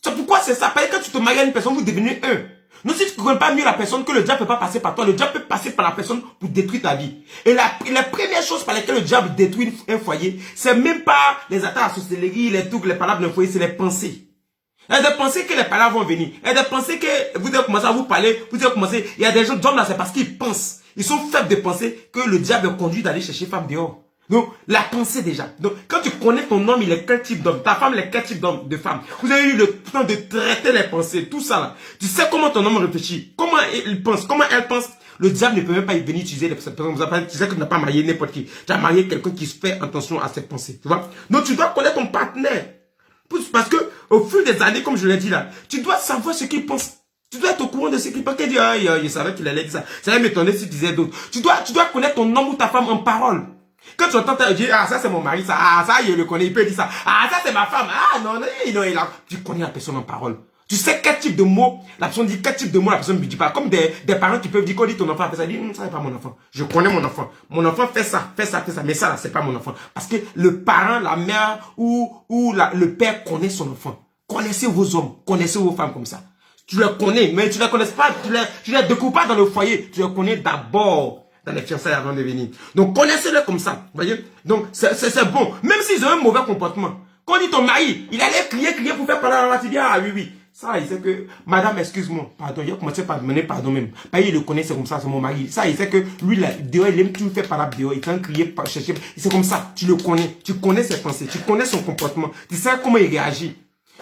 C'est pourquoi c'est ça. Parce que quand tu te maries à une personne, vous devenez un. Non, si tu ne connais pas mieux la personne, que le diable ne peut pas passer par toi, le diable peut passer par la personne pour détruire ta vie. Et la première chose par laquelle le diable détruit un foyer, c'est même pas les attaques à la sorcellerie, les trucs, les palabres d'un foyer, c'est les pensées. Il y a des pensées que les palabres vont venir. Il y a des pensées que vous devez commencer à vous parler, vous devez commencer. Il y a des gens, là, c'est parce qu'ils pensent. Ils sont faibles de penser que le diable conduit d'aller chercher femme dehors. Donc, la pensée déjà. Donc, quand tu connais ton homme, il est quel type d'homme, ta femme, il est quel type de femme. Vous avez eu le temps de traiter les pensées, tout ça là. Tu sais comment ton homme réfléchit, comment il pense, comment elle pense. Le diable ne peut même pas venir utiliser les personnes. Tu sais que tu n'as pas marié n'importe qui. Tu as marié quelqu'un qui se fait attention à ses pensées. Tu vois? Donc, tu dois connaître ton partenaire. Parce que, au fil des années, comme je l'ai dit là, tu dois savoir ce qu'il pense. Tu dois être au courant de ce qu'il pense. Qu'il dit, ah, je savais qu'il allait dire ça. Ça allait m'étonner s'il disait d'autres. Tu dois connaître ton homme ou ta femme en parole. Quand tu entends dire, ah, ça c'est mon mari, ça, ah, ça, il le connaît, il peut dire ça. Ah, ça c'est ma femme. Ah, non, tu connais la personne en parole. Tu sais quel type de mots, la personne dit quel type de mots la personne ne dit pas. Comme des parents qui peuvent dire, quand on dit ton enfant fait ça, il dit, ça c'est pas mon enfant. Je connais mon enfant. Mon enfant fait ça. Mais ça là, c'est pas mon enfant. Parce que le parent, la mère ou le père connaît son enfant. Connaissez vos hommes, connaissez vos femmes comme ça. Tu les connais, mais tu les connais pas, tu les découvres pas dans le foyer. Tu les connais d'abord dans les fiançailles avant de venir. Donc, connaissez-le comme ça. Vous voyez? Donc, c'est bon. Même s'ils ont un mauvais comportement. Quand on dit ton mari, il allait crier pour faire parler à la tu dis, ah oui. Ça, il sait que, madame, excuse-moi, pardon, il a commencé par demander pardon même. Parce qu'il le connaît, c'est comme ça, c'est mon mari. Ça, il sait que lui, là, dehors, il aime tout faire par là, dehors, il tient crier, chercher. C'est comme ça, tu le connais. Tu connais ses pensées, tu connais son comportement. Tu sais comment il réagit.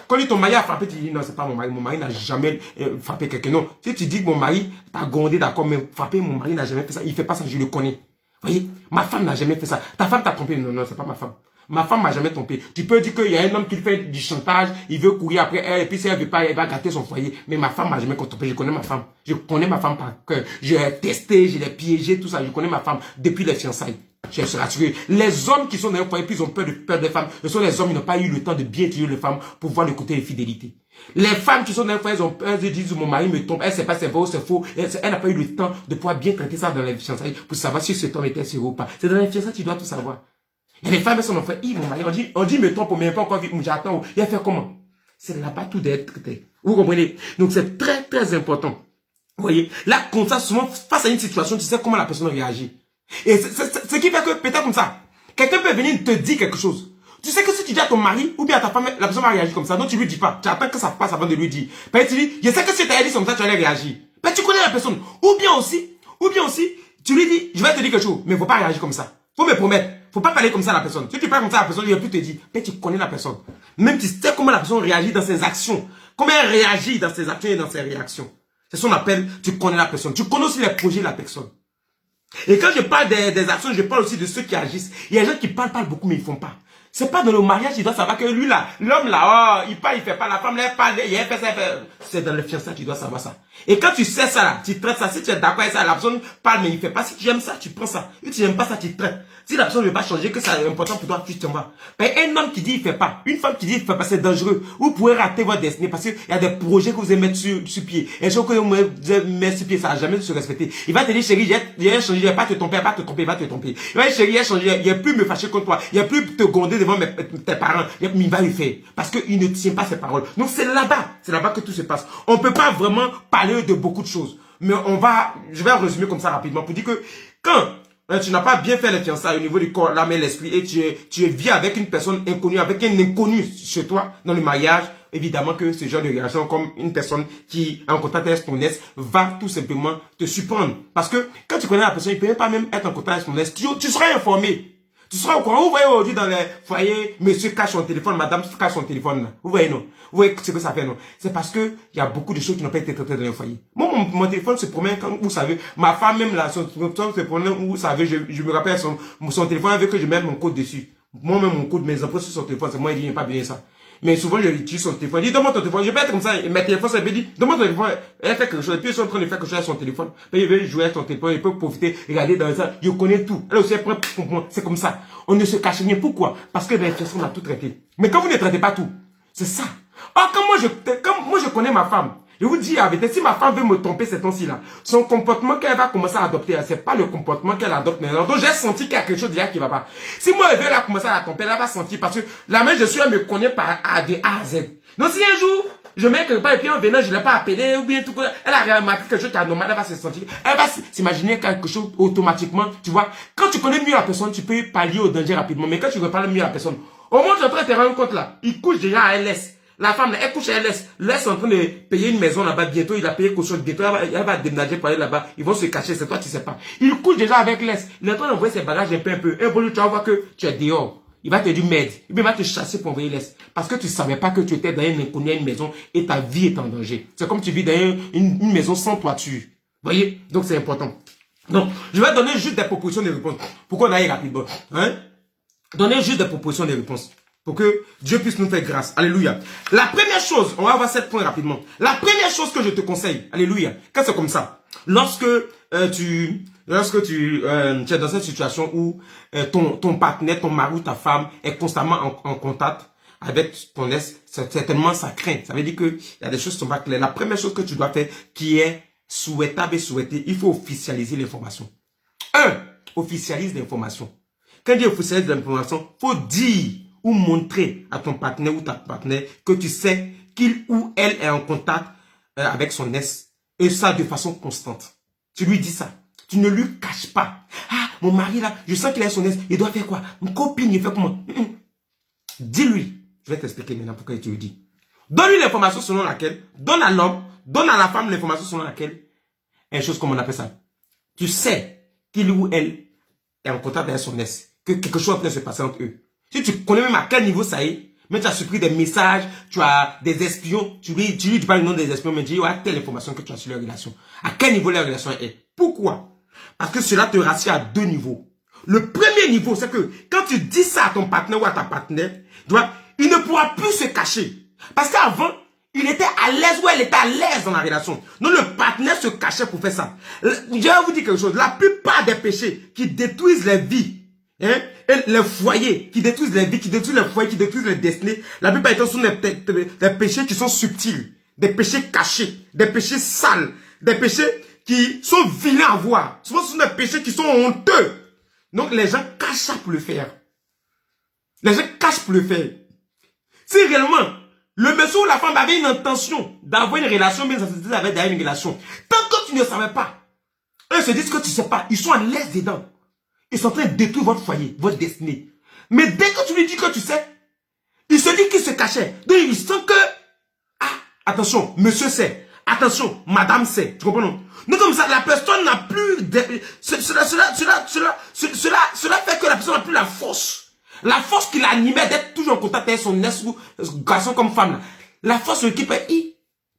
Quand ton mari a frappé, tu dis non, c'est pas mon mari n'a jamais frappé quelqu'un. Non, si tu dis que mon mari t'a grondé, d'accord, mais frappé, mon mari n'a jamais fait ça, il fait pas ça, je le connais. Vous voyez, ma femme n'a jamais fait ça. Ta femme t'a trompé, non, c'est pas ma femme. Ma femme m'a jamais trompé. Tu peux dire qu'il y a un homme qui fait du chantage, il veut courir après elle, et puis si elle veut pas, elle va gâter son foyer. Mais ma femme m'a jamais trompé, je connais ma femme. Je connais ma femme par cœur. Je l'ai testé, je l'ai piégé, tout ça, je connais ma femme depuis les fiançailles. Je suis rassuré. Les hommes qui sont dans un foyer, puis ils ont peur des femmes, ce sont les hommes qui n'ont pas eu le temps de bien étudier les femmes pour voir le côté de fidélité. Les femmes qui sont dans un foyer, ils ont peur, ils disent mon mari me trompe, elle sait pas c'est vrai ou c'est faux. Elle n'a pas eu le temps de pouvoir bien traiter ça dans les fiançailles pour savoir si cet homme était sérieux ou pas. C'est dans les fiançailles que tu dois tout savoir. Et les femmes, elles sont en fait, mon mari, on dit me trompe, mais pas encore vu, j'attends. Il a fait comment? C'est là-bas tout d'être traité. Vous comprenez? Donc c'est très très important. Vous voyez? Là, comme ça, souvent, face à une situation, tu sais comment la personne réagit. Et ce qui fait que, peut-être comme ça, quelqu'un peut venir te dire quelque chose. Tu sais que si tu dis à ton mari, ou bien à ta femme, la personne va réagir comme ça. Donc tu lui dis pas. Tu attends que ça passe avant de lui dire. Ben, tu dis, je sais que si tu as dit comme ça, tu allais réagir. Ben, tu connais la personne. Ou bien aussi, tu lui dis, je vais te dire quelque chose, mais il faut pas réagir comme ça. Faut me promettre. Faut pas parler comme ça à la personne. Si tu parles comme ça à la personne, il va plus te dire. Ben, tu connais la personne. Même tu sais comment la personne réagit dans ses actions. Comment elle réagit dans ses actions et dans ses réactions. C'est ce qu'on appelle, tu connais la personne. Tu connais aussi les projets de la personne. Et quand je parle des actions, je parle aussi de ceux qui agissent. Il y a des gens qui parlent beaucoup, mais ils font pas. C'est pas dans le mariage, il doit savoir que lui là, l'homme là, oh, il parle, il fait pas, la femme là, elle parle, il fait ça, c'est dans le fiançailles, tu dois savoir ça. Et quand tu sais ça là, tu traites ça. Si tu es d'accord avec ça, la personne parle, mais il fait pas. Si tu aimes ça, tu prends ça. Si tu n'aimes pas ça, tu traites. Si la personne ne veut pas changer, que c'est important pour toi, tu t'en vas. Mais un homme qui dit il fait pas, une femme qui dit il fait pas, c'est dangereux. Vous pouvez rater votre destinée parce qu'il y a des projets que vous allez mettre sur pied. Et ce que vous mettez sur pied, ça va jamais se respecter. Il va te dire, chérie, j'ai changé, il va pas te tromper, il va te tromper. Il va dire, chérie, j'ai changé, il va plus me fâcher contre toi, il va plus te gronder devant tes parents. Il va le faire. Parce qu'il ne tient pas ses paroles. Donc c'est là-bas que tout se passe. On peut pas vraiment parler de beaucoup de choses. Mais je vais résumer comme ça rapidement pour dire que quand tu n'as pas bien fait les fiançailles au niveau du corps, l'âme et l'esprit et tu vis avec une personne inconnue, avec un inconnu chez toi dans le mariage, évidemment que ce genre de relation comme une personne qui est en contact avec son ex va tout simplement te surprendre. Parce que quand tu connais la personne, il ne peut pas même être en contact avec son ex, tu seras informé. Tu seras au courant. Vous voyez aujourd'hui dans les foyers, monsieur cache son téléphone, madame cache son téléphone. Là. Vous voyez, non? Vous voyez ce que ça fait, non? C'est parce que il y a beaucoup de choses qui n'ont pas été traitées dans les foyers. Moi, mon téléphone se promène quand, vous savez, ma femme même là, son téléphone se promène, vous savez, je me rappelle son téléphone avec que je mette mon code dessus. Moi-même, mon code, mes empreintes sur son téléphone, c'est moi, il dit, il n'est pas bien ça. Mais souvent, je utilise son téléphone. Il dit, donne-moi ton téléphone. Je vais être comme ça. Et mes téléphones, ça me dit, donne-moi ton téléphone. Elle fait quelque chose. Et puis, ils sont en train de faire quelque chose avec son téléphone. Puis, il veut jouer avec son téléphone. Il peut profiter, regarder dans ça. Je connais tout. Elle aussi, elle prend pour moi. C'est comme ça. On ne se cache rien. Pourquoi? Parce que les personnes, on a tout traité. Mais quand vous ne traitez pas tout, c'est ça. Or, quand moi, je connais ma femme. Je vous dis, si ma femme veut me tromper ces temps-ci là, son comportement qu'elle va commencer à adopter, c'est pas le comportement qu'elle adopte maintenant. Donc j'ai senti qu'il y a quelque chose déjà qui va pas. Si moi elle veut la commencer à la tromper, elle va sentir parce que la main je suis, elle me connaît par de A à Z. Donc si un jour, je mets quelque part et puis en venant, je ne l'ai pas appelé ou bien tout quoi, elle a remarqué quelque chose qui est anormal, elle va se sentir, elle va s'imaginer quelque chose automatiquement, tu vois. Quand tu connais mieux la personne, tu peux pallier au danger rapidement. Mais quand tu ne parles mieux la personne, au moins tu es en train de te rendre compte là, il couche déjà à LS. La femme, elle couche, elle laisse en train de payer une maison là-bas. Bientôt, il a payé caution. Bientôt, elle va déménager pour aller là-bas. Ils vont se cacher. C'est toi, tu sais pas. Il couche déjà avec l'Est. Il est en train d'envoyer ses bagages un peu. Un bon jour, tu vas voir que tu es dehors. Il va te dire merde. Il va te chasser pour envoyer l'Est. Parce que tu savais pas que tu étais dans une inconnue, une maison et ta vie est en danger. C'est comme tu vis dans une maison sans toiture. Vous voyez? Donc, c'est important. Donc, je vais donner juste des propositions de réponses. Pour qu'on aille rapidement. Hein? Donner juste des propositions de réponses. Pour que Dieu puisse nous faire grâce. Alléluia. La première chose, on va voir 7 points rapidement. La première chose que je te conseille, alléluia, quand c'est comme ça, lorsque tu es dans cette situation où ton partenaire, ton mari ou ta femme est constamment en contact avec ton ex, certainement ça craint. Ça veut dire qu'il y a des choses qui sont pas claires. La première chose que tu dois faire, qui est souhaitable et souhaitée, il faut officialiser l'information. Officialise l'information. Quand je dis officialise l'information, faut dire ou montrer à ton partenaire ou ta partenaire que tu sais qu'il ou elle est en contact avec son ex. Et ça de façon constante. Tu lui dis ça. Tu ne lui caches pas. Ah, mon mari là, je sens qu'il est son ex. Il doit faire quoi? Mon copine, il fait comment? Dis-lui. Je vais t'expliquer maintenant pourquoi tu lui dis. Donne-lui l'information selon laquelle, donne à l'homme, donne à la femme l'information selon laquelle, une chose comme on appelle ça. Tu sais qu'il ou elle est en contact avec son ex. Que quelque chose peut se passer entre eux. Si tu connais même à quel niveau ça est, mais tu as surpris des messages, tu as des espions, tu lui dis pas le nom des espions, mais tu dis, ouais, telle information que tu as sur leur relation. À quel niveau leur relation est. Pourquoi? Parce que cela te rassure à 2 niveaux. Le premier niveau, c'est que quand tu dis ça à ton partenaire ou à ta partenaire, il ne pourra plus se cacher. Parce qu'avant, il était à l'aise ou elle était à l'aise dans la relation. Donc le partenaire se cachait pour faire ça. Je vais vous dire quelque chose. La plupart des péchés qui détruisent les vies Hein? Et les foyers qui détruisent les vies, qui détruisent les foyers, qui détruisent les destinées, la plupart du temps sont des péchés qui sont subtils, des péchés cachés, des péchés sales, des péchés qui sont vilains à voir. Souvent, ce sont des péchés qui sont honteux. Donc, les gens cachent ça pour le faire. Les gens cachent pour le faire. Si réellement, le monsieur ou la femme avait une intention d'avoir une relation, mais ça se dit avec une relation. Tant que tu ne savais pas, eux se disent que tu ne sais pas, ils sont à l'aise dedans. Ils sont en train de détruire votre foyer, votre destinée. Mais dès que tu lui dis que tu sais, il se dit qu'il se cachait. Donc il sent que, ah, attention, monsieur sait. Attention, madame sait. Tu comprends non? Donc comme ça, la personne n'a plus... Cela fait que la personne n'a plus la force. La force qui l'animait d'être toujours en contact avec son ex ou garçon comme femme. Là. La force qui fait,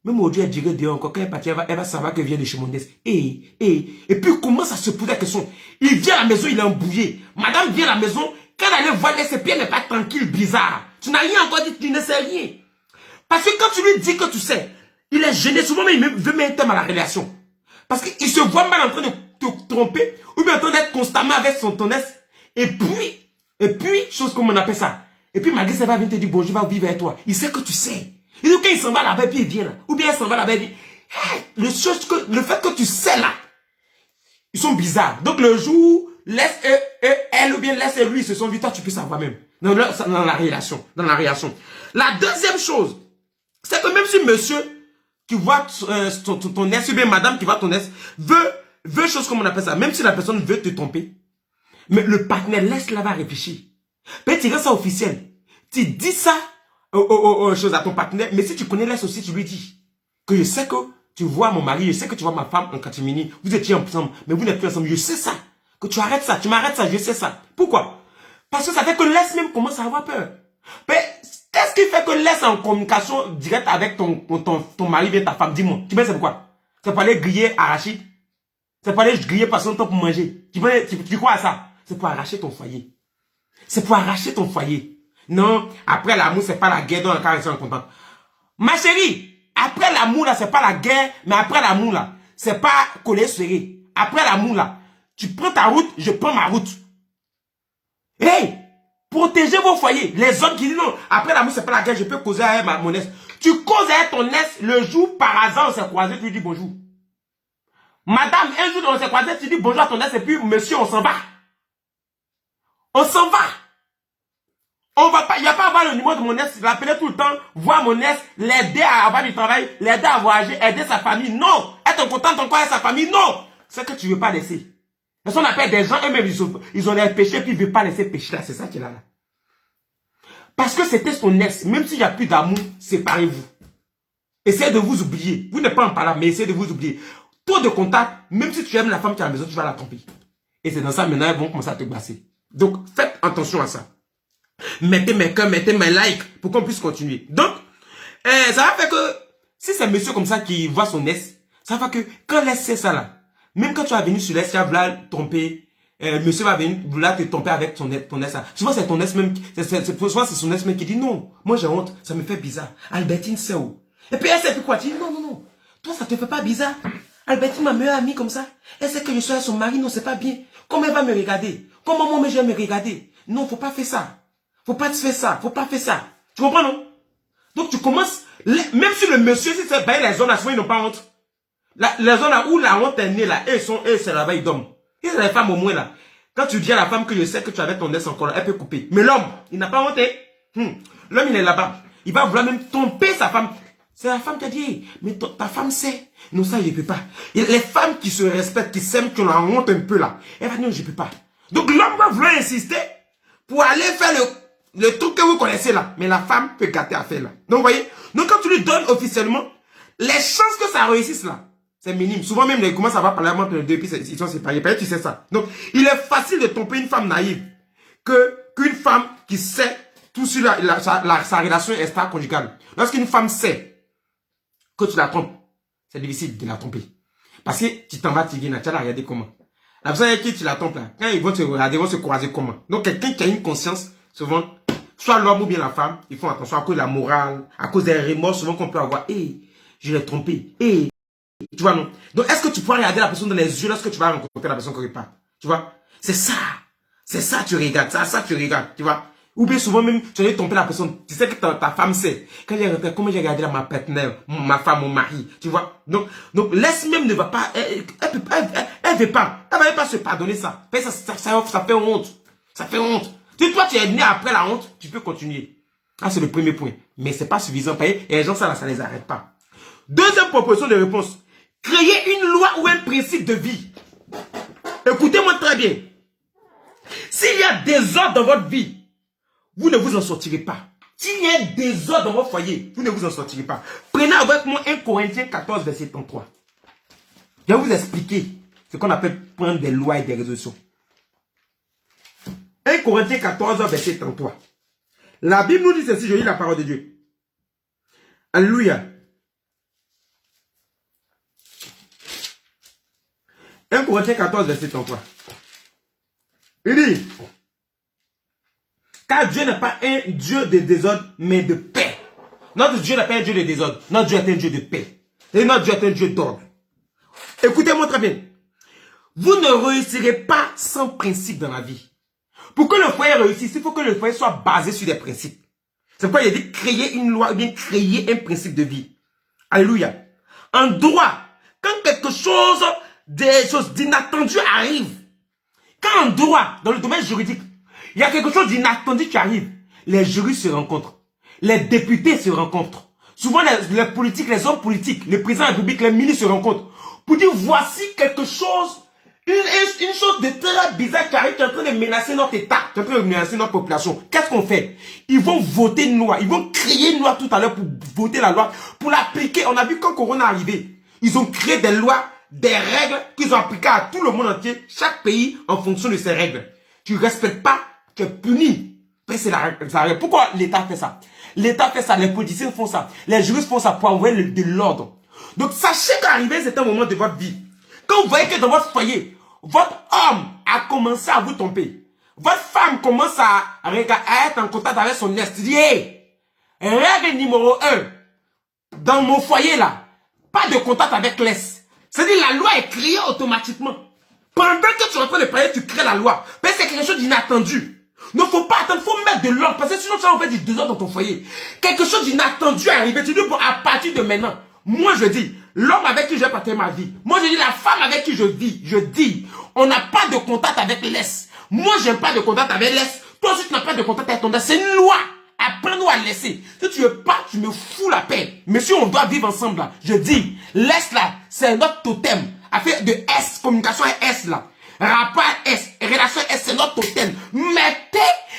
même aujourd'hui, elle dirait dehors encore, quand elle partit, elle va savoir qu'elle vient de chez mon ex. Et puis il commence à se poser la question. Il vient à la maison, il est embrouillé. Madame vient à la maison, quand elle voit ses pieds, elle n'est pas tranquille, bizarre. Tu n'as rien encore dit, tu ne sais rien. Parce que quand tu lui dis que tu sais, il est gêné, souvent mais il veut mettre un terme à la relation. Parce qu'il se voit mal en train de te tromper, ou bien en train d'être constamment avec son ex. Et puis, chose comme on appelle ça. Et puis, malgré ça, va venir te dire, bonjour, je vais vivre avec toi. Il sait que tu sais. Et donc, quand il s'en va là-bas, puis il vient là. Ou bien, il s'en va là-bas, il dit, hey, le fait que tu sais là, ils sont bizarres. Donc, le jour, laisse elle ou bien laisse lui, ils se sont vus, toi, tu peux savoir même. Dans la relation. Dans la relation. La deuxième chose, c'est que même si monsieur, tu vois ton ex, ou bien madame qui voit ton ex, veut chose comme on appelle ça, même si la personne veut te tromper, mais le partenaire, laisse là-bas réfléchir. Peut-être tu rends ça officiel. Tu dis ça chose à ton partenaire, mais si tu connais l'aise aussi, tu lui dis que je sais que tu vois mon mari, je sais que tu vois ma femme en catimini, vous étiez ensemble, mais vous n'êtes plus ensemble, je sais ça. Que tu arrêtes ça, tu m'arrêtes ça, je sais ça. Pourquoi? Parce que ça fait que l'aise même commence à avoir peur. Mais qu'est-ce qui fait que l'aise en communication directe avec ton mari et ta femme? Dis-moi, tu sais c'est pourquoi? C'est pour aller griller arachide? C'est pour aller griller passer ton temps pour manger? Tu crois à ça? C'est pour arracher ton foyer. C'est pour arracher ton foyer. Non, après l'amour, c'est pas la guerre dans le cas où ils sont contents. Ma chérie, après l'amour, là, c'est pas la guerre, mais après l'amour, là, c'est pas coller serré. Après l'amour, là, tu prends ta route, je prends ma route. Hey, protégez vos foyers. Les hommes qui disent non, après l'amour, c'est pas la guerre, je peux causer avec mon ex. Tu causes avec ton ex, le jour, par hasard, on s'est croisé, tu lui dis bonjour. Madame, un jour, on s'est croisé, tu dis bonjour à ton ex, et puis, monsieur, on s'en va. On s'en va. On va pas, il n'y a pas à avoir le numéro de mon ex, l'appeler tout le temps, voir mon ex, l'aider à avoir du travail, l'aider à voyager, aider sa famille. Non. Être content encore avec sa famille. Non. C'est que tu ne veux pas laisser. Parce qu'on appelle des gens, eux-mêmes, ils ont des péchés, puis ils ne veulent pas laisser pécher là. C'est ça qu'il a là. Parce que c'était son ex. Même s'il n'y a plus d'amour, séparez-vous. Essayez de vous oublier. Vous n'êtes pas en parlant, mais essayez de vous oublier. Trop de contact, même si tu aimes la femme qui est à la maison, tu vas la tromper. Et c'est dans ça, maintenant, ils vont commencer à te glacer. Donc, faites attention à ça. Mettez mes cœurs, mettez mes likes pour qu'on puisse continuer. Donc, ça va faire que si c'est monsieur comme ça qui voit son ex, ça va faire que quand l'ex sait ça là, même quand tu vas venir sur l'ex, tu vas vouloir tromper, monsieur va venir vouloir te tromper avec ton ex là. Souvent c'est ton ex même, souvent c'est son ex même qui dit non, moi j'ai honte, ça me fait bizarre. Albertine sait où. Et puis elle sait plus quoi, tu dis non, non, non, toi ça te fait pas bizarre. Albertine, ma meilleure amie comme ça, elle sait que je suis avec son mari, non c'est pas bien. Comment elle va me regarder? Comment moi je vais me regarder? Non, faut pas faire ça. Faut pas te faire ça, faut pas faire ça. Tu comprends, non? Donc tu commences, même si le monsieur, si c'est ben, les zones là, souvent ils n'ont pas honte. Les zones là où la honte est née là, c'est là-bas, ils dorment. Et les femmes au moins là. Quand tu dis à la femme que je sais que tu avais ton ex encore là, elle peut couper. Mais l'homme, il n'a pas honte. L'homme, il est là-bas. Il va vouloir même tromper sa femme. C'est la femme qui a dit, hey, mais ta femme sait. Non, ça, je ne peux pas. Et les femmes qui se respectent, qui s'aiment, qui ont la honte un peu là, elle va dire, non, je ne peux pas. Donc l'homme va vouloir insister pour aller faire le truc que vous connaissez là. Mais la femme peut gâter à faire là. Donc, vous voyez. Donc, quand tu lui donnes officiellement, les chances que ça réussisse là, c'est minime. Souvent même, ils commencent à avoir parler entre les deux, puis ils sont séparés. Peut-être tu sais ça. Donc, il est facile de tromper une femme naïve qu'une femme qui sait tout sur sa relation extra-conjugale. Lorsqu'une femme sait que tu la trompes, c'est difficile de la tromper. Parce que tu t'en vas, tu viens, tu vas la regarder comment. La personne avec qui tu la trompes là, quand ils vont te regarder, ils vont se croiser comment. Donc, quelqu'un qui a une conscience, souvent, soit l'homme ou bien la femme, ils font attention à cause de la morale, à cause des remords souvent qu'on peut avoir. Je l'ai trompé. Tu vois, non? Donc, est-ce que tu pourras regarder la personne dans les yeux lorsque tu vas rencontrer la personne quelque part? Tu vois? C'est ça. C'est ça que tu regardes, c'est à ça que tu regardes, tu vois. Ou bien souvent même, tu as trompé la personne. Tu sais que ta femme sait. Quand j'ai regardé, comment j'ai regardé ma partenaire, ma femme, mon mari, tu vois. Donc laisse même ne va pas, elle veut pas. Elle va même pas se pardonner ça. Ça fait honte. Ça fait honte. Si toi tu es né après la honte, tu peux continuer. Ah, c'est le premier point. Mais c'est pas suffisant. Et les gens, ça les arrête pas. Deuxième proposition de réponse. Créer une loi ou un principe de vie. Écoutez-moi très bien. S'il y a désordre dans votre vie, vous ne vous en sortirez pas. S'il y a désordre dans votre foyer, vous ne vous en sortirez pas. Prenez avec moi 1 Corinthiens 14, verset 33. Je vais vous expliquer ce qu'on appelle prendre des lois et des résolutions. 1 Corinthiens 14, verset 33. La Bible nous dit ceci, je lis la parole de Dieu. Alléluia. 1 Corinthiens 14, verset 33. Il dit, car Dieu n'est pas un Dieu de désordre, mais de paix. Notre Dieu n'est pas un Dieu de désordre. Notre Dieu est un Dieu de paix. Et notre Dieu est un Dieu d'ordre. Écoutez-moi très bien. Vous ne réussirez pas sans principe dans la vie. Pour que le foyer réussisse, il faut que le foyer soit basé sur des principes. C'est pourquoi il a dit créer une loi ou bien créer un principe de vie. Alléluia. En droit, quand quelque chose, des choses d'inattendu arrivent, quand en droit, dans le domaine juridique, il y a quelque chose d'inattendu qui arrive, les juristes se rencontrent, les députés se rencontrent, souvent les politiques, les hommes politiques, le président de la République, les ministres se rencontrent, pour dire voici quelque chose, une chose de très bizarre qui arrive, qui est en train de menacer notre État, qui est en train de menacer notre population. Qu'est-ce qu'on fait? Ils vont voter une loi, ils vont créer une loi tout à l'heure pour voter la loi, pour l'appliquer. On a vu quand Corona est arrivé, ils ont créé des lois, des règles qu'ils ont appliquées à tout le monde entier, chaque pays en fonction de ces règles. Tu ne respectes pas, tu es puni. C'est la règle. Pourquoi l'État fait ça? L'État fait ça, les politiciens font ça, les juristes font ça pour envoyer de l'ordre. Donc sachez qu'arriver c'est un moment de votre vie. Quand vous voyez que dans votre foyer, votre homme a commencé à vous tromper, votre femme commence à être en contact avec son ex, tu dis, hey, règle numéro 1, dans mon foyer là, pas de contact avec l'ex. C'est-à-dire la loi est créée automatiquement. Pendant que tu es en train de parler, tu crées la loi. Mais c'est quelque chose d'inattendu. Il ne faut pas attendre, il faut mettre de l'ordre. Parce que sinon tu vas en faire du désordre dans ton foyer. Quelque chose d'inattendu est arrivé. Tu dis, bon, à partir de maintenant, moi je dis, l'homme avec qui je vais partager ma vie. Moi je dis, la femme avec qui je vis. Je dis, on n'a pas de contact avec l'ex. Moi je n'ai pas de contact avec l'ex. Toi aussi tu n'as pas de contact avec ton ex. C'est une loi. Apprends-nous à laisser. Si tu veux pas, tu me fous la paix. Mais si on doit vivre ensemble là, je dis, laisse là, c'est notre totem. Affaire de S, communication S là. Rapport S, relation S, c'est notre totem. Mettez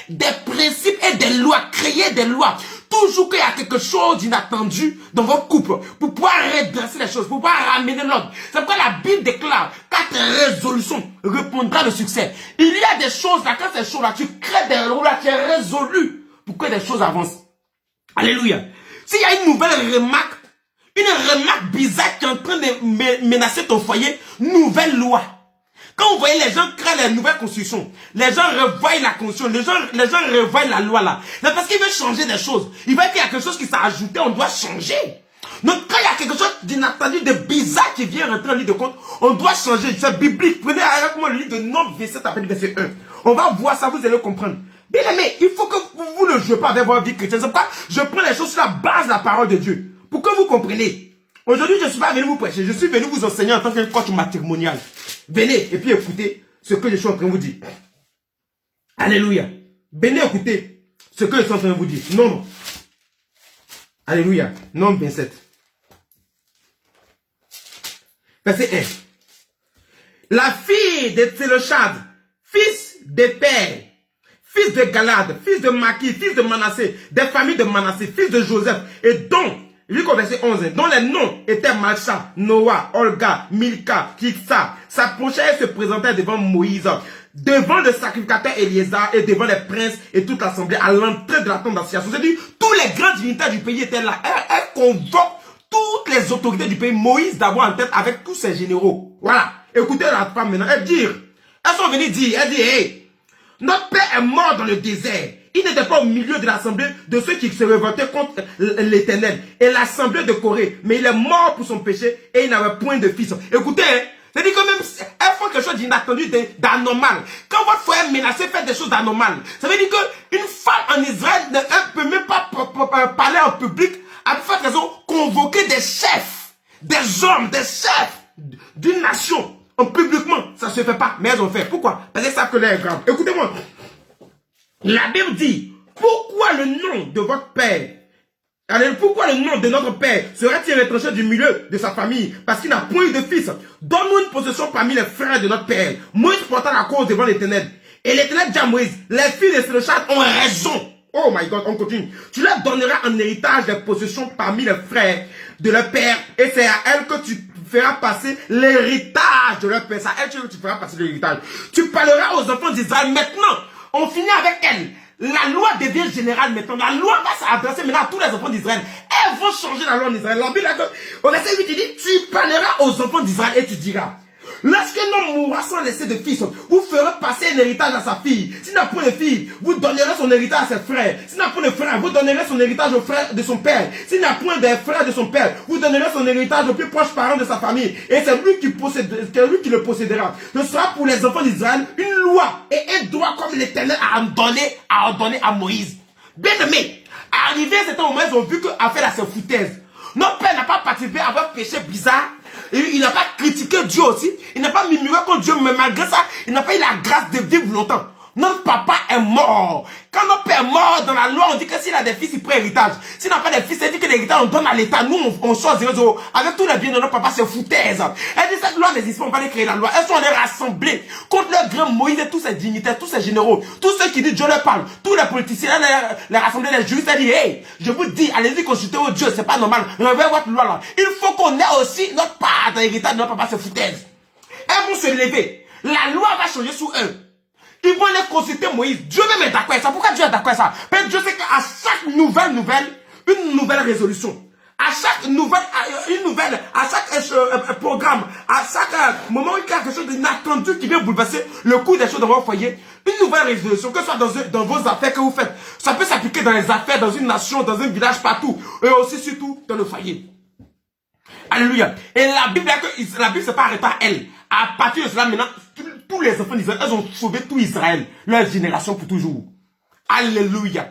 des principes et des lois, créez des lois. Toujours qu'il y a quelque chose d'inattendu dans votre couple, pour pouvoir redresser les choses, pour pouvoir ramener l'ordre. C'est pourquoi la Bible déclare, 4 résolutions répondra de succès. Il y a des choses là, quand ces choses là, tu crées des lois, tu es résolu pour que des choses avancent. Alléluia. S'il y a une nouvelle remarque bizarre qui est en train de menacer ton foyer, nouvelle loi. Quand vous voyez les gens créent les nouvelles constitutions, les gens revoient la constitution, les gens revoient la loi là. C'est parce qu'ils veulent changer des choses. Ils veulent qu'il y a quelque chose qui s'est ajouté, on doit changer. Donc quand il y a quelque chose d'inattendu, de bizarre qui vient rentrer en ligne de compte, on doit changer. C'est biblique. Prenez avec moi le livre de Nombres, verset 1. On va voir ça, vous allez comprendre. Bien aimé, il faut que vous ne jouez pas avec votre vie chrétienne. C'est pourquoi je prends les choses sur la base de la parole de Dieu. Pour que vous compreniez. Aujourd'hui, je ne suis pas venu vous prêcher. Je suis venu vous enseigner en tant que coach matrimonial. Venez et puis écoutez ce que je suis en train de vous dire. Alléluia. Venez écouter ce que je suis en train de vous dire. Non. Alléluia. Nombre 27. Verset 1. La fille de Tsélochad, fils de Père, fils de Galad, fils de Maki, fils de Manassé, des familles de Manassé, fils de Joseph, et dont, lui verset 11, dont les noms étaient Malcha, Noah, Olga, Milka, Kiksa, s'approchaient et se présentaient devant Moïse, devant le sacrificateur Éliézer et devant les princes et toute l'assemblée à l'entrée de la tente d'assignation. C'est-à-dire, tous les grands dignitaires du pays étaient là. Elle convoque toutes les autorités du pays, Moïse d'abord en tête avec tous ses généraux. Voilà. Écoutez la femme maintenant, elles sont venues dire, elle dit, hey, notre père est mort dans le désert. Il n'était pas au milieu de l'assemblée de ceux qui se révoltaient contre l'Éternel et l'assemblée de Corée. Mais il est mort pour son péché et il n'avait point de fils. Écoutez, C'est-à-dire que même si elles font quelque chose d'inattendu, d'anormal. Quand votre foyer est menacé, faites des choses d'anormal. Ça veut dire qu'une femme en Israël ne peut même pas parler en public, à plus forte raison, convoquer des chefs, des hommes, des chefs d'une nation. Publiquement, ça ne se fait pas, mais elles ont fait. Pourquoi? Parce qu'elles savent que l'air est grave. Écoutez-moi. La Bible dit, pourquoi le nom de votre père, pourquoi le nom de notre père serait-il retranché du milieu de sa famille? Parce qu'il n'a point eu de fils. Donne-nous une possession parmi les frères de notre père. Moïse porta la cause devant l'Éternel. Et l'Éternel dit à Moïse, les filles de Sélochad ont raison. Oh my God, on continue. Tu leur donneras en héritage des possessions parmi les frères de leur père. Et c'est à elles que tu feras passer l'héritage de leur père. C'est à elles que tu feras passer l'héritage. Tu parleras aux enfants d'Israël. Maintenant, on finit avec elles. La loi devient générale maintenant. La loi va s'adresser maintenant à tous les enfants d'Israël. Elles vont changer la loi en Israël. La Bible, au verset 8, il dit, tu parleras aux enfants d'Israël et tu diras, lorsqu'un homme mourra sans laisser de fils, vous ferez passer un héritage à sa fille. S'il n'a point de fille, vous donnerez son héritage à ses frères. S'il n'a point de frère, vous donnerez son héritage aux frères de son père. S'il n'a point de frères de son père, vous donnerez son héritage aux plus proches parents de sa famille. Et c'est lui qui le possédera. Ce sera pour les enfants d'Israël une loi et un droit comme l'Éternel a ordonné à Moïse. Bien aimé, arrivé à cet moment, ils ont vu qu'affaire à ses foutaises. Notre père n'a pas participé à avoir péché bizarre. Il n'a pas critiqué Dieu aussi. Il n'a pas murmuré contre Dieu, mais malgré ça, il n'a pas eu la grâce de vivre longtemps. Notre papa est mort. Quand notre père est mort, dans la loi, on dit que s'il a des fils, il prend héritage. S'il n'a pas de fils, il dit que l'héritage, on donne à l'État. Nous, on choisit. Avec tous les biens de notre papa, c'est foutaise. Elle dit cette loi n'existe pas, on va aller créer la loi. Elles sont allées rassembler contre le grand Moïse et tous ses dignitaires, tous ses généraux, tous ceux qui disent Dieu leur parle, tous les politiciens, les rassembler, les juristes, elle dit, hey, je vous dis, allez-y consulter au Dieu, c'est pas normal. Renversez votre loi là. Il faut qu'on ait aussi notre part dans l'héritage de notre papa, c'est foutaise. Elles vont se lever. La loi va changer sous eux. Ils vont aller consulter Moïse. Dieu même est d'accord avec ça. Pourquoi Dieu est d'accord avec ça? Parce que Dieu sait qu'à chaque nouvelle, une nouvelle résolution. À chaque à chaque programme, à chaque moment où il y a quelque chose d'inattendu qui vient bouleverser le cours des choses dans votre foyer, une nouvelle résolution, que ce soit dans vos affaires que vous faites, ça peut s'appliquer dans les affaires, dans une nation, dans un village, partout, et aussi surtout dans le foyer. Alléluia. Et la Bible s'est pas arrêtée à elle. À partir de cela, maintenant, tous les enfants d'Israël, elles ont sauvé tout Israël, leur génération pour toujours. Alléluia.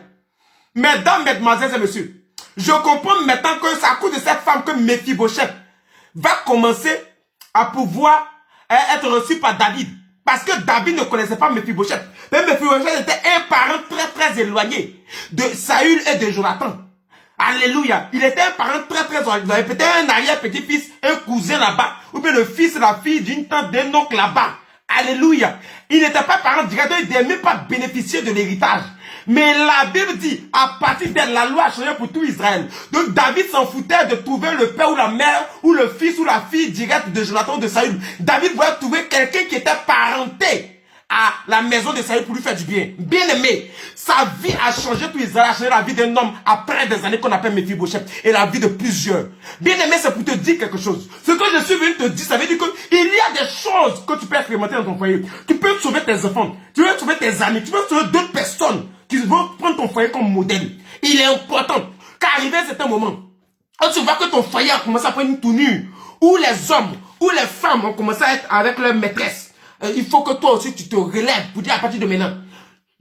Mesdames, mesdemoiselles et messieurs, je comprends maintenant que c'est à cause de cette femme que Mephibosheth va commencer à pouvoir être reçu par David. Parce que David ne connaissait pas Mephibosheth. Mais Mephibosheth était un parent très très éloigné de Saül et de Jonathan. Alléluia. Il était un parent très très éloigné. Peut-être un arrière-petit-fils, un cousin là-bas. Ou bien le fils et la fille d'une tante, d'un oncle là-bas. Alléluia. Il n'était pas parent direct, il n'aimait pas bénéficier de l'héritage. Mais la Bible dit, à partir de la loi a changé pour tout Israël. Donc David s'en foutait de trouver le père ou la mère, ou le fils ou la fille directe de Jonathan ou de Saül. David voulait trouver quelqu'un qui était parenté à la maison de Saül pour lui faire du bien. Bien aimé, sa vie a changé tout Israël, a changé la vie d'un homme après des années qu'on appelle Mephibosheth et la vie de plusieurs. Bien aimé, c'est pour te dire quelque chose. Ce que je suis venu te dire, ça veut dire qu'il y a des choses que tu peux expérimenter dans ton foyer. Tu peux sauver tes enfants, tu peux sauver tes amis, tu peux sauver d'autres personnes qui vont prendre ton foyer comme modèle. Il est important qu'arrivé à certain moment, quand tu vois que ton foyer a commencé à prendre une tournure, où les hommes, où les femmes ont commencé à être avec leur maîtresse, il faut que toi aussi tu te relèves pour dire à partir de maintenant,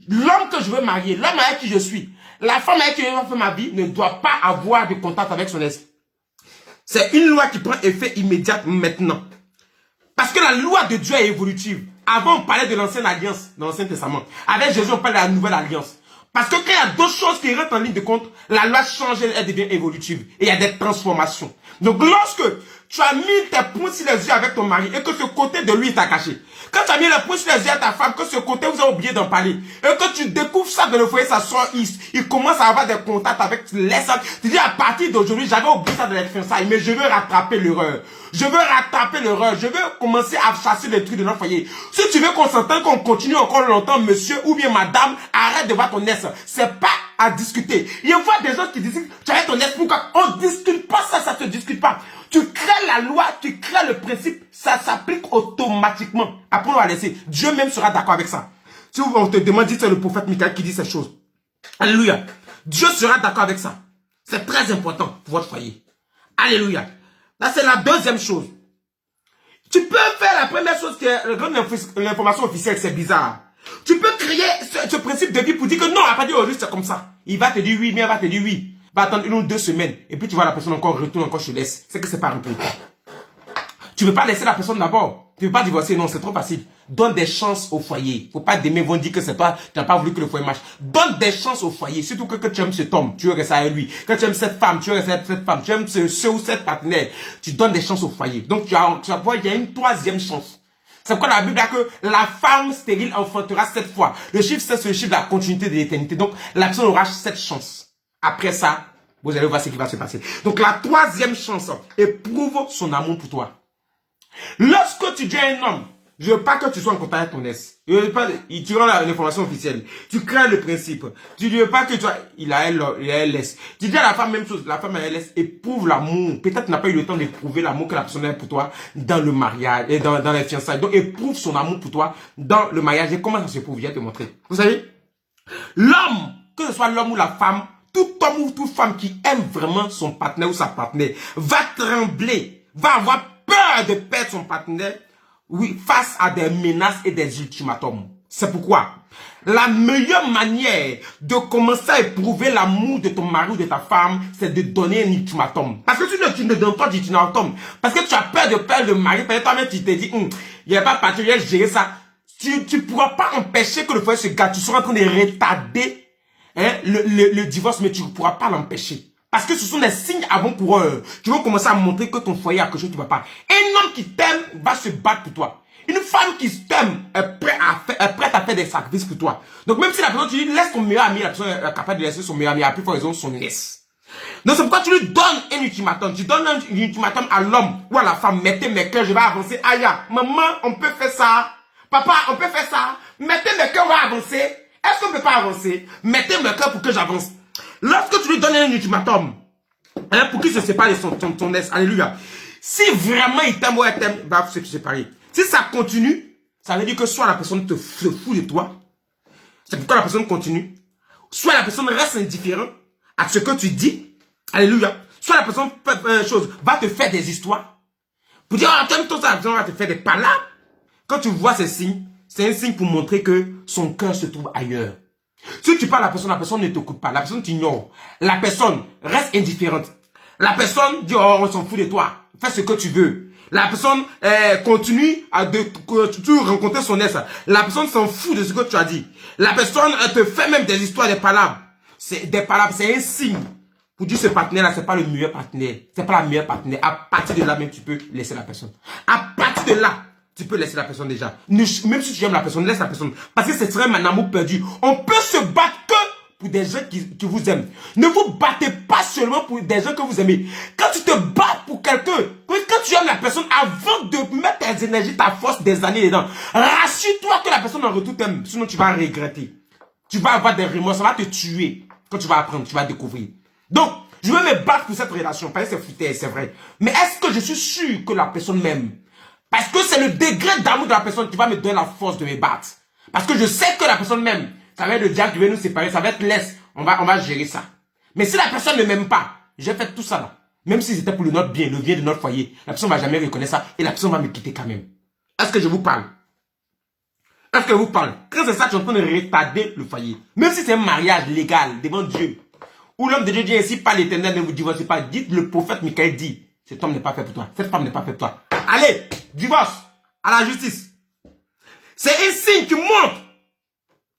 l'homme que je veux marier, l'homme avec qui je suis, la femme avec qui je vais faire ma vie ne doit pas avoir de contact avec son ex. C'est une loi qui prend effet immédiat maintenant. Parce que la loi de Dieu est évolutive. Avant on parlait de l'ancienne alliance, dans l'Ancien Testament. Avec Jésus on parle de la nouvelle alliance. Parce que quand il y a d'autres choses qui rentrent en ligne de compte, la loi change, elle devient évolutive. Et il y a des transformations. Donc lorsque tu as mis tes poings sur les yeux avec ton mari et que ce côté de lui t'a caché, quand tu as mis les poings sur les yeux à ta femme, que ce côté vous avez oublié d'en parler, et que tu découvres ça dans le foyer, ça sort, il commence à avoir des contacts avec les autres. Tu dis à partir d'aujourd'hui, j'avais oublié ça de les fiançailles, mais je veux rattraper l'erreur. Je veux rattraper l'erreur. Je veux commencer à chasser les trucs de notre foyer. Si tu veux qu'on s'entende, qu'on continue encore longtemps, monsieur ou bien madame, arrête de voir ton ex. C'est pas à discuter. Il y a des gens qui disent, tu arrêtes ton ex, pourquoi? On discute pas ça, ça se discute pas. Tu crées la loi, tu crées le principe, ça s'applique automatiquement. Après on va laisser. Dieu même sera d'accord avec ça. Si on te demande, dis c'est le prophète Michael qui dit ces choses. Alléluia. Dieu sera d'accord avec ça. C'est très important pour votre foyer. Alléluia. Là, c'est la deuxième chose. Tu peux faire la première chose qui est l'information officielle, c'est bizarre. Tu peux créer ce principe de vie pour dire que non, elle n'a pas dit aujourd'hui, c'est comme ça. Il va te dire oui, mais elle va te dire oui. Va attendre 1 ou 2 semaines. Et puis tu vois la personne encore retourne, encore je laisse. C'est que c'est pas repris. Tu ne veux pas laisser la personne d'abord. Tu ne veux pas divorcer, non, c'est trop facile. Donne des chances au foyer. Faut pas d'aimer, vont dire que c'est toi, tu n'as pas voulu que le foyer marche. Donne des chances au foyer. Surtout que tu aimes cet homme, tu veux rester avec lui. Quand tu aimes cette femme, tu veux rester avec cette femme. Tu aimes ce ou cette partenaire. Tu donnes des chances au foyer. Donc tu vas voir, il y a une 3e chance. C'est pourquoi la Bible a que la femme stérile enfantera 7 fois. Le chiffre, c'est le chiffre de la continuité de l'éternité. Donc la personne aura 7 chances. Après ça, vous allez voir ce qui va se passer. Donc la 3e chance, éprouve son amour pour toi. Lorsque tu dis à un homme, je veux pas que tu sois en contact avec ton ex. Tu rends l'information officielle. Tu crées le principe. Tu ne veux pas que tu sois, il a elle laisse. Tu dis à la femme même chose. La femme elle laisse. Éprouve l'amour. Peut-être tu n'as pas eu le temps d'éprouver l'amour que la personne a pour toi dans le mariage et dans les fiançailles. Donc éprouve son amour pour toi dans le mariage. Et comment ça se prouve? Je vais te montrer. Vous savez, l'homme, que ce soit l'homme ou la femme, tout homme ou toute femme qui aime vraiment son partenaire ou sa partenaire, va trembler, va avoir peur de perdre son partenaire, oui, face à des menaces et des ultimatums. C'est pourquoi la meilleure manière de commencer à éprouver l'amour de ton mari ou de ta femme, c'est de donner un ultimatum. Parce que tu ne donnes pas d'ultimatum. Parce que tu as peur de perdre le mari. Peut-être toi-même tu te dis, il n'y a pas parti, je vais gérer ça. Tu ne pourras pas empêcher que le foyer se gâte. Tu seras en train de retarder le divorce, mais tu ne pourras pas l'empêcher. Parce que ce sont des signes avant-coureurs qui vont commencer à montrer que ton foyer a quelque chose qui ne va pas. Un homme qui t'aime va se battre pour toi. Une femme qui t'aime est prête à faire des sacrifices pour toi. Donc même si la personne, tu dis, laisse ton meilleur ami, la personne est capable de laisser son meilleur ami, à plus forte raison, son ex. Donc c'est pourquoi tu lui donnes un ultimatum. Tu donnes un ultimatum à l'homme ou à la femme. Mettez mes cœurs, je vais avancer. Aïe, maman, on peut faire ça. Papa, on peut faire ça. Mettez mes cœurs, on va avancer. Est-ce qu'on ne peut pas avancer? Mettez mes cœurs pour que j'avance. Lorsque tu lui donnes un ultimatum, pour qu'il se sépare de son ex, alléluia. Si vraiment il t'aime ou elle t'aime, il va se séparer. Si ça continue, ça veut dire que soit la personne se fout de toi, c'est pourquoi la personne continue, soit la personne reste indifférente à ce que tu dis, alléluia. Soit la personne va te faire des histoires, pour dire, t'aimes ton ça, la personne va te faire des palabres. Quand tu vois ces signes, c'est un signe pour montrer que son cœur se trouve ailleurs. Si tu parles à la personne ne t'écoute pas, la personne t'ignore, la personne reste indifférente. La personne dit, oh, on s'en fout de toi, fais ce que tu veux. La personne continue à rencontrer son ex. La personne s'en fout de ce que tu as dit. La personne te fait même des histoires, des palabres. C'est un signe. Pour dire ce partenaire-là, c'est pas le meilleur partenaire. C'est pas la meilleure partenaire. À partir de là, même, tu peux laisser la personne. À partir de là, tu peux laisser la personne déjà. Même si tu aimes la personne, laisse la personne. Parce que ce serait un amour perdu. On peut se battre que pour des gens qui vous aiment. Ne vous battez pas seulement pour des gens que vous aimez. Quand tu te bats pour quelqu'un, quand tu aimes la personne, avant de mettre tes énergies, ta force, des années dedans, rassure-toi que la personne en retour t'aime. Sinon, tu vas regretter. Tu vas avoir des remords. Ça va te tuer. Quand tu vas apprendre, tu vas découvrir. Donc, je veux me battre pour cette relation. Parce que c'est foutu, c'est vrai. Mais est-ce que je suis sûr que la personne m'aime? Parce que c'est le degré d'amour de la personne qui va me donner la force de me battre. Parce que je sais que la personne m'aime. Ça va être le diable qui va nous séparer. Ça va être laisse. On va gérer ça. Mais si la personne ne m'aime pas, j'ai fait tout ça là. Même si c'était pour notre bien, le bien de notre foyer, la personne ne va jamais reconnaître ça. Et la personne va me quitter quand même. Est-ce que je vous parle? Est-ce que je vous parle? Quand c'est ça, tu es en train de retarder le foyer. Même si c'est un mariage légal devant Dieu. Où l'homme de Dieu dit ainsi, pas l'Éternel, ne vous divorcez pas. Dites le prophète Michael dit, cet homme n'est pas fait pour toi. Cette femme n'est pas faite pour toi. Allez, divorce à la justice. C'est un signe qui montre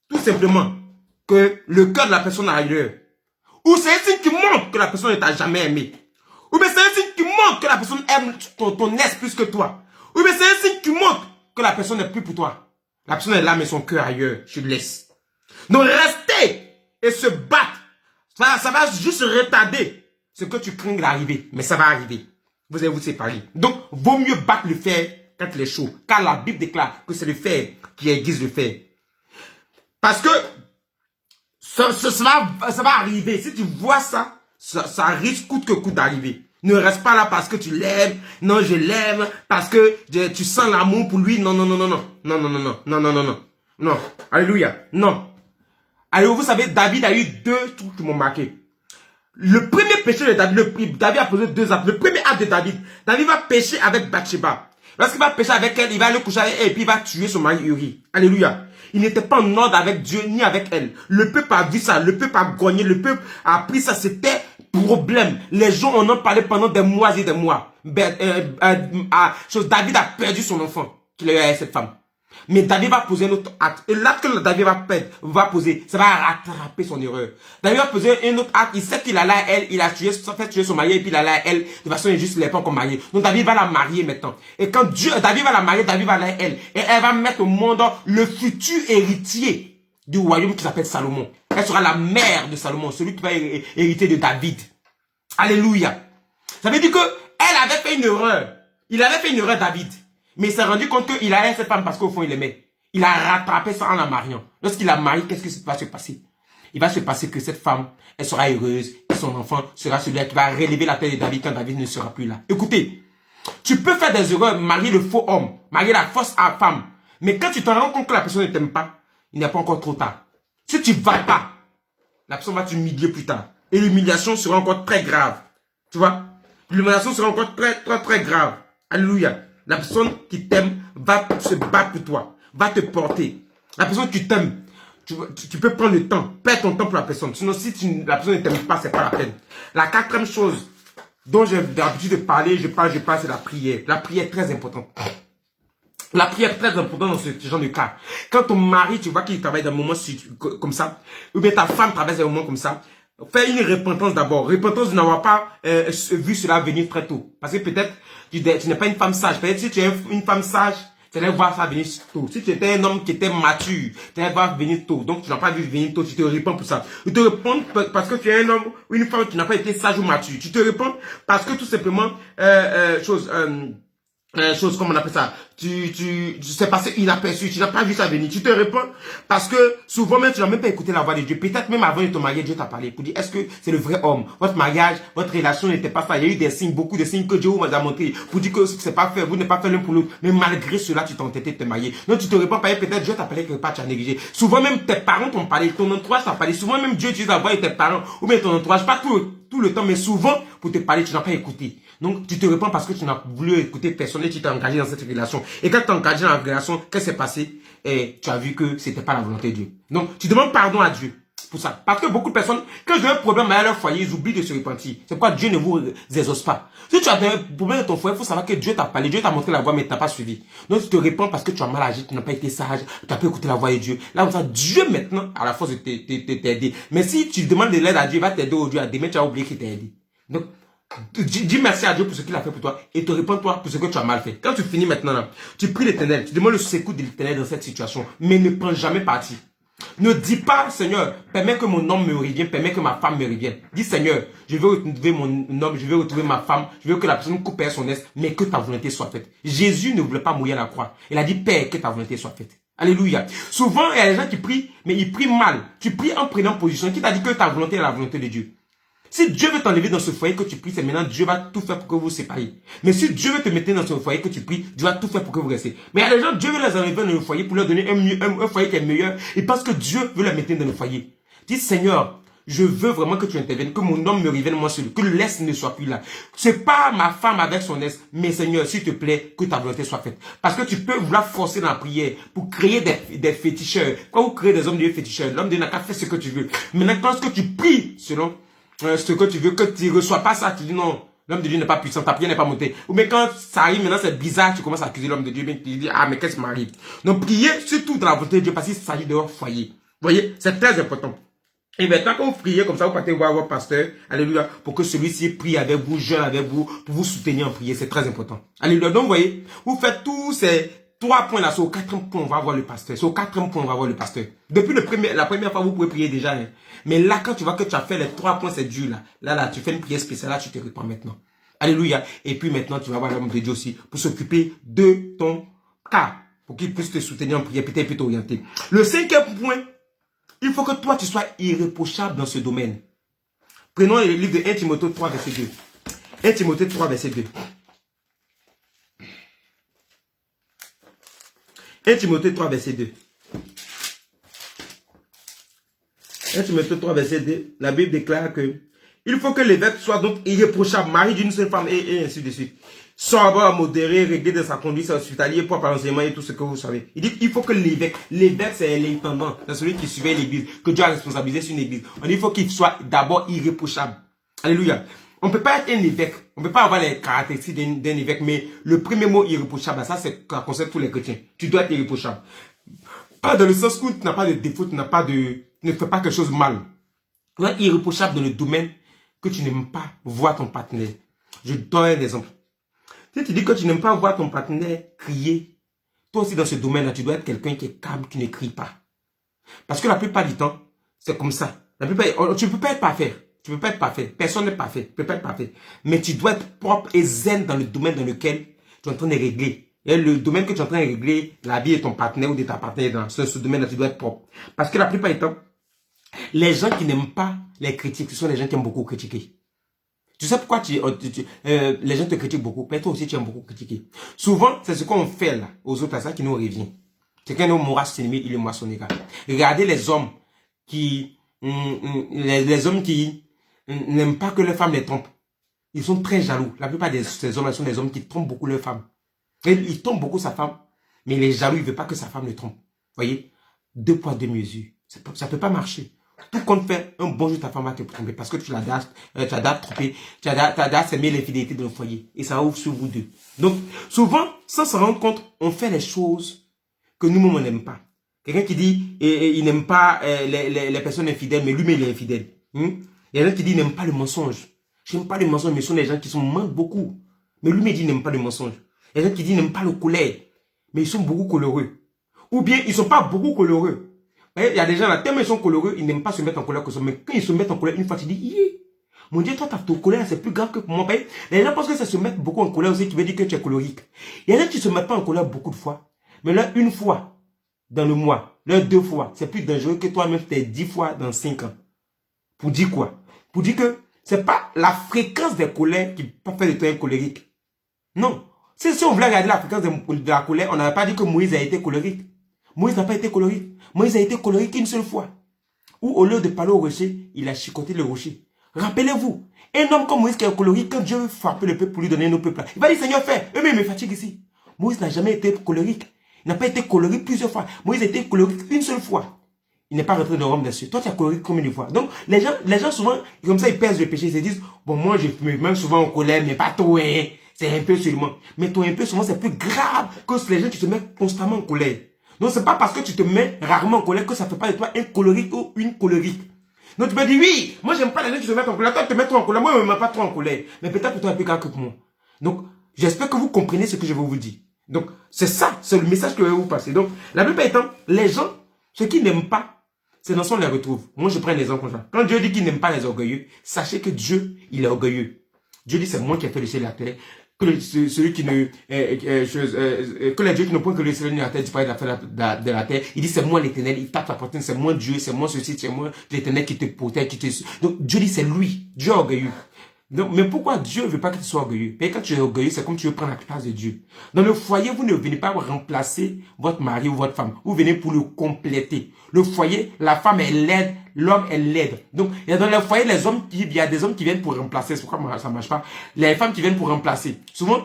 tout simplement que le cœur de la personne est ailleurs. Ou c'est un signe qui montre que la personne ne t'a jamais aimé. Ou bien c'est un signe qui montre que la personne aime ton ex plus que toi. Ou bien c'est un signe qui montre que la personne n'est plus pour toi. La personne est là mais son cœur ailleurs. Je le laisse. Donc restez et se battre. Ça va juste retarder ce que tu crains d'arriver. Mais ça va arriver. Vous allez vous séparer. Donc, vaut mieux battre le fer quand il est chaud. Car la Bible déclare que c'est le fer qui aiguise le fer. Parce que ça va arriver. Si tu vois ça, ça risque coûte que coûte d'arriver. Ne reste pas là parce que tu l'aimes. Non, je l'aime. Parce que tu sens l'amour pour lui. Non, non, non, non, non. Non, non, non, non. Non, non, non, non. Non. Alléluia. Non. Alors, vous savez, David a eu 2 trucs qui m'ont marqué. Le premier péché de David, David a posé 2 actes. Le premier acte de David, David va pécher avec Bathsheba. Lorsqu'il va pécher avec elle, il va aller coucher avec elle et puis il va tuer son mari Uri. Alléluia. Il n'était pas en ordre avec Dieu ni avec elle. Le peuple a vu ça, le peuple a grogné, le peuple a pris ça, c'était problème. Les gens en ont parlé pendant des mois et des mois. David a perdu son enfant qu'il a eu avec cette femme. Mais David va poser un autre acte. Et l'acte que David va poser, ça va rattraper son erreur. David va poser un autre acte. Il sait qu'il allait à elle, il a fait tuer son mari et puis il allait à elle de façon injuste, il n'est pas encore marié. Donc David va la marier maintenant. Et quand David va la marier, David va aller à elle. Et elle va mettre au monde le futur héritier du royaume qui s'appelle Salomon. Elle sera la mère de Salomon, celui qui va hériter de David. Alléluia. Ça veut dire que elle avait fait une erreur. Il avait fait une erreur, David. Mais il s'est rendu compte qu'il allait cette femme parce qu'au fond, il l'aimait. Il a rattrapé ça en la mariant. Lorsqu'il la marie, qu'est-ce qui va se passer? Il va se passer que cette femme, elle sera heureuse et son enfant sera celui qui va relever la tête de David quand David ne sera plus là. Écoutez, tu peux faire des erreurs, marier le faux homme, marier la fausse femme. Mais quand tu te rends compte que la personne ne t'aime pas, il n'est pas encore trop tard. Si tu ne vas pas, la personne va t'humilier plus tard. Et l'humiliation sera encore très grave. Tu vois? L'humiliation sera encore très grave. Alléluia. La personne qui t'aime va se battre pour toi, va te porter. La personne qui t'aime, tu peux prendre le temps, perds ton temps pour la personne. Sinon, si la personne ne t'aime pas, c'est pas la peine. La quatrième chose dont j'ai l'habitude de parler, je parle, c'est la prière. La prière est très importante. La prière est très importante dans ce genre de cas. Quand ton mari, tu vois qu'il travaille dans un moment comme ça, ou bien ta femme traverse un moment comme ça, fais une repentance d'abord. Repentance de n'avoir pas vu cela venir très tôt. Parce que peut-être tu n'es pas une femme sage. Peut-être si tu es une femme sage, tu allais voir ça venir tôt. Si tu étais un homme qui était mature, tu allais voir venir tôt. Donc tu n'as pas vu venir tôt, tu te réponds pour ça. Tu te réponds parce que tu es un homme ou une femme qui n'a pas été sage ou mature. Tu te réponds parce que tout simplement, chose comme on appelle ça, c'est passé inaperçu, tu n'as pas vu ça venir, tu te réponds parce que souvent même tu n'as même pas écouté la voix de Dieu, peut-être même avant de te marier, Dieu t'a parlé pour dire est-ce que c'est le vrai homme, votre mariage, votre relation n'était pas ça, il y a eu des signes, beaucoup de signes que Dieu vous a montré pour dire que c'est pas fait, vous n'êtes pas fait l'un pour l'autre, mais malgré cela tu t'es entêté de te marier, donc tu te réponds pas, peut-être Dieu t'a parlé quelque part, tu as négligé, souvent même tes parents t'ont parlé, ton entourage t'a parlé, souvent même Dieu utilise la voix de tes parents ou bien ton entourage, pas tout le temps, mais souvent pour te parler, tu n'as pas écouté. Donc, tu te réponds parce que tu n'as voulu écouter personne et tu t'es engagé dans cette relation. Et quand tu t'es engagé dans la relation, qu'est-ce qui s'est passé? Et tu as vu que c'était pas la volonté de Dieu. Donc, tu demandes pardon à Dieu pour ça. Parce que beaucoup de personnes, quand ils ont un problème à leur foyer, ils oublient de se repentir. C'est pourquoi Dieu ne vous exauce pas. Si tu as un problème dans ton foyer, il faut savoir que Dieu t'a parlé, Dieu t'a montré la voie, mais tu n'as pas suivi. Donc, tu te réponds parce que tu as mal agi, tu n'as pas été sage, tu n'as pas écouté la voix de Dieu. Là, on dit, Dieu maintenant, à la force de t'aider. Mais si tu demandes de l'aide à Dieu, il va t'aider au Dieu. Demain, tu as oublié qu'il t'a aidé. Donc, dis merci à Dieu pour ce qu'il a fait pour toi et te réponds-toi pour ce que tu as mal fait. Quand tu finis maintenant là, tu pries l'Éternel, tu demandes le secours de l'Éternel dans cette situation, mais ne prends jamais parti. Ne dis pas, Seigneur, permets que mon homme me revienne, permets que ma femme me revienne. Dis, Seigneur, je veux retrouver mon homme, je veux retrouver ma femme, je veux que la personne coupe son est, mais que ta volonté soit faite. Jésus ne voulait pas mourir à la croix. Il a dit, Père, que ta volonté soit faite. Alléluia. Souvent, il y a des gens qui prient, mais ils prient mal. Tu pries en prenant position. Qui t'a dit que ta volonté est la volonté de Dieu? Si Dieu veut t'enlever dans ce foyer que tu pries, c'est maintenant Dieu va tout faire pour que vous vous sépariez. Mais si Dieu veut te mettre dans ce foyer que tu pries, Dieu va tout faire pour que vous restez. Mais il y a des gens, Dieu veut les enlever dans le foyer pour leur donner un foyer qui est meilleur. Et parce que Dieu veut les mettre dans le foyer. Dis, Seigneur, je veux vraiment que tu interviennes, que mon homme me revienne moi seul, que l'Est ne soit plus là. C'est pas ma femme avec son Est, mais Seigneur, s'il te plaît, que ta volonté soit faite. Parce que tu peux vouloir forcer dans la prière pour créer des féticheurs. Quand vous créez des hommes de Dieu féticheurs, l'homme de Dieu n'a qu'à faire ce que tu veux. Maintenant, lorsque tu pries selon ce que tu veux, que tu ne reçois pas ça, tu dis non, l'homme de Dieu n'est pas puissant, ta prière n'est pas montée. Ou mais quand ça arrive, maintenant c'est bizarre, tu commences à accuser l'homme de Dieu, mais tu dis, ah mais qu'est-ce qui m'arrive? Donc priez surtout dans la volonté de Dieu, parce qu'il s'agit de leur foyer. Vous voyez, c'est très important. Et maintenant, quand vous priez comme ça, vous partez voir votre pasteur, alléluia, pour que celui-ci prie avec vous, jeûne avec vous, pour vous soutenir en prière, c'est très important. Alléluia. Donc, vous voyez, vous faites tous ces 3 points là, c'est au 4e point, on va voir le pasteur. C'est au 4e point, on va voir le pasteur. Depuis la première fois, vous pouvez prier déjà. Hein. Mais là, quand tu vois que tu as fait les 3 points, c'est dur là. Là, tu fais une prière spéciale, là, tu te répands maintenant. Alléluia. Et puis maintenant, tu vas voir l'homme de Dieu aussi pour s'occuper de ton cas. Pour qu'il puisse te soutenir en prière, peut-être t'orienter. Le 5e point, il faut que toi, tu sois irréprochable dans ce domaine. Prenons le livre de 1 Timothée 3, verset 2. 1 Timothée 3, verset 2. 1 Timothée 3, verset 2. 1 Timothée 3, verset 2. La Bible déclare que il faut que l'évêque soit donc irréprochable, mari d'une seule femme et ainsi de suite. sobre, modéré, réglé de sa conduite hospitalier, propre à l'enseignement et tout ce que vous savez. Il dit qu'il faut que l'évêque c'est l'intendant, c'est celui qui surveille l'église, que Dieu a responsabilisé sur une église. On dit qu'il faut qu'il soit d'abord irréprochable. Alléluia. On ne peut pas être un évêque, on ne peut pas avoir les caractéristiques d'un évêque, mais le premier mot irréprochable, ça concerne tous les chrétiens. Tu dois être irréprochable. Pas dans le sens où tu n'as pas de défaut, tu ne fais pas quelque chose mal. Tu dois être irréprochable dans le domaine que tu n'aimes pas voir ton partenaire. Je donne un exemple. Si tu dis que tu n'aimes pas voir ton partenaire crier, toi aussi dans ce domaine-là, tu dois être quelqu'un qui est calme, qui ne crie pas. Parce que la plupart du temps, c'est comme ça. Tu ne peux pas être parfait. Tu ne peux pas être parfait. Personne n'est parfait. Tu ne peux pas être parfait. Mais tu dois être propre et zen dans le domaine dans lequel tu es en train de régler. Et le domaine que tu es en train de régler, la vie de ton partenaire ou de ta partenaire, dans ce domaine-là, tu dois être propre. Parce que la plupart du temps, les gens qui n'aiment pas les critiques, ce sont les gens qui aiment beaucoup critiquer. Tu sais pourquoi les gens te critiquent beaucoup, mais toi aussi tu aimes beaucoup critiquer. Souvent, c'est ce qu'on fait là, aux autres, à ça qui nous revient. C'est qu'un homme mourra son ennemi, il est moissonné. Regardez les hommes qui n'aiment pas que leurs femmes les trompent. Ils sont très jaloux. La plupart de ces hommes sont des hommes qui trompent beaucoup leurs femmes. Et ils trompent beaucoup sa femme, mais il est jaloux, il ne veut pas que sa femme le trompe. Vous voyez? 2 poids, 2 mesures. Ça ne peut pas marcher. Tout compte fait, un bon jour ta femme va te tromper parce que tu l'as trompé, tu as semé l'infidélité dans le foyer. Et ça ouvre sur vous deux. Donc, souvent, sans se rendre compte, on fait les choses que nous-mêmes on n'aime pas. Quelqu'un qui dit, il n'aime pas les personnes infidèles, mais lui-même il est infidèle. Il y en a qui dit, il n'aime pas le mensonge. Je n'aime pas le mensonge, mais ce sont les gens qui mentent beaucoup. Mais lui-même dit, il n'aime pas le mensonge. Il y en a qui dit, il n'aime pas le colère, mais ils sont beaucoup coloreux. Ou bien, ils ne sont pas beaucoup coloreux. Il y a des gens là, tellement ils sont coloreux, ils n'aiment pas se mettre en colère que ça. Mais quand ils se mettent en colère, une fois, tu dis, mon Dieu, toi, ta colère, c'est plus grave que pour moi. Les gens pensent que ça se mettre beaucoup en colère aussi, qui veut dire que tu es colérique. Il y en a qui ne se mettent pas en colère beaucoup de fois. Mais là, une fois dans le mois, là, 2 fois, c'est plus dangereux que toi-même, t'es 10 fois dans 5 ans. Pour dire quoi? Pour dire que c'est pas la fréquence des colères qui peut faire de toi un colérique. Non. Si on voulait regarder la fréquence de la colère, on n'avait pas dit que Moïse a été colérique. Moïse n'a pas été colérique. Moïse a été colérique une seule fois. Où au lieu de parler au rocher, il a chicoté le rocher. Rappelez-vous, un homme comme Moïse qui est colérique, quand Dieu veut frapper le peuple pour lui donner un autre peuple, il va dire, Seigneur, fais. Eux-mêmes me fatiguent ici. Moïse n'a jamais été colérique. Il n'a pas été colérique plusieurs fois. Moïse a été colérique une seule fois. Il n'est pas rentré dans Rome dessus. Toi, tu as colérique combien de fois? Donc, les gens souvent, comme ça, ils pèsent le péché. Ils se disent, bon, moi, je me mets même souvent en colère, mais pas trop, hein. C'est un peu seulement. Mais toi, un peu souvent, c'est plus grave que les gens qui se mettent constamment en colère. Donc, c'est pas parce que tu te mets rarement en colère que ça ne fait pas de toi un colérique ou une colérique. Donc, tu peux dire, oui, moi, j'aime pas les gens qui se mettent en colère. Toi, tu te mets trop en colère. Moi, je ne me mets pas trop en colère. Mais peut-être pour toi, un peu grave que pour moi. Donc, j'espère que vous comprenez ce que je vais vous dire. Donc, c'est ça, c'est le message que je vais vous passer. Donc, la plupart du temps, les gens, ceux qui n'aiment pas, c'est dans ce qu'on les retrouve. Moi, je prends un exemple comme ça. Quand Dieu dit qu'il n'aime pas les orgueilleux, sachez que Dieu, il est orgueilleux. Dieu dit, c'est moi qui ai fait le ciel et la terre. Celui qui ne, que les dieux qui ne prennent que le ciel et la terre, du pareil de la terre, il dit, c'est moi l'éternel, il tape la poitrine, c'est moi Dieu, c'est moi ceci, c'est moi l'éternel qui te protège, qui te... Donc, Dieu dit, c'est lui, Dieu est orgueilleux. Donc, mais pourquoi Dieu ne veut pas que tu sois orgueilleux? Mais quand tu es orgueilleux, c'est comme tu veux prendre la place de Dieu. Dans le foyer, vous ne venez pas remplacer votre mari ou votre femme. Vous venez pour le compléter. Le foyer, la femme est laide, l'homme est laide. Donc, il y a dans le foyer, il y a des hommes qui viennent pour remplacer. C'est pourquoi ça ne marche pas. Les femmes qui viennent pour remplacer. Souvent,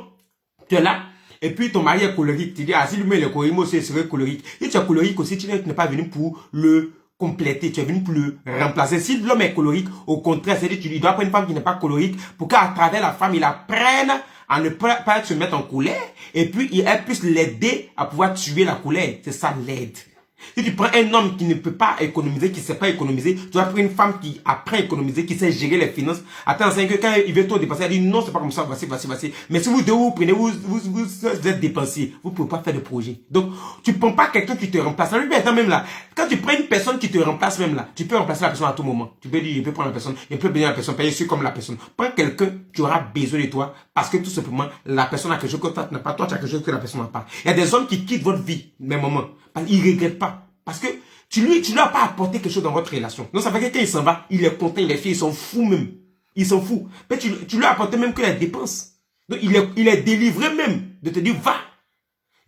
tu es là, et puis ton mari est colérique. Tu dis, ah, si lui-même est colérique, moi aussi, je serai colérique. Et tu es colérique aussi, tu n'es pas venu pour le compléter, tu es venu pour le remplacer. Si l'homme est colérique, au contraire, c'est-à-dire tu lui dois prendre une femme qui n'est pas colérique pour qu'à travers la femme, il apprenne à ne pas se mettre en colère et puis elle puisse l'aider à pouvoir tuer la colère. C'est ça l'aide. Si tu prends un homme qui ne peut pas économiser, qui ne sait pas économiser, tu dois prendre une femme qui apprend à économiser, qui sait gérer les finances. Attends, c'est que quand il veut tout dépasser, elle dit non, c'est pas comme ça, voici. Mais si vous deux vous prenez, vous êtes dépensier, vous ne pouvez pas faire de projet. Donc, tu ne prends pas quelqu'un qui te remplace. Même là, quand tu prends une personne qui te remplace même là, tu peux remplacer la personne à tout moment. Tu peux dire, je peux prendre la personne, je peux venir la personne, payer sur comme la personne. Prends quelqu'un qui aura besoin de toi parce que tout simplement, la personne a quelque chose que toi tu n'as pas, toi tu as quelque chose que la personne n'a pas. Il y a des hommes qui quittent votre vie, même moment. Ils ne regrettent pas. Parce que tu lui as pas apporté quelque chose dans votre relation. Donc ça fait que quand il s'en va, il est content, il est fier, ils s'en fout même. Ils s'en fout. Mais tu lui as apporté même que les dépenses. Donc il est délivré même de te dire va.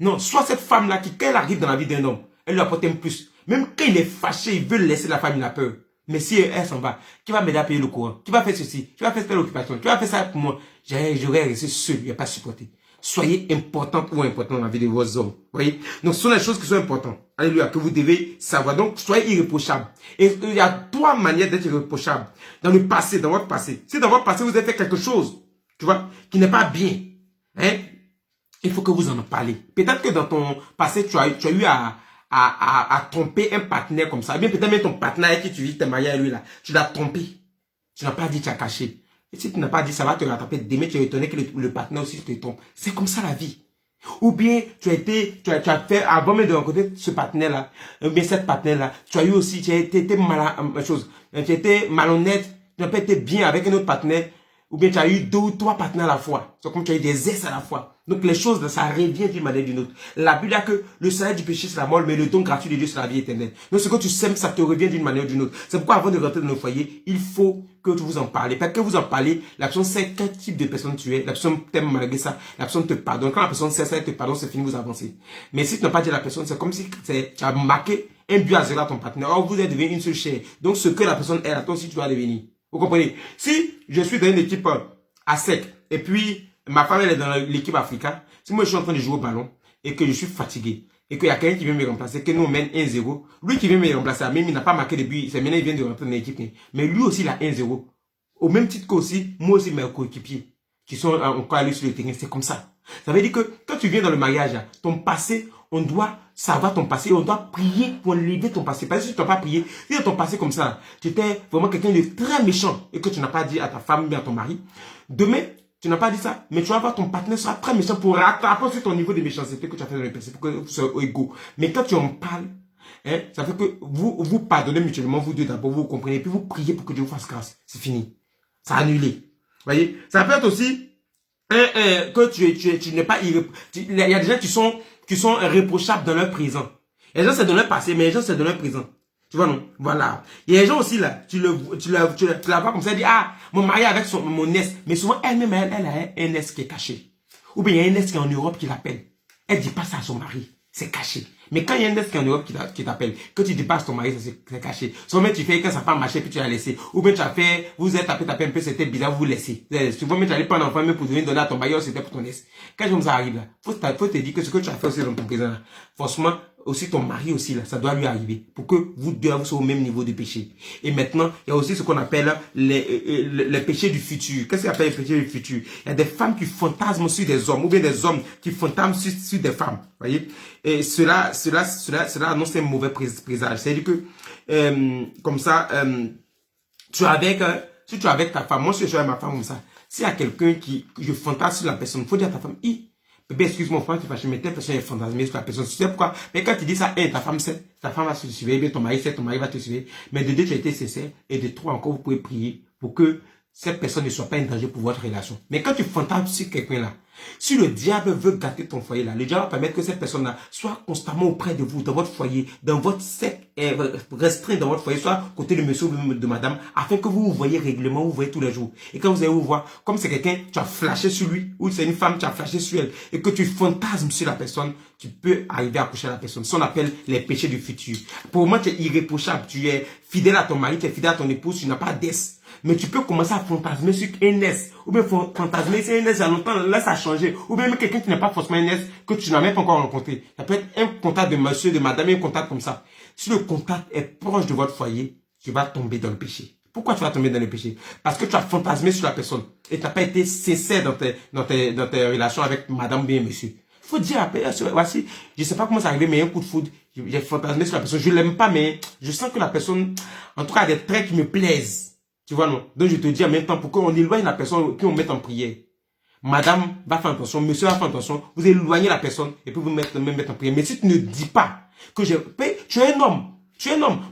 Non, soit cette femme-là qui, quand elle arrive dans la vie d'un homme, elle lui apporte un plus. Même quand il est fâché, il veut laisser la femme, il a peur. Mais si elle s'en va, qui va m'aider à payer le courant? Qui va faire ceci? Qui va faire telle occupation? Qui va faire ça pour moi? J'aurais resté seul, il n'y a pas supporté. Soyez important ou important dans la vie de vos hommes. Voyez? Donc, ce sont les choses qui sont importantes. Alléluia, que vous devez savoir. Donc, soyez irréprochable. Et il y a 3 manières d'être irréprochable. Dans le passé, dans votre passé. Si dans votre passé, vous avez fait quelque chose, tu vois, qui n'est pas bien, hein, il faut que vous en parlez. Peut-être que dans ton passé, tu as eu à tromper un partenaire comme ça. Bien, peut-être même ton partenaire avec qui tu vis, t'es marié à lui là. Tu l'as trompé. Tu n'as pas dit, tu as caché. Et si tu n'as pas dit, ça va te rattraper. Demain, tu es étonné que le partenaire aussi te trompe. C'est comme ça la vie. Ou bien, tu as fait, avant même de rencontrer ce partenaire-là, ou bien cette partenaire-là, tu as eu aussi, tu as été malhonnête, tu n'as pas été bien avec un autre partenaire, ou bien tu as eu 2 ou 3 partenaires à la fois. C'est comme tu as eu des ex à la fois. Donc les choses, ça revient d'une manière ou d'une autre. La Bible a que le salaire du péché, c'est la mort, mais le don gratuit de Dieu, c'est la vie éternelle. Donc ce que tu sèmes, ça te revient d'une manière ou d'une autre. C'est pourquoi avant de rentrer dans nos foyers, il faut que tu vous en parlez. Parce que vous en parlez, la personne sait quel type de personne tu es. La personne t'aime malgré ça. La personne te pardonne. Quand la personne sait ça, elle te pardonne, c'est fini, vous avancez. Mais si tu n'as pas dit à la personne, c'est comme si tu as marqué un but à 0 à ton partenaire. Or, vous êtes devenu une seule chair. Donc ce que la personne est, là, toi aussi tu dois devenir. Vous comprenez? Si je suis dans une équipe à sec, et puis ma femme elle est dans l'équipe Africa, si moi je suis en train de jouer au ballon, et que je suis fatigué, et qu'il y a quelqu'un qui vient me remplacer, que nous on mène 1-0, lui qui vient me remplacer, même il n'a pas marqué de but, c'est maintenant il vient de rentrer dans l'équipe, mais lui aussi il a 1-0. Au même titre qu'aussi, moi aussi mes coéquipiers, qui sont encore allés sur le terrain, c'est comme ça. Ça veut dire que quand tu viens dans le mariage, ton passé, on doit savoir ton passé, on doit prier pour enlever ton passé. Parce que si tu n'as pas prié, si dans ton passé comme ça, tu étais vraiment quelqu'un de très méchant et que tu n'as pas dit à ta femme ou à ton mari, demain, tu n'as pas dit ça, mais tu vas voir ton partenaire sera très méchant pour rattraper sur ton niveau de méchanceté que tu as fait dans le passé, pour que vous soyez égaux. Mais quand tu en parles, hein, ça fait que vous pardonnez mutuellement, vous deux d'abord, vous comprenez, puis vous priez pour que Dieu vous fasse grâce. C'est fini. Ça a annulé. Voyez, ça peut être aussi que tu n'es pas il y a des gens qui sont réprochables dans leur présent. Les gens c'est dans leur passé, mais les gens c'est dans leur présent. Tu vois non? Voilà. Il y a des gens aussi là, tu la vois comme ça, elle dit ah mon mari avec mon ex, mais souvent elle-même elle a un ex qui est caché. Ou bien il y a un ex qui est en Europe qui l'appelle. Elle dit pas ça à son mari, c'est caché. Mais quand il y a un ex qui est en Europe qui t'appelle, que tu dis pas à ton mari, c'est caché. Souvent tu fais quand ça n'a pas marché puis tu l'as laissé. Ou bien tu as fait, vous êtes tapé un peu, c'était bizarre, vous laissez. Souvent même tu allais prendre un enfant même pour donner à ton mari, c'était pour ton ex. Quand comme ça arrive là, faut te dire que ce que tu as fait aussi dans ton présent là, forcément, aussi ton mari aussi là, ça doit lui arriver pour que vous deux vous soyez au même niveau de péché. Et maintenant, il y a aussi ce qu'on appelle les péchés du futur. Qu'est-ce qu'on appelle les péchés du futur? Il y a des femmes qui fantasment sur des hommes ou bien des hommes qui fantasment sur des femmes. Voyez? Et cela annonce un mauvais présage. C'est-à-dire que comme ça, si tu es avec ta femme, moi si je suis avec ma femme comme ça, s'il y a quelqu'un je fantasme sur la personne, il faut dire à ta femme, bébé, excuse-moi, frère, tu fâché, mais telle personne est fantasmée sur la personne. Tu sais pourquoi? Mais quand tu dis ça, ta femme sait, ta femme va se suivre, bien ton mari sait, ton mari va te suivre. Mais de deux, tu as été sincère, et de trois encore, vous pouvez prier pour que cette personne ne soit pas un danger pour votre relation. Mais quand tu fantasmes sur quelqu'un là, si le diable veut gâter ton foyer là, le diable va permettre que cette personne là soit constamment auprès de vous, dans votre foyer, dans votre cercle restreint dans votre foyer, soit côté de monsieur ou de madame, afin que vous vous voyez régulièrement, vous voyez tous les jours. Et quand vous allez vous voir, comme c'est quelqu'un, tu as flashé sur lui, ou c'est une femme, tu as flashé sur elle, et que tu fantasmes sur la personne, tu peux arriver à coucher à la personne. Ça, on appelle les péchés du futur. Pour moi, tu es irréprochable, tu es fidèle à ton mari, tu es fidèle à ton épouse, tu n'as pas d'ess. Mais tu peux commencer à fantasmer sur un S. Ou bien fantasmer sur un S il y a longtemps, là ça a changé. Ou bien quelqu'un qui n'est pas forcément un S, que tu n'as même pas encore rencontré. Ça peut être un contact de monsieur, de madame, un contact comme ça. Si le contact est proche de votre foyer, tu vas tomber dans le péché. Pourquoi tu vas tomber dans le péché? Parce que tu as fantasmé sur la personne. Et tu n'as pas été sincère dans tes relations avec madame ou bien monsieur. Il faut dire, voici, je ne sais pas comment c'est arrivé, mais un coup de foudre, j'ai fantasmé sur la personne. Je ne l'aime pas, mais je sens que la personne, en tout cas, a des traits qui me plaisent. Tu vois, non? Donc, je te dis en même temps, pour qu'on éloigne la personne, qu'on mette en prière. Madame va faire attention, monsieur va faire attention, vous éloignez la personne, et puis vous mettre en prière. Mais si tu ne dis pas que tu es un homme,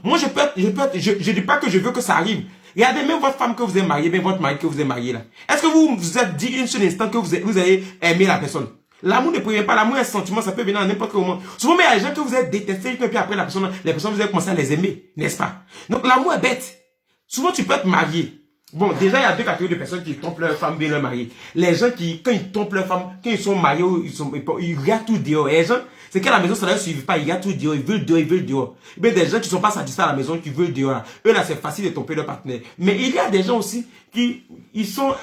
Moi, je dis pas que je veux que ça arrive. Regardez, même votre femme que vous avez mariée, même votre mari que vous avez marié là. Est-ce que vous vous êtes dit une seule instant que vous avez aimé la personne? L'amour ne prévient pas, l'amour est un sentiment, ça peut venir à n'importe quel moment. Souvent, mais il y a des gens que vous avez détestés, et puis après les personnes, vous avez commencé à les aimer, n'est-ce pas? Donc, l'amour est bête. Souvent, tu peux être marié. Bon, déjà, il y a deux catégories de personnes qui trompent leur femme bien leur mari. Les gens qui, quand ils trompent leur femme, quand ils sont mariés, ils regardent tout dehors. Et les gens, c'est qu'à la maison, ça ne leur suffit pas. Ils regardent tout dehors, ils veulent dehors, ils veulent dehors. Et bien, des gens qui ne sont pas satisfaits à la maison, qui veulent dehors. Eux, là, c'est facile de tromper leur partenaire. Mais il y a des gens aussi qui, ils sont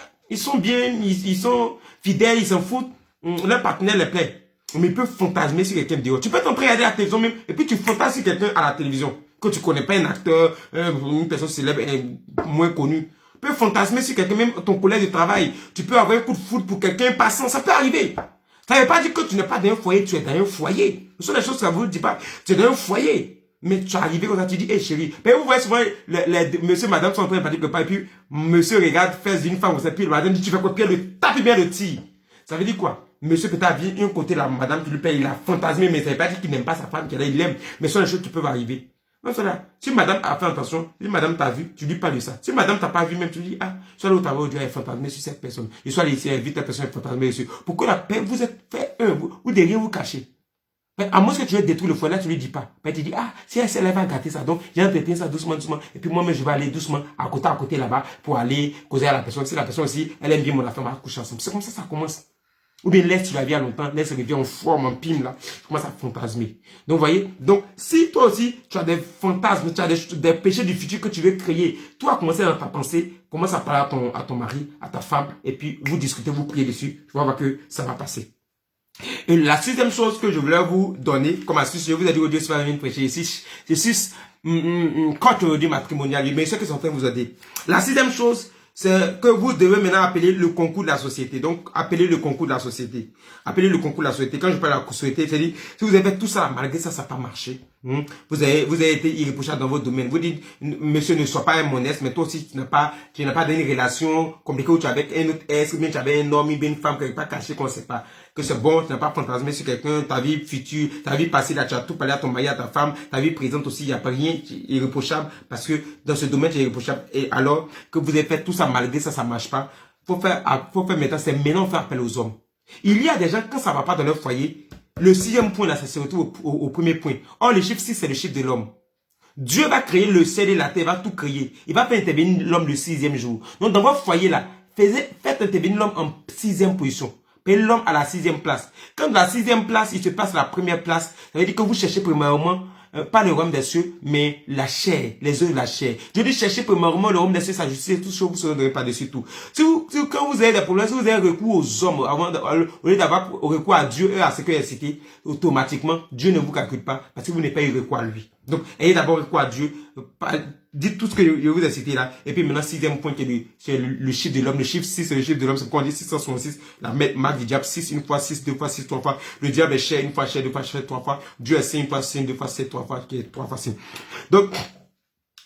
bien, ils sont fidèles, ils s'en foutent. Leur partenaire les plaît. Mais ils peuvent fantasmer sur quelqu'un dehors. Tu peux t'en regarder à la télévision même, et puis tu fantasmes sur quelqu'un à la télévision. Que tu connais pas un acteur, une personne célèbre, moins connue. Tu peux fantasmer sur quelqu'un, même ton collègue de travail. Tu peux avoir un coup de foudre pour quelqu'un passant. Ça peut arriver. Ça ne veut pas dire que tu n'es pas dans un foyer, tu es dans un foyer. Ce sont des choses que ça ne vous dit pas. Tu es dans un foyer. Mais tu es arrivé quand tu dis, hé chérie. Mais vous voyez souvent, monsieur, madame sont en train de parler quelque part, et puis, monsieur regarde, fait une femme, puis madame dit, tu fais quoi? Puis elle le tape bien le tir. Ça veut dire quoi? Monsieur peut-être vient un côté, la madame qui lui paye, il a fantasmé, mais ça ne veut pas dire qu'il n'aime pas sa femme, qu'il l'aime. Mais ce sont des choses qui peuvent arriver. Non, cela. Si madame a fait attention, si madame t'a vu, tu lui parles de ça. Si madame t'a pas vu, même tu lui dis, ah, soit l'autre travail, Dieu est fantasmé sur cette personne. Et soit ici, invite la personne est fantasmé dessus. Pourquoi la paix, vous êtes fait un, vous derrière vous cachez. Mais à moins que tu veux détruire le foyer, là, tu lui dis pas. Mais tu dis, ah, si elle va gâter ça, donc, j'ai entretenu ça doucement, doucement. Et puis moi-même, je vais aller doucement, à côté là-bas, pour aller causer à la personne. Si la personne aussi, elle aime bien mon affaire, on va coucher ensemble. C'est comme ça commence. Ou bien laisse, tu la viens longtemps, laisse revient en forme, en pime, là. Tu commences à fantasmer. Donc, vous voyez, donc, si toi aussi, tu as des fantasmes, tu as des péchés du futur que tu veux créer, toi, commence dans ta pensée, commence à parler à ton mari, à ta femme, et puis vous discutez, vous priez dessus, tu vas voir que ça va passer. Et la sixième chose que je voulais vous donner, comme astuce, je vous ai dit aujourd'hui, c'est une prêcher ici, c'est 6 du matrimonial, mais ce que c'est en train de vous aider. La sixième chose, c'est que vous devez maintenant appeler le concours de la société. Donc, appelez le concours de la société. Appelez le concours de la société. Quand je parle de la société, c'est-à-dire, si vous avez fait tout ça, malgré ça, ça n'a pas marché. Vous avez été irréprochable dans votre domaine. Vous dites, monsieur, ne sois pas un moneste, mais toi aussi, tu n'as pas dans une relation compliquée où tu es avec un autre ex, ou bien tu avais un homme, ou bien une femme, quelque part caché qu'on ne sait pas. Que c'est bon, tu n'as pas fantasmé sur quelqu'un, ta vie future, ta vie passée, là, tu as tout parlé à ton mari, à ta femme, ta vie présente aussi, il n'y a pas rien irréprochable, parce que dans ce domaine, tu es irréprochable. Et alors que vous avez fait tout ça, malgré ça, ça ne marche pas. Faut faire maintenant, c'est maintenant faire appel aux hommes. Il y a des gens, quand ça ne va pas dans leur foyer, le sixième point, là, c'est surtout au premier point. Or, le chiffre 6, c'est le chiffre de l'homme. Dieu va créer le ciel et la terre, il va tout créer. Il va faire intervenir l'homme le sixième jour. Donc, dans votre foyer, là, faites intervenir l'homme en sixième position. Et l'homme à la sixième place. Quand dans la sixième place, il se passe la première place, ça veut dire que vous cherchez premièrement, pas le royaume des cieux, mais la chair, les œufs de la chair. Je dis chercher premièrement le royaume des cieux, sa justice, tout ce que vous ne serez pas dessus tout. Quand vous avez des problèmes, si vous avez recours aux hommes, au lieu d'avoir recours à Dieu et à ce que j'ai cité, automatiquement, Dieu ne vous calcule pas, parce que vous n'avez pas eu recours à lui. Donc, ayez d'abord recours à Dieu, dites tout ce que je vous ai cité là, et puis maintenant, sixième point, c'est le chiffre de l'homme, le chiffre 6, c'est le chiffre de l'homme, c'est pourquoi on dit 666, la marque du diable, 6 une fois, 6 deux fois, 6 trois fois, le diable est chair, une fois chair, deux fois chair, trois fois, Dieu est saint, une fois saint, deux fois saint, trois fois, qui est trois fois saint. Donc,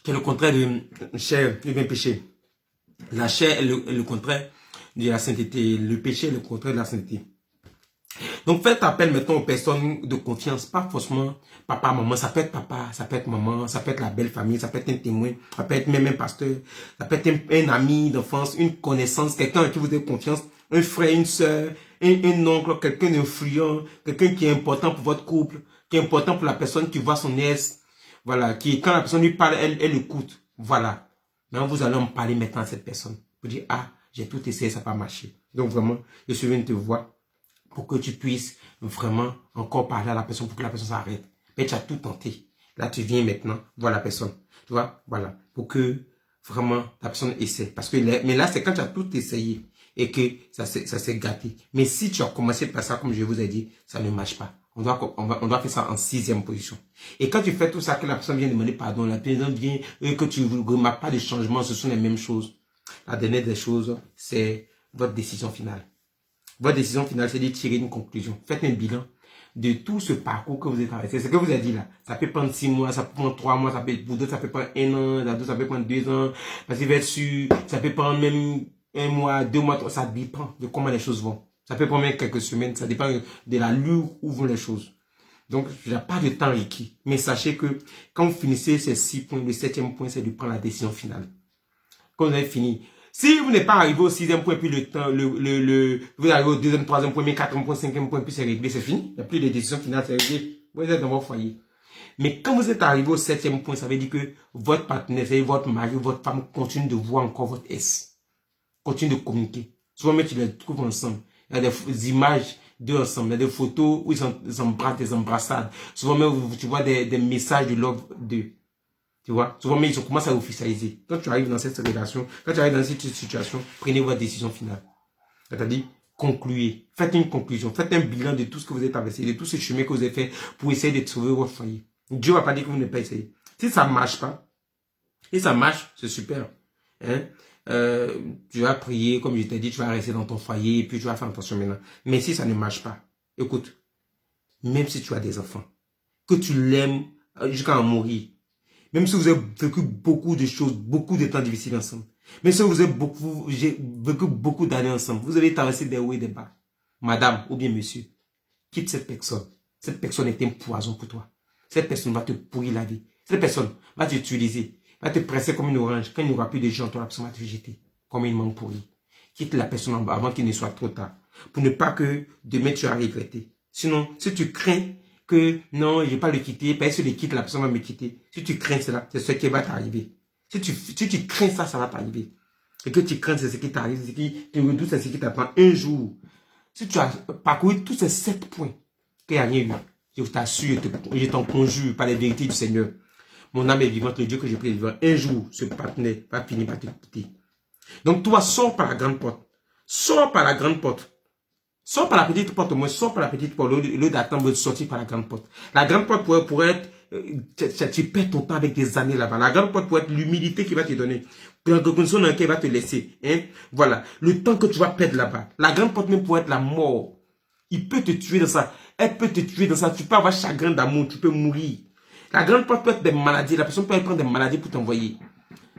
c'est le contraire de chair, le bien péché. La chair est le contraire de la sainteté, le péché est le contraire de la sainteté. Donc, faites appel maintenant aux personnes de confiance, pas forcément papa, maman, ça peut être papa, ça peut être maman, ça peut être la belle famille, ça peut être un témoin, ça peut être même un pasteur, ça peut être un ami d'enfance, une connaissance, quelqu'un à qui vous avez confiance, un frère, une soeur, un oncle, quelqu'un d'influent, quelqu'un qui est important pour votre couple, qui est important pour la personne qui voit son ex, voilà, qui, quand la personne lui parle, elle écoute, voilà. Maintenant, vous allez en parler maintenant à cette personne. Vous dire, ah, j'ai tout essayé, ça n'a pas marché. Donc, vraiment, je suis venu te voir pour que tu puisses vraiment encore parler à la personne pour que la personne s'arrête. Mais tu as tout tenté. Là, tu viens maintenant voir la personne. Tu vois, voilà. Pour que vraiment la personne essaie. Parce que mais là, c'est quand tu as tout essayé et que ça s'est gâté. Mais si tu as commencé par ça, comme je vous ai dit, ça ne marche pas. On doit faire ça en sixième position. Et quand tu fais tout ça, que la personne vient demander pardon, la personne vient, que tu ne remarques pas de changement, ce sont les mêmes choses. La dernière des choses, c'est votre décision finale. Votre décision finale, c'est de tirer une conclusion. Faites un bilan de tout ce parcours que vous avez traversé. C'est ce que vous avez dit là. Ça peut prendre 6 mois, ça peut prendre 3 mois, pour d'autres, ça peut prendre 1 an, pour d'autres, ça peut prendre 2 ans. Parce qu'il va être sûr, ça peut prendre même 1 mois, 2 mois, 3, ça dépend de comment les choses vont. Ça peut prendre même quelques semaines, ça dépend de l'allure où vont les choses. Donc, il n'y a pas de temps requis. Mais sachez que quand vous finissez ces 6 points, le 7e point, c'est de prendre la décision finale. Quand vous avez fini, si vous n'êtes pas arrivé au 6e point, puis vous arrivez au 2e, 3e point, 4e point, 5e point, puis c'est réglé, c'est fini. Il n'y a plus de décision finale, c'est réglé. Vous êtes dans votre foyer. Mais quand vous êtes arrivé au 7e point, ça veut dire que votre partenaire, c'est votre mari, votre femme continue de voir encore votre S. Continue de communiquer. Souvent, même tu les trouves ensemble. Il y a des images d'eux ensemble. Il y a des photos où ils s'embrassent, des embrassades. Souvent, même tu vois des messages de love d'eux. Tu vois, souvent, mais ils commencent à officialiser. Quand tu arrives dans cette relation, quand tu arrives dans cette situation, prenez votre décision finale. C'est-à-dire, concluez. Faites une conclusion. Faites un bilan de tout ce que vous êtes traversé, de tout ce chemin que vous avez fait pour essayer de sauver votre foyer. Dieu ne va pas dire que vous n'avez pas essayé. Si ça ne marche pas, si ça marche, c'est super. Hein? Tu vas prier, comme je t'ai dit, tu vas rester dans ton foyer, et puis tu vas faire attention maintenant. Mais si ça ne marche pas, écoute, même si tu as des enfants, que tu l'aimes jusqu'à en mourir, même si vous avez vécu beaucoup de choses, beaucoup de temps difficiles ensemble, même si vous avez vécu beaucoup d'années ensemble, vous avez traversé des hauts et des bas, madame ou bien monsieur, quitte cette personne. Cette personne est un poison pour toi. Cette personne va te pourrir la vie. Cette personne va t'utiliser, va te presser comme une orange. Quand il n'y aura plus de gens, toi, la personne va te jeter comme une mangue pourrie. Quitte la personne avant qu'il ne soit trop tard. Pour ne pas que demain tu as regretté. Sinon, si tu crains que non, je ne vais pas le quitter, parce que si je le quitte, la personne va me quitter. Si tu crains cela, c'est ce qui va t'arriver. Si tu crains ça, ça va t'arriver. Et que tu crains, c'est ce qui t'arrive, c'est ce qui te redoute, c'est ce qui t'attend un jour. Si tu as parcouru tous ces 7 points, qu'il n'y a rien eu, je t'assure, je t'en conjure par les vérités du Seigneur. Mon âme est vivante, le Dieu que je prie vivant. Un jour, ce partenaire va finir par te quitter. Donc toi, sors par la grande porte. Sors par la grande porte. Sors par la petite porte, moi, sors par la petite porte, au lieu d'attendre de sortir par la grande porte. La grande porte pourrait être, tu perds ton temps avec des années là-bas. La grande porte pourrait être l'humilité qu'il va te donner. La reconnaissance dans laquelle il va te laisser. Hein? Voilà. Le temps que tu vas perdre là-bas. La grande porte même pourrait être la mort. Il peut te tuer dans ça. Elle peut te tuer dans ça. Tu peux avoir chagrin d'amour. Tu peux mourir. La grande porte peut être des maladies. La personne peut prendre des maladies pour t'envoyer.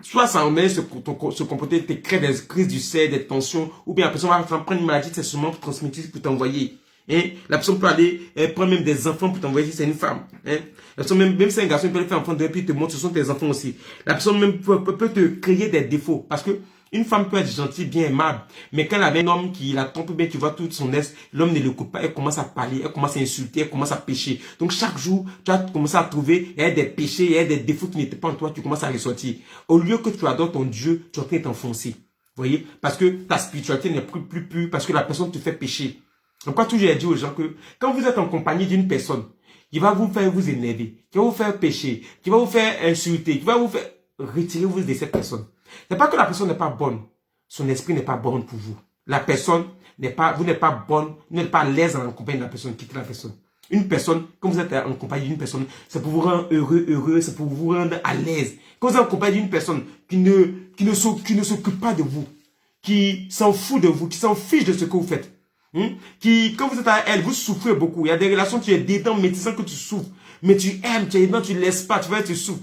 Soit ça emmène se comporter, te crée des crises du cerveau, des tensions, ou bien la personne va prendre une maladie, c'est seulement transmissible pour t'envoyer. Hein? La personne peut aller prendre même des enfants pour t'envoyer si c'est une femme. Hein? La personne même si c'est un garçon, il peut le faire enfant de puis il te montre, ce sont tes enfants aussi. La personne même peut te créer des défauts. Parce que une femme peut être gentille, bien aimable, mais quand elle avait un homme qui la trompe bien, tu vois toute son est, l'homme ne l'écoute pas, elle commence à parler, elle commence à insulter, elle commence à pécher. Donc chaque jour, tu vas commencer à trouver, il y a des péchés, il y a des défauts qui n'étaient pas en toi, tu commences à ressortir. Au lieu que tu adores ton Dieu, tu es en train de t'enfoncer. Vous voyez? Parce que ta spiritualité n'est plus pure, parce que la personne te fait pécher. Donc moi, toujours, j'ai dit aux gens que quand vous êtes en compagnie d'une personne, qui va vous faire vous énerver, qui va vous faire pécher, qui va vous faire insulter, qui va vous faire... Retirez-vous de cette personne. C'est pas que la personne n'est pas bonne. Son esprit n'est pas bon pour vous. La personne n'est pas, vous n'êtes pas bonne, vous n'êtes pas à l'aise en compagnie de la personne, quittez la personne. Une personne, quand vous êtes en compagnie d'une personne, c'est pour vous rendre heureux, c'est pour vous rendre à l'aise. Quand vous êtes en compagnie d'une personne qui ne s'occupe pas de vous, qui s'en fout de vous, qui s'en fiche de ce que vous faites, quand vous êtes à elle, vous souffrez beaucoup. Il y a des relations, tu es dedans, mais tu sens que tu souffres. Mais tu aimes, tu es dedans, tu ne laisses pas, tu souffres.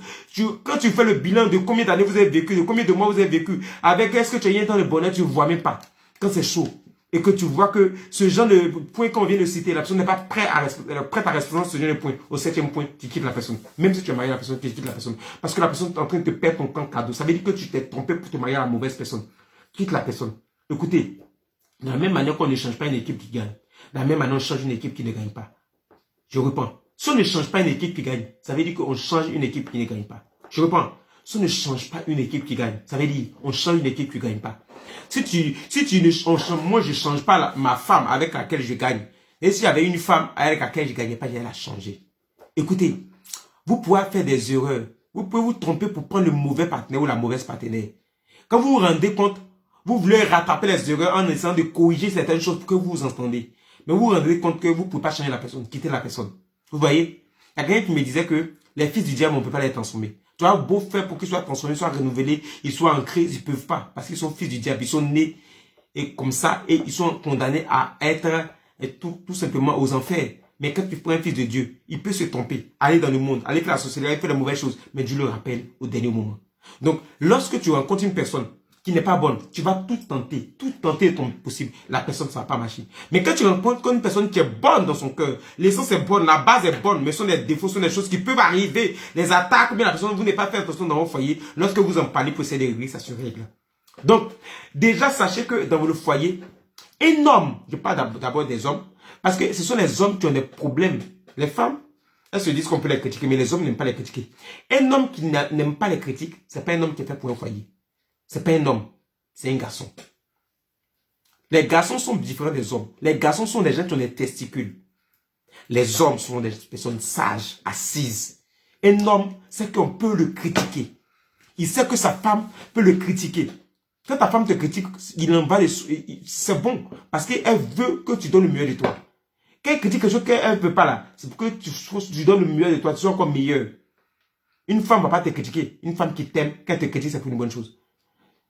Quand tu fais le bilan de combien d'années vous avez vécu, de combien de mois vous avez vécu, avec est-ce que tu as eu un temps de bonheur, tu ne vois même pas. Quand c'est chaud. Et que tu vois que ce genre de point qu'on vient de citer, la personne n'est pas prête à respecter ce genre de point. Au 7e point, tu quittes la personne. Même si tu es marié à la personne, tu quittes la personne. Parce que la personne est en train de te perdre ton temps cadeau. Ça veut dire que tu t'es trompé pour te marier à la mauvaise personne. Quitte la personne. Écoutez, de la même manière qu'on ne change pas une équipe qui gagne, de la même manière on change une équipe qui ne gagne pas. Je reprends. Si on ne change pas une équipe qui gagne, ça veut dire qu'on change une équipe qui ne gagne pas. Je reprends. Si on ne change pas une équipe qui gagne, ça veut dire qu'on change une équipe qui ne gagne pas. Moi je ne change pas ma femme avec laquelle je gagne. Et s'il y avait une femme avec laquelle je ne gagnais pas, j'allais la changer. Écoutez, vous pouvez faire des erreurs. Vous pouvez vous tromper pour prendre le mauvais partenaire ou la mauvaise partenaire. Quand vous vous rendez compte, vous voulez rattraper les erreurs en essayant de corriger certaines choses pour que vous vous entendez. Mais vous vous rendez compte que vous ne pouvez pas changer la personne, quitter la personne. Vous voyez, il y a quelqu'un qui me disait que les fils du diable, on ne peut pas les transformer. Tu as beau faire pour qu'ils soient transformés, soient renouvelés, ils soient ancrés, ils ne peuvent pas. Parce qu'ils sont fils du diable, ils sont nés et comme ça et ils sont condamnés à être tout simplement aux enfers. Mais quand tu prends un fils de Dieu, il peut se tromper, aller dans le monde, aller faire la société, aller faire de mauvaises choses. Mais Dieu le rappelle au dernier moment. Donc, lorsque tu rencontres une personne qui n'est pas bonne, tu vas tout tenter ton possible. La personne, ça ne va pas marcher. Mais quand tu rencontres une personne qui est bonne dans son cœur, l'essence est bonne, la base est bonne, mais ce sont des défauts, ce sont des choses qui peuvent arriver. Les attaques, ou bien la personne, vous n'avez pas fait attention dans votre foyer. Lorsque vous en parlez pour essayer de régler, ça se règle. Donc, déjà, sachez que dans votre foyer, un homme, je parle d'abord des hommes, parce que ce sont les hommes qui ont des problèmes. Les femmes, elles se disent qu'on peut les critiquer, mais les hommes n'aiment pas les critiquer. Un homme qui n'aime pas les critiques, c'est pas un homme qui est fait pour un foyer. C'est pas un homme, c'est un garçon. Les garçons sont différents des hommes. Les garçons sont des gens qui ont des testicules. Les hommes sont des personnes sages, assises. Un homme, c'est qu'on peut le critiquer. Il sait que sa femme peut le critiquer. Quand ta femme te critique, c'est bon. Parce qu'elle veut que tu donnes le mieux de toi. Quand elle critique quelque chose qu'elle ne peut pas là, c'est pour que tu donnes le mieux de toi, tu sois encore meilleur. Une femme ne va pas te critiquer. Une femme qui t'aime, quand elle te critique, c'est pour une bonne chose.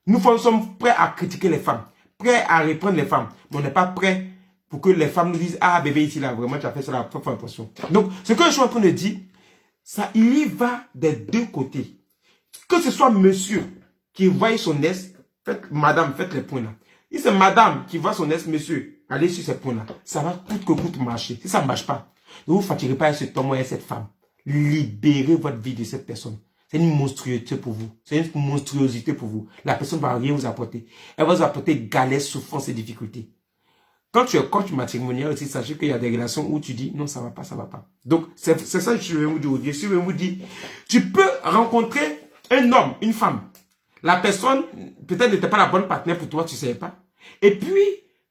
Nous sommes prêts à critiquer les femmes, prêts à reprendre les femmes. Mais on n'est pas prêts pour que les femmes nous disent, ah bébé, ici là, vraiment tu as fait ça, là, faut faire attention. Donc, ce que je suis en train de dire, ça, il y va des deux côtés. Que ce soit monsieur qui voit son ex, madame, faites les points là. Si c'est madame qui voit son ex, monsieur, allez sur ces points là. Ça va coûte que coûte marcher. Si ça ne marche pas, ne vous fatiguez pas à cet homme ou à cette femme. Libérez votre vie de cette personne. C'est une monstruosité pour vous. C'est une monstruosité pour vous. La personne ne va rien vous apporter. Elle va vous apporter galère, souffrance et difficultés. Quand tu es coach matrimonial aussi, sachez qu'il y a des relations où tu dis non, ça va pas, ça va pas. Donc, c'est ça que je vais vous dire aujourd'hui. Je vais vous dire, tu peux rencontrer un homme, une femme. La personne, peut-être n'était pas la bonne partenaire pour toi, tu ne savais pas. Et puis,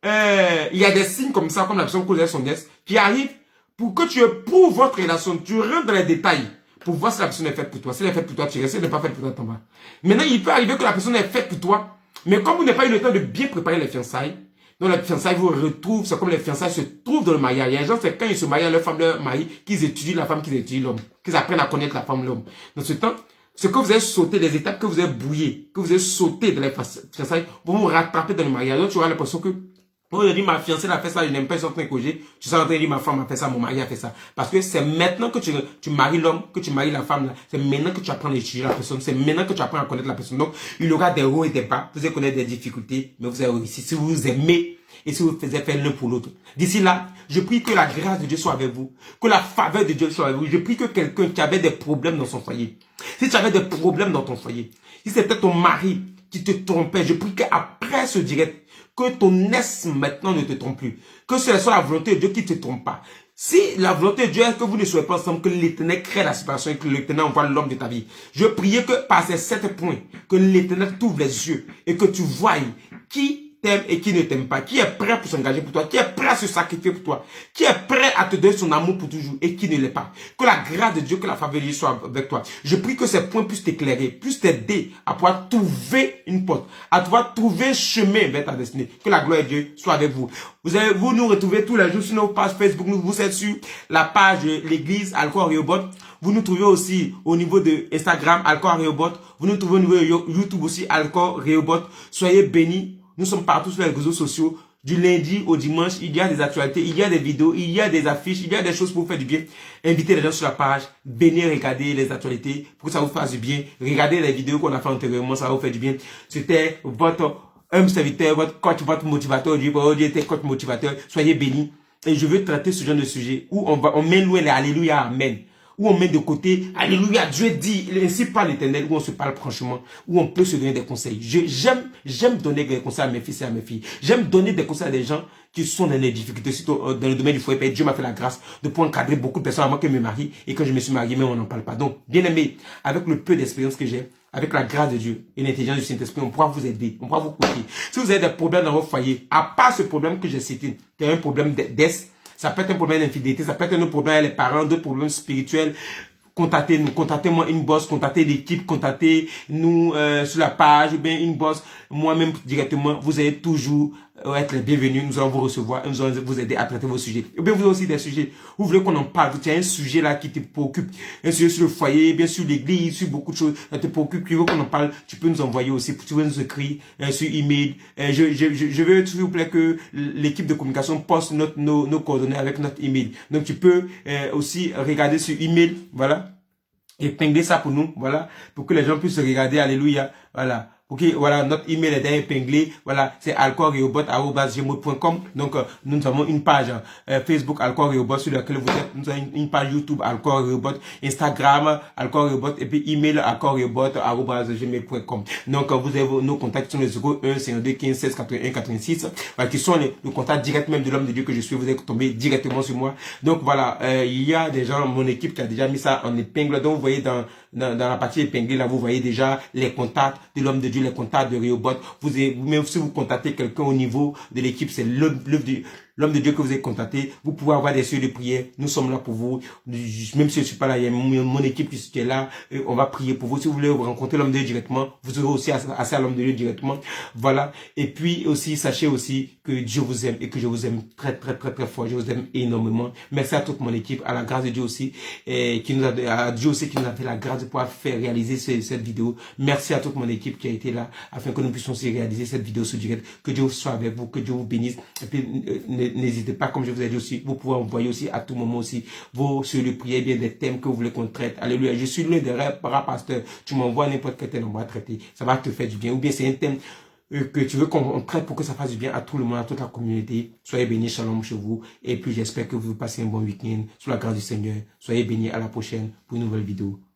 il y a des signes comme ça, comme la personne connaît son ex, qui arrivent pour que tu éprouves votre relation. Tu rentres dans les détails pour voir si la personne est faite pour toi. Si elle est faite pour toi, tu restes. Si elle n'est pas faite pour toi, t'en vas. Maintenant, il peut arriver que la personne est faite pour toi, mais comme vous n'avez pas eu le temps de bien préparer les fiançailles, donc les fiançailles vous retrouvent, c'est comme les fiançailles se trouvent dans le mariage. Il y a des gens, c'est quand ils se marient, leur femme, leur mari, qu'ils étudient la femme, qu'ils étudient l'homme, qu'ils apprennent à connaître la femme, l'homme. Dans ce temps, ce que vous avez sauté, les étapes que vous avez brouillées, que vous avez sauté dans les fiançailles, vont vous rattraper dans le mariage. Donc tu auras l'impression que, oh, il dit ma fiancée a fait ça, je n'aime pas, ils sont en train de causer. Tu seras en train de dire ma femme a fait ça, mon mari a fait ça. Parce que c'est maintenant que tu maries l'homme, que tu maries la femme, c'est maintenant que tu apprends à étudier la personne, c'est maintenant que tu apprends à connaître la personne. Donc, il y aura des hauts et des bas, vous allez connaître des difficultés, mais vous allez réussir. Si vous vous aimez, et si vous faisiez faire l'un pour l'autre. D'ici là, je prie que la grâce de Dieu soit avec vous, que la faveur de Dieu soit avec vous. Je prie que quelqu'un qui avait des problèmes dans son foyer, si tu avais des problèmes dans ton foyer, si c'était ton mari qui te trompait, je prie qu'après ce direct, que ton ex maintenant ne te trompe plus. Que ce soit la volonté de Dieu qui ne te trompe pas. Si la volonté de Dieu est que vous ne soyez pas ensemble, que l'Éternel crée la séparation et que l'Éternel envoie l'homme de ta vie. Je priais que par ces 7 points, que l'Éternel t'ouvre les yeux et que tu voies qui t'aime et qui ne t'aime pas, qui est prêt pour s'engager pour toi, qui est prêt à se sacrifier pour toi, qui est prêt à te donner son amour pour toujours et qui ne l'est pas. Que la grâce de Dieu, que la faveur de Dieu soit avec toi. Je prie que ces points puissent t'éclairer, puissent t'aider à pouvoir trouver une porte, à pouvoir trouver un chemin vers ta destinée. Que la gloire de Dieu soit avec vous. Vous nous retrouvez tous les jours sur nos pages Facebook, vous êtes sur la page de l'église Alcool Rehoboth. Vous nous trouvez aussi au niveau de Instagram, Alcool Rehoboth. Vous nous trouvez au niveau de YouTube aussi, Alcool Rehoboth. Soyez bénis. Nous sommes partout sur les réseaux sociaux. Du lundi au dimanche, il y a des actualités, il y a des vidéos, il y a des affiches, il y a des choses pour vous faire du bien. Invitez les gens sur la page, venez regarder les actualités pour que ça vous fasse du bien. Regardez les vidéos qu'on a fait antérieurement, ça va vous faire du bien. C'était votre serviteur, votre coach, votre motivateur. Aujourd'hui était coach motivateur. Soyez bénis. Et je veux traiter ce genre de sujet où on met loin les alléluia, amen. Où on met de côté, alléluia, Dieu dit, ainsi parle l'Éternel, où on se parle franchement, où on peut se donner des conseils. J'aime donner des conseils à mes fils et à mes filles. J'aime donner des conseils à des gens qui sont dans les difficultés, surtout dans le domaine du foyer. Dieu m'a fait la grâce de pouvoir encadrer beaucoup de personnes avant que je me marie. Et quand je me suis marié, mais on n'en parle pas. Donc, bien aimé, avec le peu d'expérience que j'ai, avec la grâce de Dieu et l'intelligence du Saint-Esprit, on pourra vous aider, on pourra vous coacher. Si vous avez des problèmes dans votre foyer, à part ce problème que j'ai cité, qui est un problème d'est, ça peut être un problème d'infidélité, ça peut être un problème avec les parents, d'autres problèmes spirituels. Contactez-nous, contactez-moi Inbox, contactez l'équipe, contactez-nous sur la page, ou bien Inbox, moi-même directement. Vous allez toujours être les bienvenus. Nous allons vous recevoir, nous allons vous aider à traiter vos sujets. Et bien vous avez aussi des sujets. Vous voulez qu'on en parle. Tu as un sujet là qui te préoccupe, un sujet sur le foyer, bien sûr l'église, sur beaucoup de choses. Ça te préoccupe, tu veux qu'on en parle. Tu peux nous envoyer aussi, tu veux nous écrire sur email. Je veux s'il vous plaît que l'équipe de communication poste nos coordonnées avec notre email. Donc tu peux aussi regarder sur email, voilà. Épingler ça pour nous, voilà, pour que les gens puissent regarder, alléluia, voilà, Ok, voilà, notre email est déjà épinglé. Voilà, c'est alcoolreobot@gmail.com. Donc, nous avons une page Facebook Alcool Reobot sur laquelle vous êtes. Nous avons une page YouTube Alcool Reobot, Instagram Alcool Reobot et puis email alcoolreobot@gmail.com. Donc, vous avez nos contacts sur les 01 52 15 16 81 86, qui sont les contacts directs même de l'homme de Dieu que je suis. Vous êtes tombé directement sur moi. Donc, voilà, il y a des gens, mon équipe qui a déjà mis ça en épingle. Donc, vous voyez dans la partie épinglée, là, vous voyez déjà les contacts de l'homme de Dieu, les contacts de Reobot. Même si vous contactez quelqu'un au niveau de l'équipe, c'est l'homme de Dieu que vous avez contacté. Vous pouvez avoir des cieux de prière. Nous sommes là pour vous. Même si je suis pas là, il y a mon équipe qui est là. On va prier pour vous. Si vous voulez rencontrer l'homme de Dieu directement, vous aurez aussi accès à l'homme de Dieu directement. Voilà. Et puis aussi, sachez aussi que Dieu vous aime et que je vous aime très, très, très, très fort. Je vous aime énormément. Merci à toute mon équipe, à la grâce de Dieu aussi, à Dieu aussi qui nous a fait la grâce de pouvoir faire réaliser cette vidéo. Merci à toute mon équipe qui a été là afin que nous puissions aussi réaliser cette vidéo sur direct. Que Dieu soit avec vous, que Dieu vous bénisse. Et puis, n'hésitez pas, comme je vous ai dit aussi, vous pouvez envoyer aussi à tout moment aussi vos sur le prière, bien des thèmes que vous voulez qu'on traite. Alléluia. Je suis l'un des rares pasteurs. Tu m'envoies n'importe quel thème, on va traiter. Ça va te faire du bien. Ou bien c'est un thème que tu veux qu'on traite pour que ça fasse du bien à tout le monde, à toute la communauté. Soyez bénis, shalom chez vous. Et puis j'espère que vous passez un bon week-end sous la grâce du Seigneur. Soyez bénis, à la prochaine pour une nouvelle vidéo.